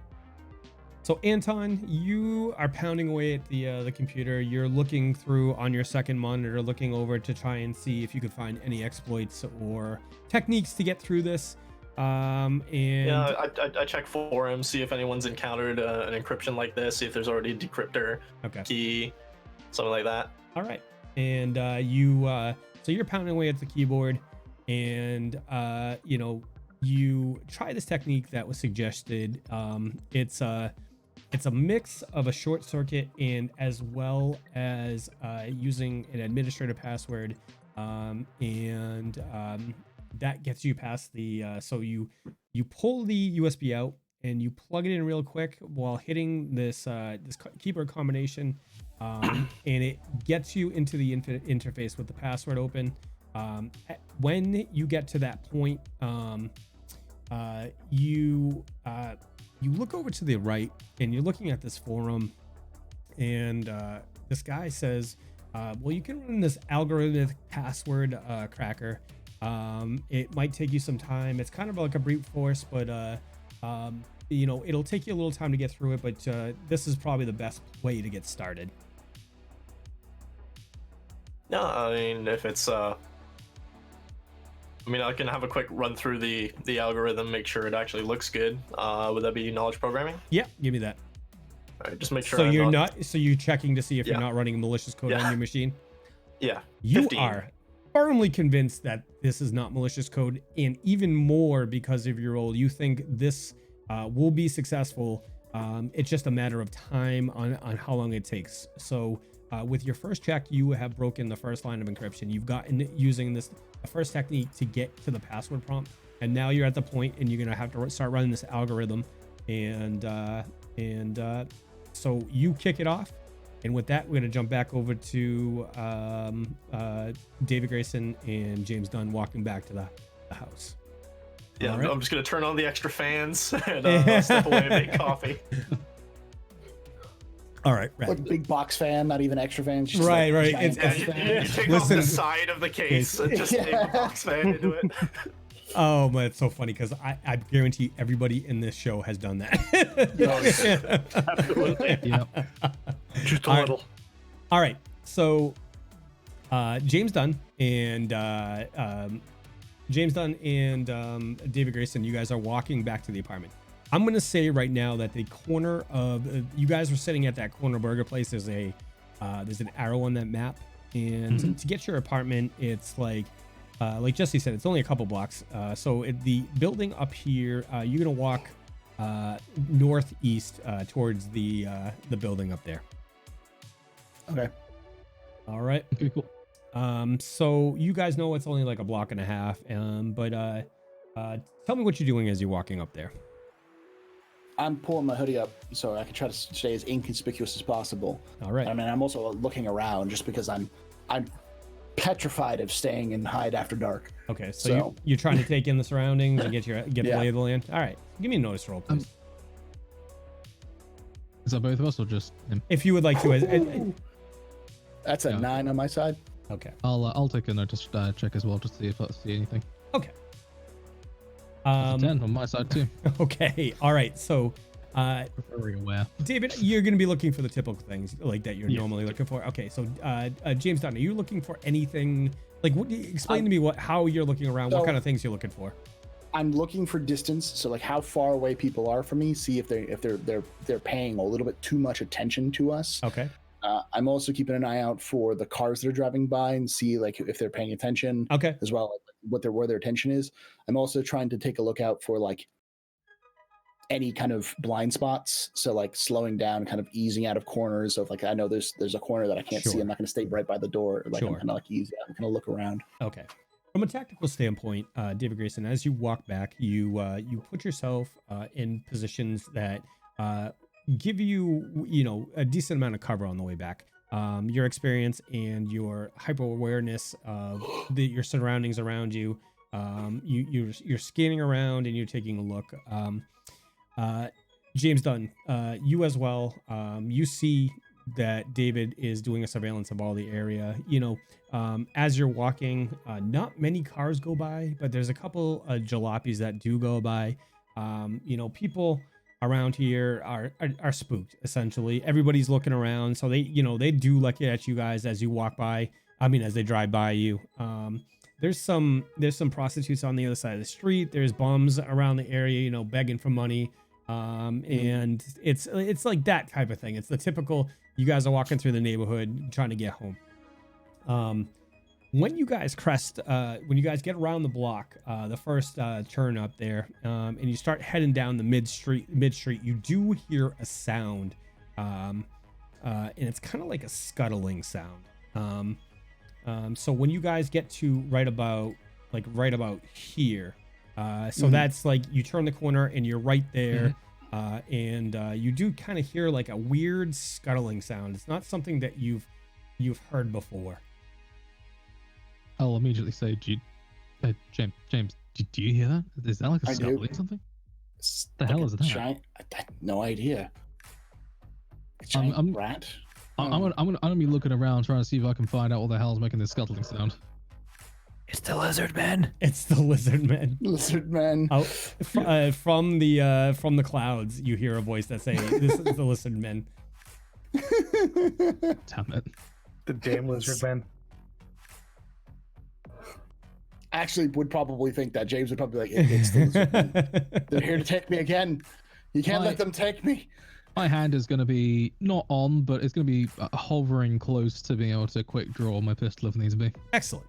So Anton, you are pounding away at the computer. You're looking through on your second monitor, looking over to try and see if you could find any exploits or techniques to get through this. And Yeah, I check forums, see if anyone's encountered an encryption like this, see if there's already a decryptor okay. key, something like that. All right. And so you're pounding away at the keyboard, and you try this technique that was suggested. It's a mix of a short circuit and as well as using an administrator password and that gets you past the so you pull the USB out and you plug it in real quick while hitting this keyboard combination, and it gets you into the interface with the password open. When you get to that point, you look over to the right and you're looking at this forum, and this guy says, well, you can run this algorithmic password cracker. It might take you some time. It's kind of like a brute force, but you know, it'll take you a little time to get through it, but this is probably the best way to get started. No, I mean, if it's I mean, I can have a quick run through the algorithm, make sure it actually looks good. Would that be knowledge programming? Yeah, give me that. All right, just make sure. So you're not. So you're checking to see if Yeah. you're not running malicious code on your machine. Yeah. You 15. are firmly convinced that this is not malicious code, and even more because of your role, you think this will be successful. It's just a matter of time on how long it takes. So with your first check, you have broken the first line of encryption. You've gotten using the first technique to get to the password prompt, and now you're at the point, and you're gonna have to start running this algorithm, and so you kick it off. And with that, we're gonna jump back over to David Greyson and James Dunn walking back to the house. Yeah, All right. I'm just gonna turn on the extra fans and step away and make coffee. All right, Like right. big box fan, not even extra fans. Just Right, like right. giant It's- Yeah, box you, fan. you take Listen. off the side of the case and just take a box fan into it. Oh, man, it's so funny because I guarantee everybody in this show has done that. Absolutely. Yep. Just a All right. little. All right, so James Dunn and David Greyson, you guys are walking back to the apartment. I'm gonna say right now that the corner of you guys were sitting at that corner burger place. There's an arrow on that map, and to get to your apartment, it's like Jesse said, it's only a couple blocks. So the building up here, you're gonna walk northeast towards the building up there. Okay. All right. Okay, cool. So you guys know it's only like a block and a half. But tell me what you're doing as you're walking up there. I'm pulling my hoodie up so I can try to stay as inconspicuous as possible. All right. I mean, I'm also looking around just because I'm petrified of staying in hide after dark. Okay. So, So- you're trying to take in the surroundings and get the Yeah. lay of the land. All right. Give me a notice roll, please. Is that both of us or just him? If you would like to. That's a Yeah. 9 on my side. Okay. I'll take a notice check as well just to see if I see anything. Okay. That's a 10 on my side too. Okay. All right. So, Very aware. David, you're going to be looking for the typical things like that you're Yeah. normally looking for. Okay. So, James Dunn, are you looking for anything? Like, explain to me how you're looking around. What So- kind of things you're looking for? I'm looking for distance, so like how far away people are from me. See if they're paying a little bit too much attention to us. Okay. I'm also keeping an eye out for the cars that are driving by and see like if they're paying attention Okay. as well, like where their attention is. I'm also trying to take a look out for like any kind of blind spots. So like slowing down, kind of easing out of corners of like I know there's a corner that I can't see. Sure. I'm not going to stay right by the door. Like Sure. I'm kind of like easy. I'm going to look around. Okay. From a tactical standpoint, David Greyson, as you walk back, you put yourself in positions that give you a decent amount of cover on the way back. Your experience and your hyper awareness of your surroundings around you. You're scanning around and you're taking a look. James Dunn, you as well. You see that David is doing a surveillance of all the area. As you're walking, not many cars go by, but there's a couple jalopies that do go by. People around here are spooked. Essentially, everybody's looking around, so they do look at you guys as you walk by. I mean, as they drive by you. There's some prostitutes on the other side of the street. There's bums around the area, begging for money. And it's like that type of thing. It's the typical, you guys are walking through the neighborhood trying to get home. When you guys when you guys get around the block, the first turn up there, and you start heading down the mid street, you do hear a sound, and it's kind of like a scuttling sound. So when you guys get to right about like right about here. So that's like you turn the corner and you're right there. And you do kind of hear like a weird scuttling sound. It's not something that you've heard before. I'll immediately say, James, do you hear that? Is that like a scuttling something? The hell is that? No idea. A giant rat. I'm gonna be looking around trying to see if I can find out what the hell is making this scuttling sound. It's the lizard man. It's the lizard man. Lizard man. Oh, from the clouds, you hear a voice that say, "This is the lizard man." Damn it! The damn lizard man. Actually, would probably think that James would probably be like, "It's the lizard man. They're here to take me again. You can't let them take me." My hand is going to be not on, but it's going to be hovering close to being able to quick draw my pistol if needs to be. Excellent.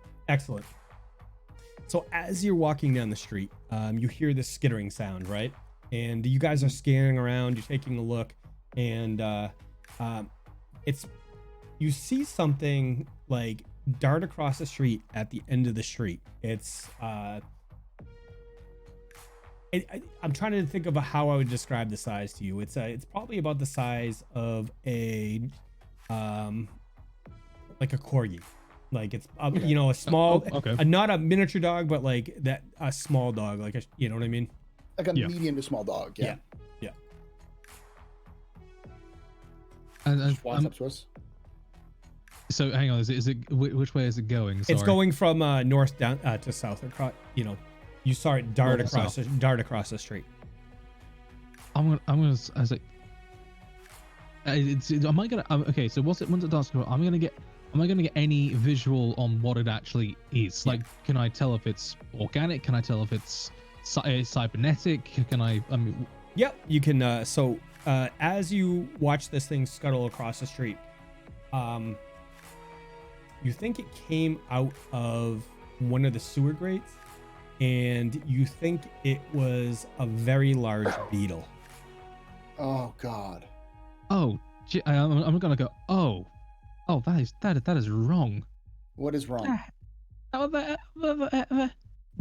So as you're walking down the street, you hear this skittering sound, right? And you guys are scanning around, you're taking a look, and you see something like dart across the street at the end of the street. It's I'm trying to think of how I would describe the size to you. It's probably about the size of a like a corgi. Like it's a small, not a miniature dog, but like that a small dog, like you know what I mean? Like a medium to small dog. Yeah. And Walks up to us. So hang on, is it which way is it going? Sorry. It's going from north down to south. Across, you saw it dart across the street. I'm gonna. I was like, am I gonna? Okay, so once it darts, am I gonna get any visual on what it actually is? Like, can I tell if it's organic? Can I tell if it's cybernetic? Can I mean? Yep, you can. So as you watch this thing scuttle across the street, you think it came out of one of the sewer grates, and you think it was a very large beetle. Oh God. Oh, I'm gonna go. Oh, that is wrong. What is wrong?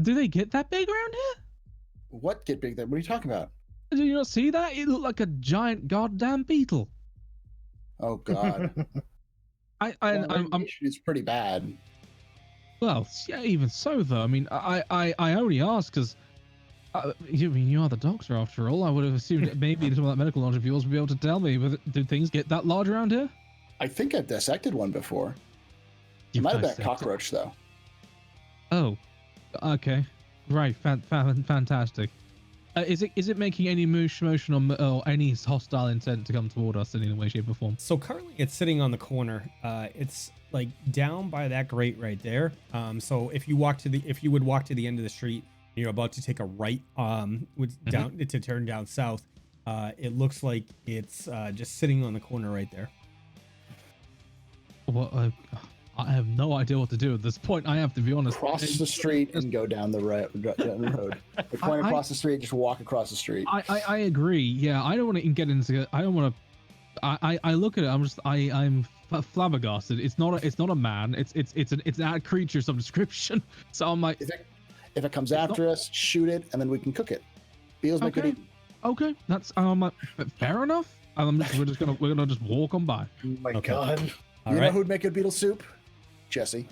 Do they get that big around here? What get big? What are you talking about? Did you not see that? It looked like a giant goddamn beetle. Oh God. It's pretty bad. Well, yeah, even so though. I mean, I only asked because you are the doctor after all. I would have assumed that maybe some of that medical knowledge of yours would be able to tell me. But do things get that large around here? I think I've dissected one before. It might have been a cockroach though. Oh, okay, right, fantastic. Is it making any motion or any hostile intent to come toward us in any way, shape, or form? So currently, it's sitting on the corner. It's like down by that grate right there. So if you would walk to the end of the street, you're about to take a right, down to turn down south. It looks like it's just sitting on the corner right there. Well, I have no idea what to do at this point. I have to be honest. Cross the street and go down the road. The point across the street, just walk across the street. I agree. Yeah, I don't want to get into. I don't want to. I look at it. I'm flabbergasted. It's not a man. It's a creature of some description. So I'm like, if it comes after us, shoot it, and then we can cook it. Beetles make it eaten. Okay, that's fair enough. We're gonna just walk on by. Oh my God. You know who'd make good beetle soup? Jesse.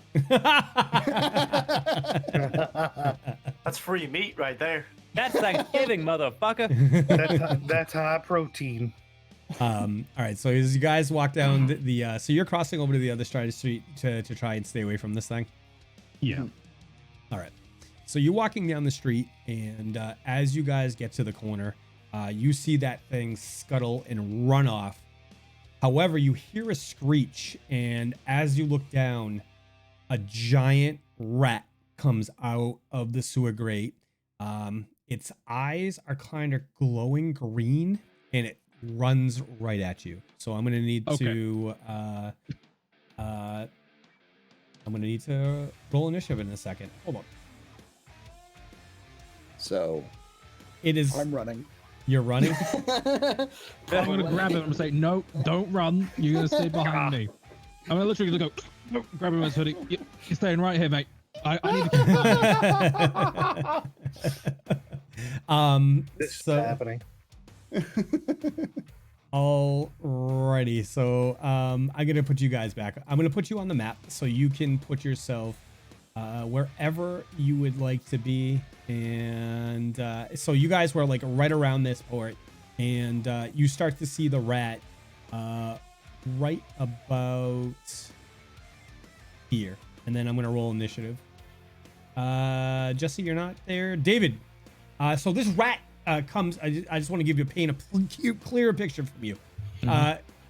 That's free meat right there. That's Thanksgiving, motherfucker. That's high protein. All right, so as you guys walk down the so you're crossing over to the other side of the street to try and stay away from this thing. Yeah. All right. So you're walking down the street, and as you guys get to the corner, you see that thing scuttle and run off. However, you hear a screech, and as you look down, a giant rat comes out of the sewer grate. Its eyes are kind of glowing green, and it runs right at you. So I'm gonna need to roll initiative in a second. Hold on. So it is. I'm running. You're running? I'm gonna grab him and say, no, don't run. You're gonna stay behind me. I'm gonna literally go, grab him by his hoodie. You're staying right here, mate. I need to This is so happening. alrighty, so I'm gonna put you guys back. I'm gonna put you on the map so you can put yourself wherever you would like to be, and so you guys were like right around this port, and you start to see the rat right about here, and then I'm gonna roll initiative. Jesse, you're not there. David, so this rat comes. I just want to give you a clearer picture from you.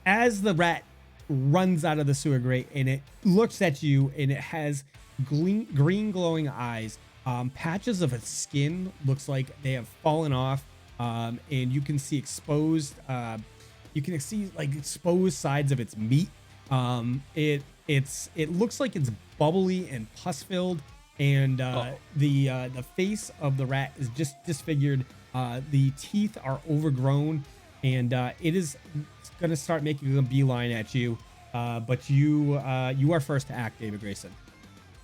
As the rat runs out of the sewer grate and it looks at you, and it has green glowing eyes. Patches of its skin looks like they have fallen off, and you can see exposed. You can see like exposed sides of its meat. It looks like it's bubbly and pus filled, and the face of the rat is just disfigured. The teeth are overgrown, and it is gonna start making a beeline at you. But you are first to act, David Greyson.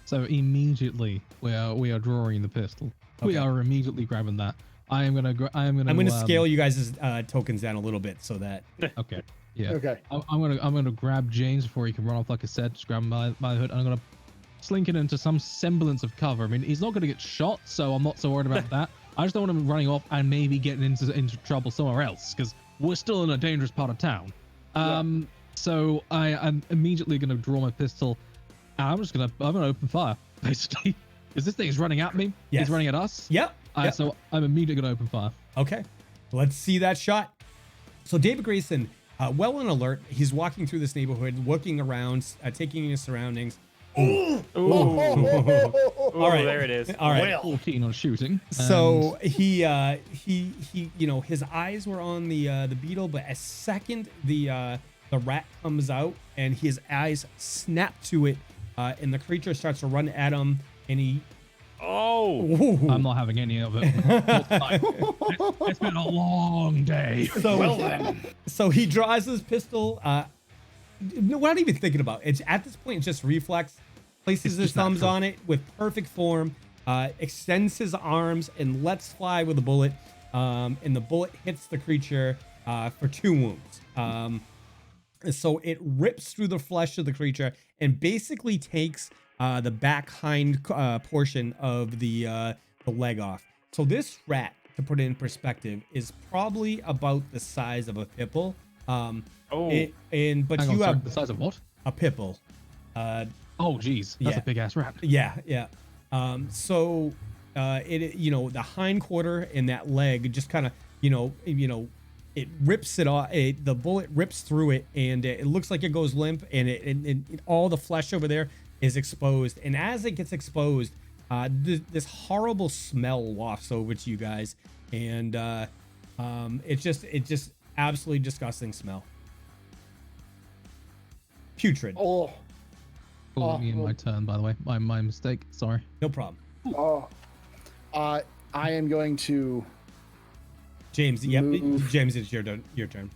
So immediately we are drawing the pistol. We Okay. are immediately grabbing that. I'm gonna scale you guys' tokens down a little bit so that. Okay. Yeah. Okay. I'm gonna grab James before he can run off, like I said. Just grab him by the hood, and I'm gonna slink it into some semblance of cover. I mean, he's not gonna get shot, so I'm not so worried about that. I just don't want him running off and maybe getting into trouble somewhere else, because we're still in a dangerous part of town. So I'm immediately gonna draw my pistol. And I'm gonna open fire, basically, because this thing is running at me. Yes. It's running at us. Yep. Yep. So I'm immediately gonna open fire. Okay, let's see that shot. So David Greyson, well on alert, he's walking through this neighborhood, looking around, taking in his surroundings. Ooh. All right, There it is. All right. 14 on shooting. So he you know, his eyes were on the beetle, but as second the rat comes out and his eyes snap to it, and the creature starts to run at him, and he. Oh. Ooh. I'm not having any of it. It's been a long day. So, so he draws his pistol. No, we're not even thinking about it. It's at this point, it's just reflex. Places his thumbs on it with perfect form. Extends his arms and lets fly with a bullet. And the bullet hits the creature for 2 wounds. So it rips through the flesh of the creature and basically takes the back hind portion of the leg off. So this rat, to put it in perspective, is probably about the size of a pipple. But Hang you on, sorry, have the size of what? a pipple. Oh, geez, that's yeah. a big ass rat. Yeah. So it, you know, the hind quarter and that leg just kind of, you know, it rips it off. The bullet rips through it, and it looks like it goes limp, and it all the flesh over there is exposed. And as it gets exposed, this horrible smell wafts over to you guys, and it's just absolutely disgusting smell. Putrid. Oh, Me in my turn, by the way. My mistake. Sorry. No problem. I am going to. James, yep. Move. James, it's your turn.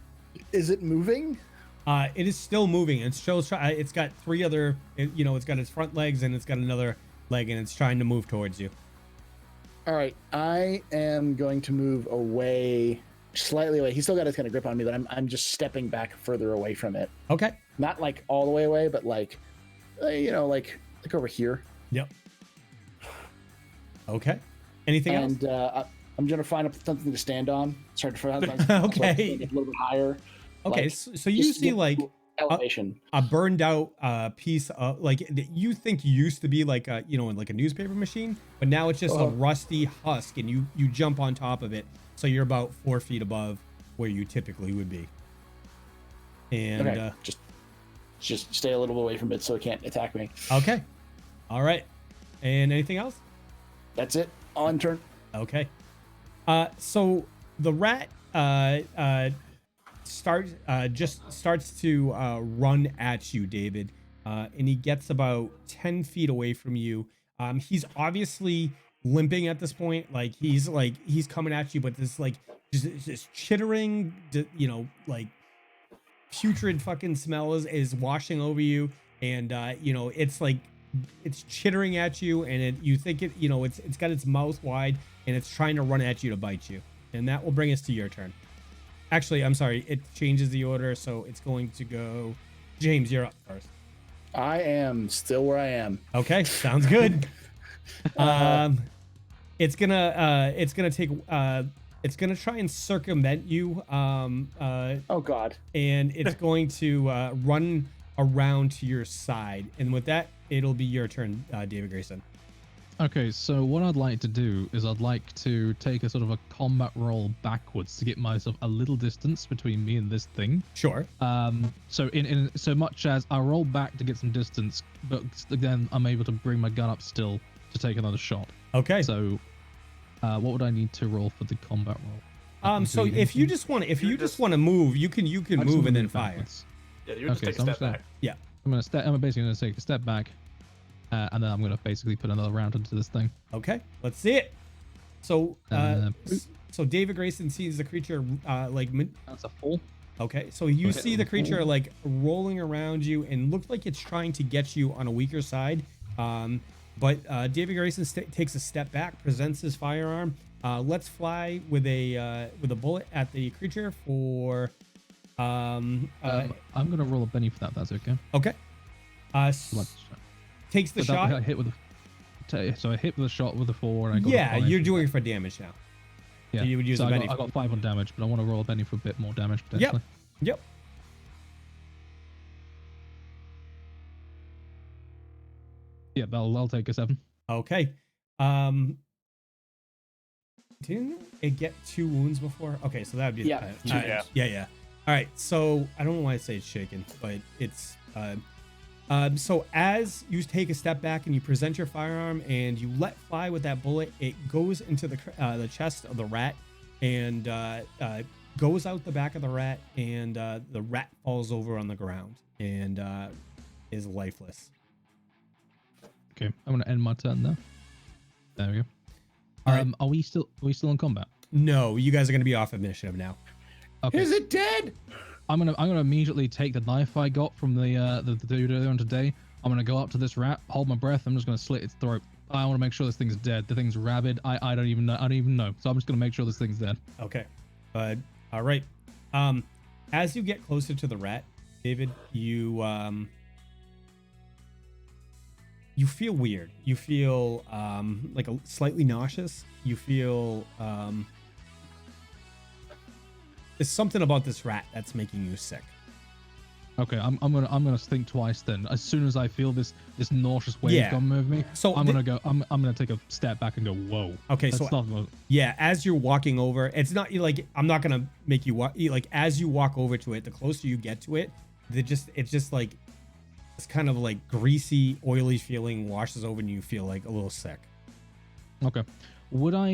Is it moving? It is still moving. It shows it's got 3 other, it's got its front legs and it's got another leg, and it's trying to move towards you. All right, I am going to move away, slightly away. He's still got his kind of grip on me, but I'm just stepping back further away from it. Okay. Not like all the way away, but like over here. Yep. Okay. Anything else? And I'm gonna find something to stand on. Start to find Okay. a little bit higher. Okay, like, so you just see get like elevation. a burned out piece of like that you think used to be like a like a newspaper machine, but now it's just a rusty husk, and you jump on top of it, so you're about 4 feet above where you typically would be. And Okay, just stay a little bit away from it so it can't attack me. okay, all right. And anything else? That's it. On turn. Okay. So the rat starts to run at you, David, and he gets about 10 feet away from you. He's obviously limping at this point, like he's coming at you, but this like just chittering, like putrid fucking smell is washing over you, and it's like it's chittering at you, and you think it's got its mouth wide, and it's trying to run at you to bite you. And that will bring us to your turn. Actually, I'm sorry, it changes the order, so it's going to go. James, you're up first. I am still where I am. Okay, sounds good. It's gonna try and circumvent you. Oh God. And it's going to run around to your side. And with that, it'll be your turn, David Greyson. Okay, so what I'd like to do is I'd like to take a sort of a combat roll backwards to get myself a little distance between me and this thing. Sure. So in so much as I roll back to get some distance, but then I'm able to bring my gun up still to take another shot. Okay. So what would I need to roll for the combat roll? So if you just want to move, you can move and then fire. Backwards. Yeah, you would just take a step back. Yeah. I'm basically gonna take a step back, and then I'm gonna basically put another round into this thing. Okay. Let's see it. So so David Greyson sees the creature That's a 4. Okay, so you Okay. see the creature like rolling around you and looks like it's trying to get you on a weaker side. But David Greyson takes a step back, presents his firearm. Let's fly with a bullet at the creature for. I'm gonna roll a Benny for that. That's okay. Okay. Let's Takes the but that- shot. I hit with so I hit with a shot with a 4. And I got a Yeah, 5. you're doing it for damage now. Yeah, so you would use so a I Benny. got 5 on damage, but I want to roll a Benny for a bit more damage potentially. Yep. Yeah, I'll take a 7. Okay. Didn't it get 2 wounds before? Okay, so that would be Yeah, all two right, wounds. yeah. All right, so I don't know why I say it's shaken, but it's so as you take a step back and you present your firearm and you let fly with that bullet, it goes into the chest of the rat and goes out the back of the rat, and the rat falls over on the ground and is lifeless. Okay, I'm gonna end my turn there. There we go. All right. Are we still in combat? No, you guys are going to be off initiative now. Okay. Is it dead? I'm gonna immediately take the knife I got from the dude earlier on today. I'm gonna go up to this rat, hold my breath. I'm just gonna slit its throat. I want to make sure this thing's dead. The thing's rabid. I don't even know. So I'm just gonna make sure this thing's dead. Okay. All right. As you get closer to the rat, David, you feel weird. You feel like slightly nauseous. You feel there's something about this rat that's making you sick. Okay, I'm gonna think twice then. As soon as I feel this nauseous wave come over me, So I'm gonna take a step back and go, whoa. Okay, That's so not, yeah, as you're walking over, it's not like I'm not gonna make you walk. Like as you walk over to it, the closer you get to it, it's just like this kind of like greasy, oily feeling washes over, and you feel like a little sick. okay. Would I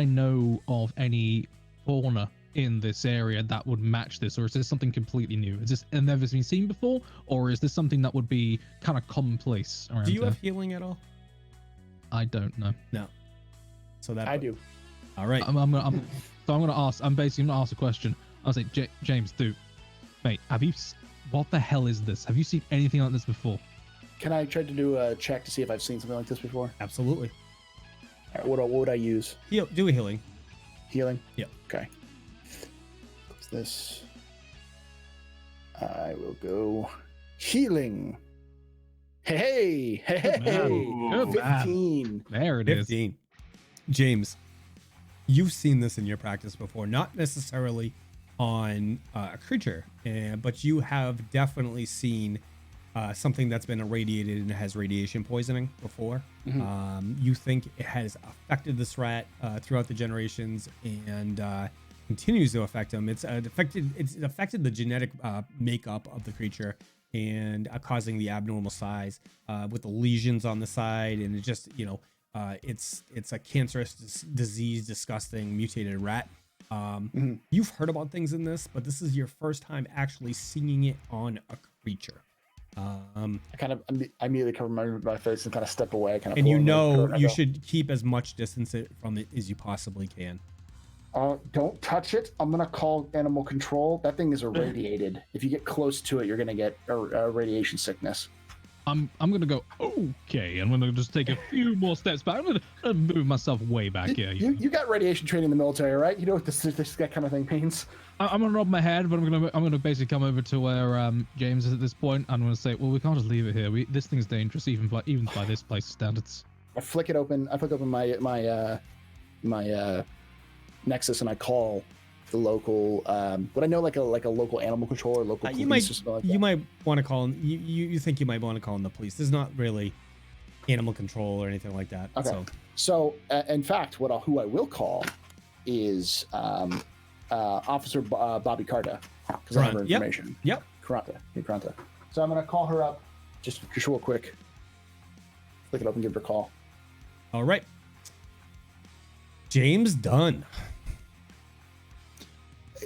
know of any fauna in this area that would match this, or is this something completely new? Is this never been seen before, or is this something that would be kind of commonplace around Do you here? have healing at all? I don't know. No. So that I do. All right. So I'm gonna ask. I'm basically gonna ask a question. I'll say, James, dude, mate, what the hell is this? Have you seen anything like this before? Can I try to do a check to see if I've seen something like this before? Absolutely. All right, what would I use? Do a healing. Healing? Yep. Okay. What's this? I will go healing. Hey. Good man. 15. There it is. 15. James, you've seen this in your practice before, not necessarily on a creature, but you have definitely seen something that's been irradiated and has radiation poisoning before. You think it has affected this rat throughout the generations and continues to affect him. It's affected the genetic makeup of the creature and causing the abnormal size with the lesions on the side, and it just it's a cancerous disease, disgusting mutated rat. You've heard about things in this, but this is your first time actually seeing it on a creature. I immediately cover my face and kind of step away. And you should keep as much distance from it as you possibly can. Don't touch it. I'm gonna call animal control. That thing is irradiated. If you get close to it, you're gonna get a radiation sickness. I'm gonna go. Okay, I'm gonna just take a few more steps back. I'm gonna move myself way back here. You got radiation training in the military, right? You know what this kind of thing means. I'm gonna nod my head, but I'm gonna basically come over to where James is at this point. I'm gonna say, well, we can't just leave it here. This thing's dangerous, even by this place's standards. I flick open my Nexus, and I call the local. Would I know like a local animal control or local police or something like that? You might want to call. You think you might want to call in the police. There's not really animal control or anything like that. Okay. So in fact, who I will call is Officer Bobby Carta, because I have her information. Yep. Caranta. So I'm gonna call her up just real quick. Flick it up and give her a call. All right. James Dunn.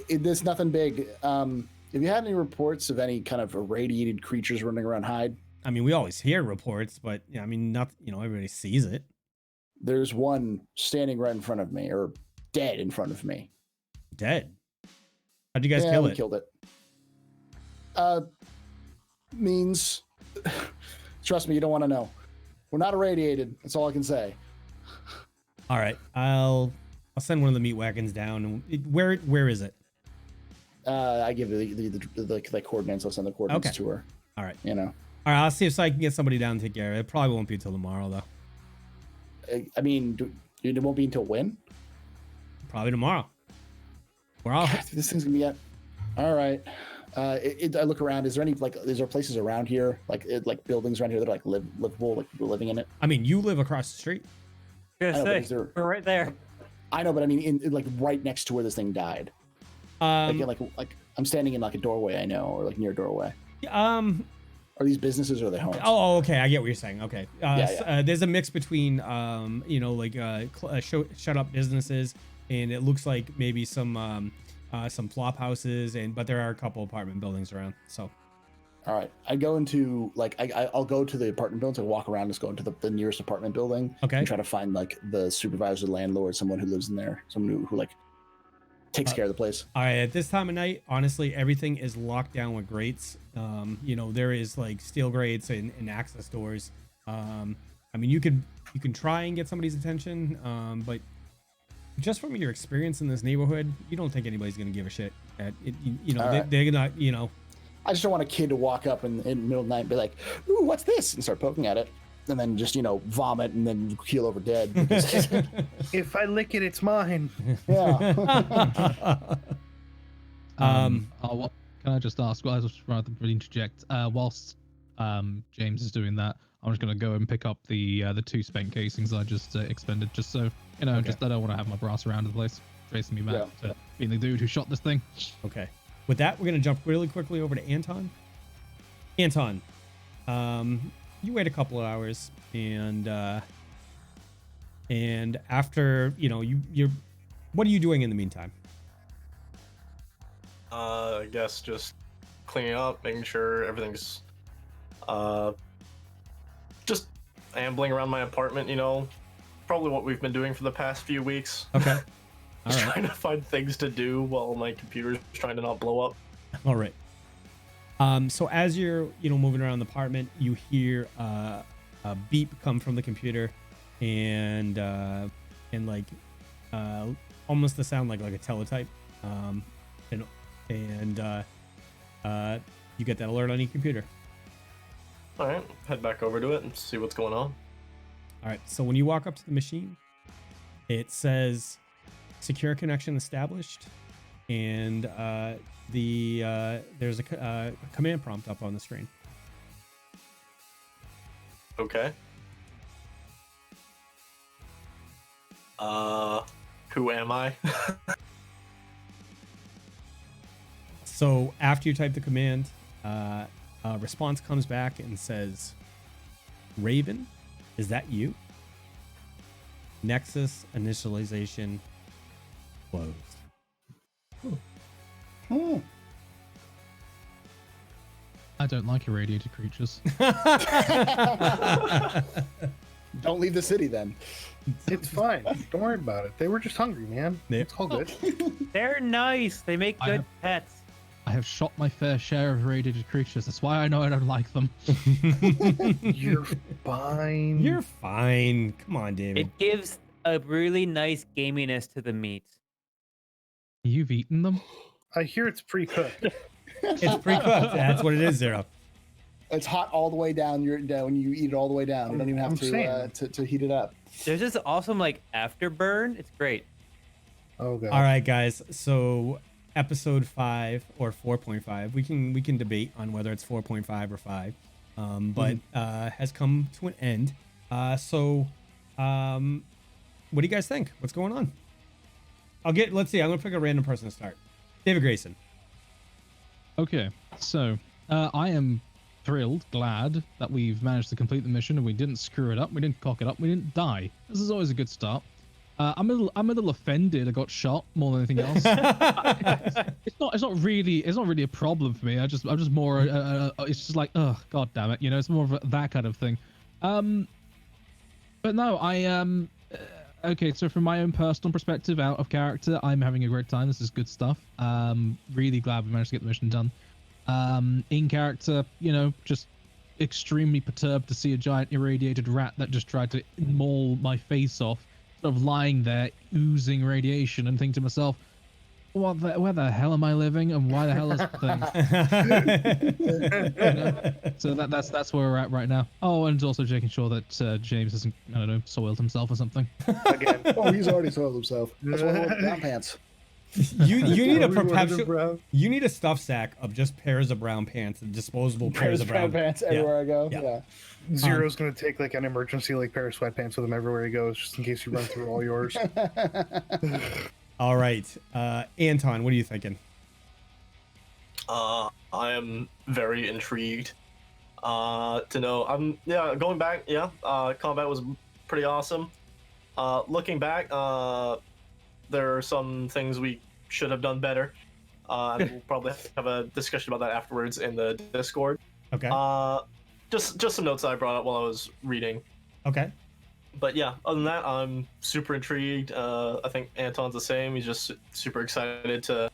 There's nothing big. Have you had any reports of any kind of irradiated creatures running around Hyde? I mean, we always hear reports, but I mean, not everybody sees it. There's one standing right in front of me, or dead in front of me. Dead? How'd you guys kill it? Killed it. Means, trust me, you don't want to know. We're not irradiated. That's all I can say. All right, I'll send one of the meat wagons down. Where is it? I give the coordinates. I'll send the coordinates to her. All right. You know. All right. I'll see if I can get somebody down to take care of it. It probably won't be until tomorrow, though. I mean, it won't be until when? Probably tomorrow. We're all. This thing's gonna be at. All right. I look around. Is there places around here, like buildings around here that are like livable, like people living in it? I mean, you live across the street. We're right there. I know, but I mean, in like right next to where this thing died. Like I'm standing in like a doorway, I know, or like near a doorway. Are these businesses or are they homes? Oh, okay. I get what you're saying. Okay. Yeah. There's a mix between, shut up businesses, and it looks like maybe some flop houses, but there are a couple apartment buildings around. So. All right. I go into I'll go to the apartment buildings. I walk around, just go into the nearest apartment building. Okay. And try to find like the supervisor, the landlord, someone who lives in there, someone who like takes care of the place. All right. At this time of night, honestly, everything is locked down with grates. There is like steel grates and access doors. I mean, you can try and get somebody's attention, but just from your experience in this neighborhood, you don't think anybody's gonna give a shit. They're not. I just don't want a kid to walk up in the middle of the night and be like, "Ooh, what's this?" and start poking at it, and then just vomit and then keel over dead. If I lick it, it's mine. Yeah. Can I just ask? Well, I was rather interject. Whilst James is doing that, I'm just gonna go and pick up the 2 spent casings I just expended, just so Okay. Just I don't want to have my brass around the place tracing me back to being the dude who shot this thing. Okay. With that, we're going to jump really quickly over to Anton. Anton, you wait a couple of hours, and after, you're what are you doing in the meantime? I guess just cleaning up, making sure everything's just ambling around my apartment, probably what we've been doing for the past few weeks. Okay. Just trying to find things to do while my computer's trying to not blow up. All right. So as you're, moving around the apartment, you hear a beep come from the computer, and almost the sound like a teletype. You get that alert on your computer. All right, head back over to it and see what's going on. All right. So when you walk up to the machine, it says secure connection established, and there's a command prompt up on the screen. Okay. Who am I? So after you type the command, a response comes back and says, Raven, is that you? Nexus initialization closed. I don't like irradiated creatures. Don't leave the city then. It's fine. Don't worry about it. They were just hungry, man. Yeah. It's all good. They're nice. They make good pets. I have shot my fair share of radiated creatures. That's why I know I don't like them. You're fine. You're fine. Come on, David. It gives a really nice gaminess to the meat. You've eaten them? I hear it's pre-cooked. It's pre-cooked. That's what it is, Xero. It's hot all the way down. When you eat it all the way down. You don't even have to heat it up. There's this awesome like afterburn. It's great. Oh god. All right, guys. So episode 5 or 4.5, we can debate on whether it's 4.5 or 5, but has come to an end. So what do you guys think? What's going on? Let's see. I'm gonna pick a random person to start. David Greyson. Okay, so I am thrilled, glad that we've managed to complete the mission and we didn't screw it up, we didn't cock it up, we didn't die. This is always a good start. I'm a little offended I got shot more than anything else. It's not really a problem for me. I'm just more it's just like, oh god damn it, you know, it's more of that kind of thing. But no, I okay, so from my own personal perspective, out of character, I'm having a great time. This is good stuff. Really glad we managed to get the mission done. In character, you know, just extremely perturbed to see a giant irradiated rat that just tried to maul my face off, sort of lying there oozing radiation, and think to myself, where the hell am I living, and why the hell is the thing? You know? So that's where we're at right now. Oh, and also making sure that James hasn't, I don't know, soiled himself or something. Again. Oh, he's already soiled himself. That's why I wore brown pants. You need a We wanted perpetual. brown. You need a stuff sack of just pairs of brown pants and disposable pairs of brown pants everywhere I go. Yeah. Zero's gonna take like an emergency like pair of sweatpants with him everywhere he goes, just in case you run through all yours. All right, Anton, what are you thinking? I am very intrigued to know. Going back. Combat was pretty awesome. Looking back, there are some things we should have done better. And we'll probably have a discussion about that afterwards in the Discord. Okay. Just some notes that I brought up while I was reading. Okay. But yeah, other than that, I'm super intrigued. I think Anton's the same. He's just super excited to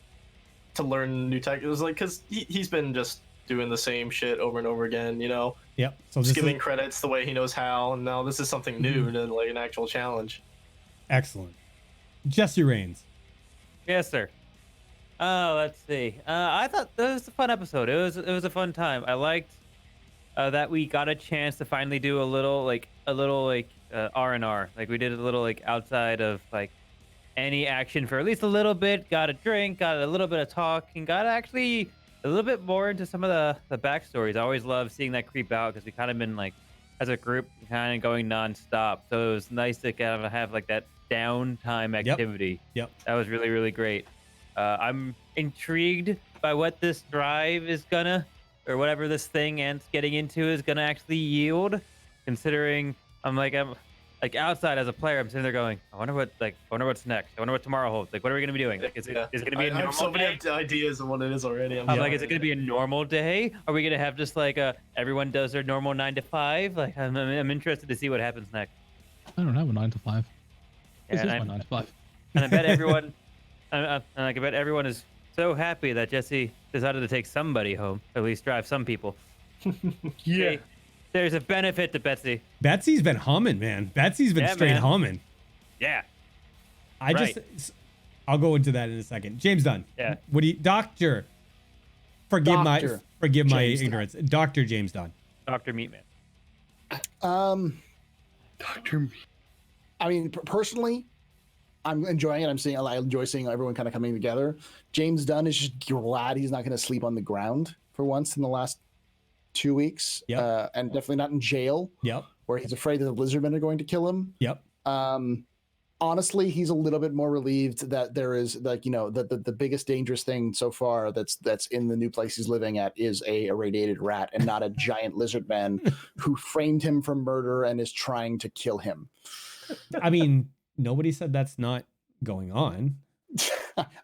learn new tech. It was like, because he's been just doing the same shit over and over again, you know? Yep. So just this giving credits the way he knows how, and now this is something new and like an actual challenge. Excellent. Jesse Rains. Yes, sir. Let's see. I thought that was a fun episode. It was a fun time. I liked that we got a chance to finally do a little R&R. Like we did a little like outside of like any action for at least a little bit. Got a drink, got a little bit of talk, and got actually a little bit more into some of the backstories. I always love seeing that creep out because we kind of been like as a group kind of going nonstop. So it was nice to kind of have like that downtime activity. Yep. That was really, really great. I'm intrigued by what this drive is gonna, or whatever this thing Ant's getting into is gonna actually yield, considering I'm like outside as a player, I'm sitting there going, I wonder what's next. I wonder what tomorrow holds. Like, what are we gonna be doing? Like, is it gonna be a normal I have so many day? ideas of what it is already. I'm like, is it gonna be a normal day? Are we gonna have just like everyone does their normal 9 to 5? Like, I'm interested to see what happens next. I don't have a 9 to 5. This And is my 9 to 5. And I bet everyone, I bet everyone is so happy that Jesse decided to take somebody home, at least drive some people. Yeah. Hey, there's a benefit to Betsy. Betsy's been humming, man. Betsy's been straight man. humming. Yeah. I'll go into that in a second. James Dunn. Yeah. What do you, Doctor? Forgive my James ignorance. Dr. James Dunn. Dr. Meatman. Dr. I mean, personally, I'm enjoying it. I enjoy seeing everyone kind of coming together. James Dunn is just glad he's not going to sleep on the ground for once in the last 2 weeks. Yep. And definitely not in jail. Yep. Where he's afraid that the lizardmen are going to kill him. Yep. Honestly, he's a little bit more relieved that there is like, you know, the biggest dangerous thing so far that's in the new place he's living at is a irradiated rat and not a giant lizard man who framed him for murder and is trying to kill him. I mean, nobody said that's not going on.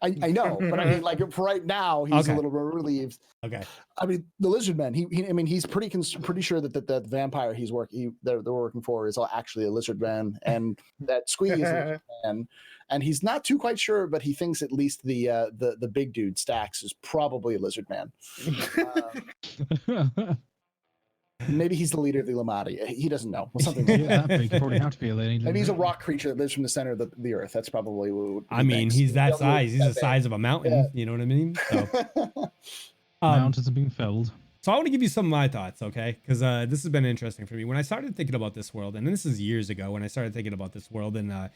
I know, but I mean, like for right now, he's Okay. a little relieved. Okay. I mean, the lizard man. I mean, he's pretty sure that the vampire they're working for is actually a lizard man, and that Squeak is a lizard man. And he's not too quite sure, but he thinks at least the big dude Stax is probably a lizard man. Maybe he's the leader of the Illuminati. He doesn't know. Well, something like Yeah, that big. You probably have to be a lady. And he's a rock creature that lives from the center of the earth. That's probably what would be I mean, next. he's that That size. He's that the big. size of a mountain. Yeah. You know what I mean? So, Mountains have been filled. so I want to give you some of my thoughts, okay? Because this has been interesting for me. When I started thinking about this world, and this is years ago when I started thinking about this world and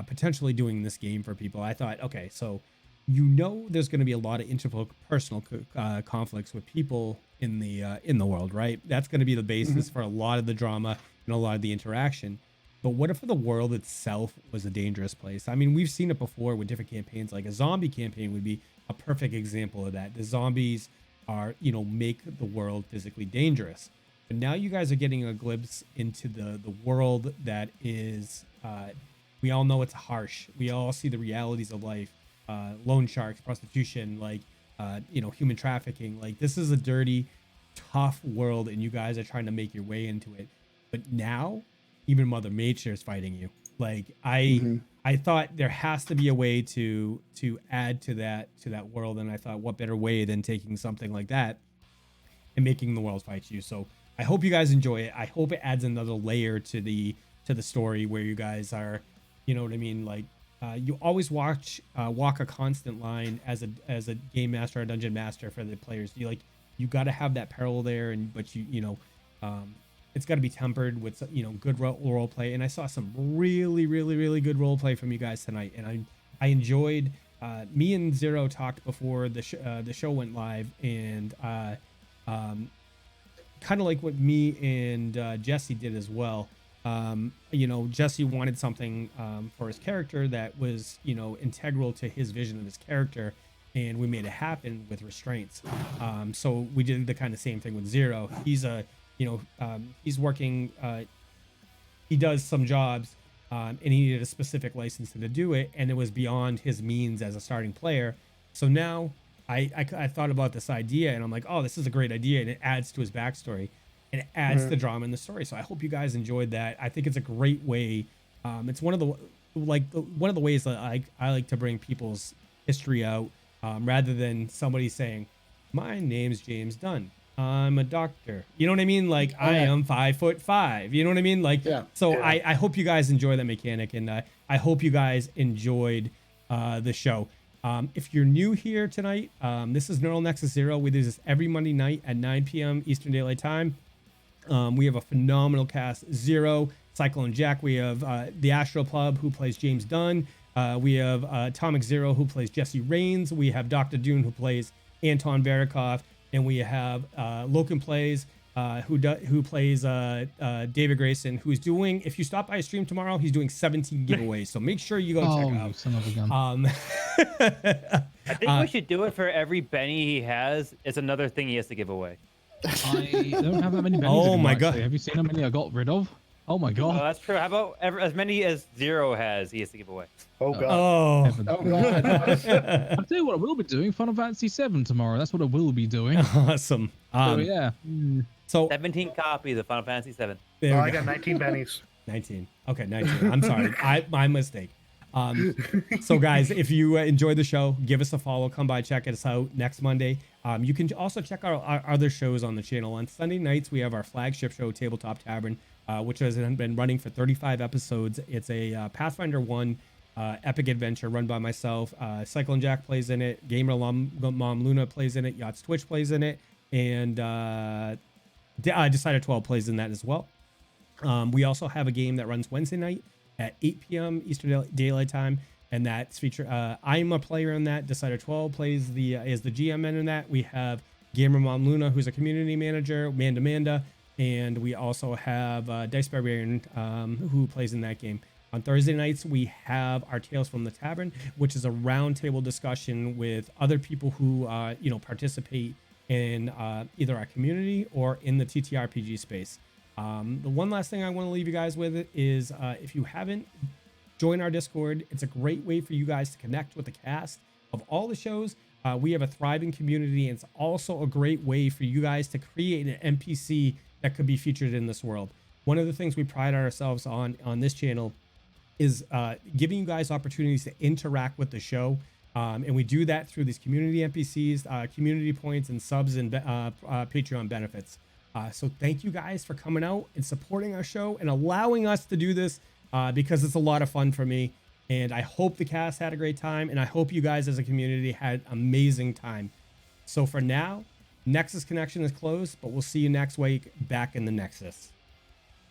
potentially doing this game for people, I thought, okay, so there's going to be a lot of interpersonal conflicts with people in the world, right? That's going to be the basis for a lot of the drama and a lot of the interaction. But what if the world itself was a dangerous place? I mean, we've seen it before with different campaigns. Like a zombie campaign would be a perfect example of that. The zombies are, make the world physically dangerous. But now you guys are getting a glimpse into the world that is, we all know it's harsh. We all see the realities of life. Loan sharks, prostitution, human trafficking. Like, this is a dirty, tough world, and you guys are trying to make your way into it. But now, even Mother Nature is fighting you. Like, I thought there has to be a way to add to that world, and I thought, what better way than taking something like that and making the world fight you? So I hope you guys enjoy it. I hope it adds another layer to the story where you guys are, you know what I mean, like. You always walk a constant line as a game master or dungeon master for the players. You got to have that peril there, but it's got to be tempered with good role play. And I saw some really, really, really good role play from you guys tonight, and I enjoyed. Me and Xero talked before the show went live, and kind of like what me and Jesse did as well. Jesse wanted something for his character that was, integral to his vision of his character, and we made it happen with restraints. So we did the kind of same thing with Xero. He's he's working, he does some jobs, and he needed a specific license to do it, and it was beyond his means as a starting player. So now I thought about this idea, and I'm like, oh, this is a great idea, and it adds to his backstory. And it adds the drama in the story. So I hope you guys enjoyed that. I think it's a great way. It's one of the ways that I like to bring people's history out, rather than somebody saying, "My name's James Dunn. I'm a doctor." You know what I mean? Like, I am 5'5". You know what I mean? Like, so I hope you guys enjoy that mechanic, and I hope you guys enjoyed the show. If you're new here tonight, this is Neural Nexus Zero. We do this every Monday night at 9 p.m. Eastern Daylight Time. We have a phenomenal cast. Xero, CykloneJack. We have the Theastropub, who plays James Dunn. We have Atomic Xero, who plays Jesse Raines. We have Doctadoone, who plays Anton Varikov. And we have Loken plays, who plays David Greyson, who's doing, if you stop by his stream tomorrow, he's doing 17 giveaways. So make sure you go check it out. Son of a gun. I think we should do it for every Benny he has. It's another thing he has to give away. I don't have that many bennies. Oh anymore, my God. actually. Have you seen how many I got rid of? Oh my God. That's true. How about as many as Xero has, he has to give away? Oh god. Oh, Heaven. Oh god. I'll tell you what I will be doing. Final Fantasy 7 tomorrow. That's what I will be doing. awesome. So yeah. So 17 copies of Final Fantasy 7. there we I go. got 19 bennies. 19. Okay, 19. I'm sorry. My mistake. So guys, if you enjoyed the show, give us a follow. Come by, check us out next Monday. You can also check out our other shows on the channel. On Sunday nights, we have our flagship show, Tabletop Tavern, which has been running for 35 episodes. It's a Pathfinder 1 epic adventure run by myself. CykloneJack plays in it. Gamer Mom Luna plays in it. Yachts Twitch plays in it. And Decider 12 plays in that as well. We also have a game that runs Wednesday night at 8 p.m. Eastern Daylight Time, and that's I'm a player in that. Decider 12 plays is the GM in that. We have Gamer Mom Luna, who's a community manager, Amanda, and we also have Dice Barbarian, who plays in that game. On Thursday nights, we have our Tales from the Tavern, which is a roundtable discussion with other people who participate in either our community or in the TTRPG space. The one last thing I want to leave you guys with is if you haven't joined our Discord, it's a great way for you guys to connect with the cast of all the shows. We have a thriving community, and it's also a great way for you guys to create an NPC that could be featured in this world. One of the things we pride ourselves on this channel is giving you guys opportunities to interact with the show. And we do that through these community NPCs, community points, and subs and Patreon benefits. So thank you guys for coming out and supporting our show and allowing us to do this because it's a lot of fun for me. And I hope the cast had a great time, and I hope you guys as a community had amazing time. So for now, Nexus Connection is closed, but we'll see you next week back in the Nexus.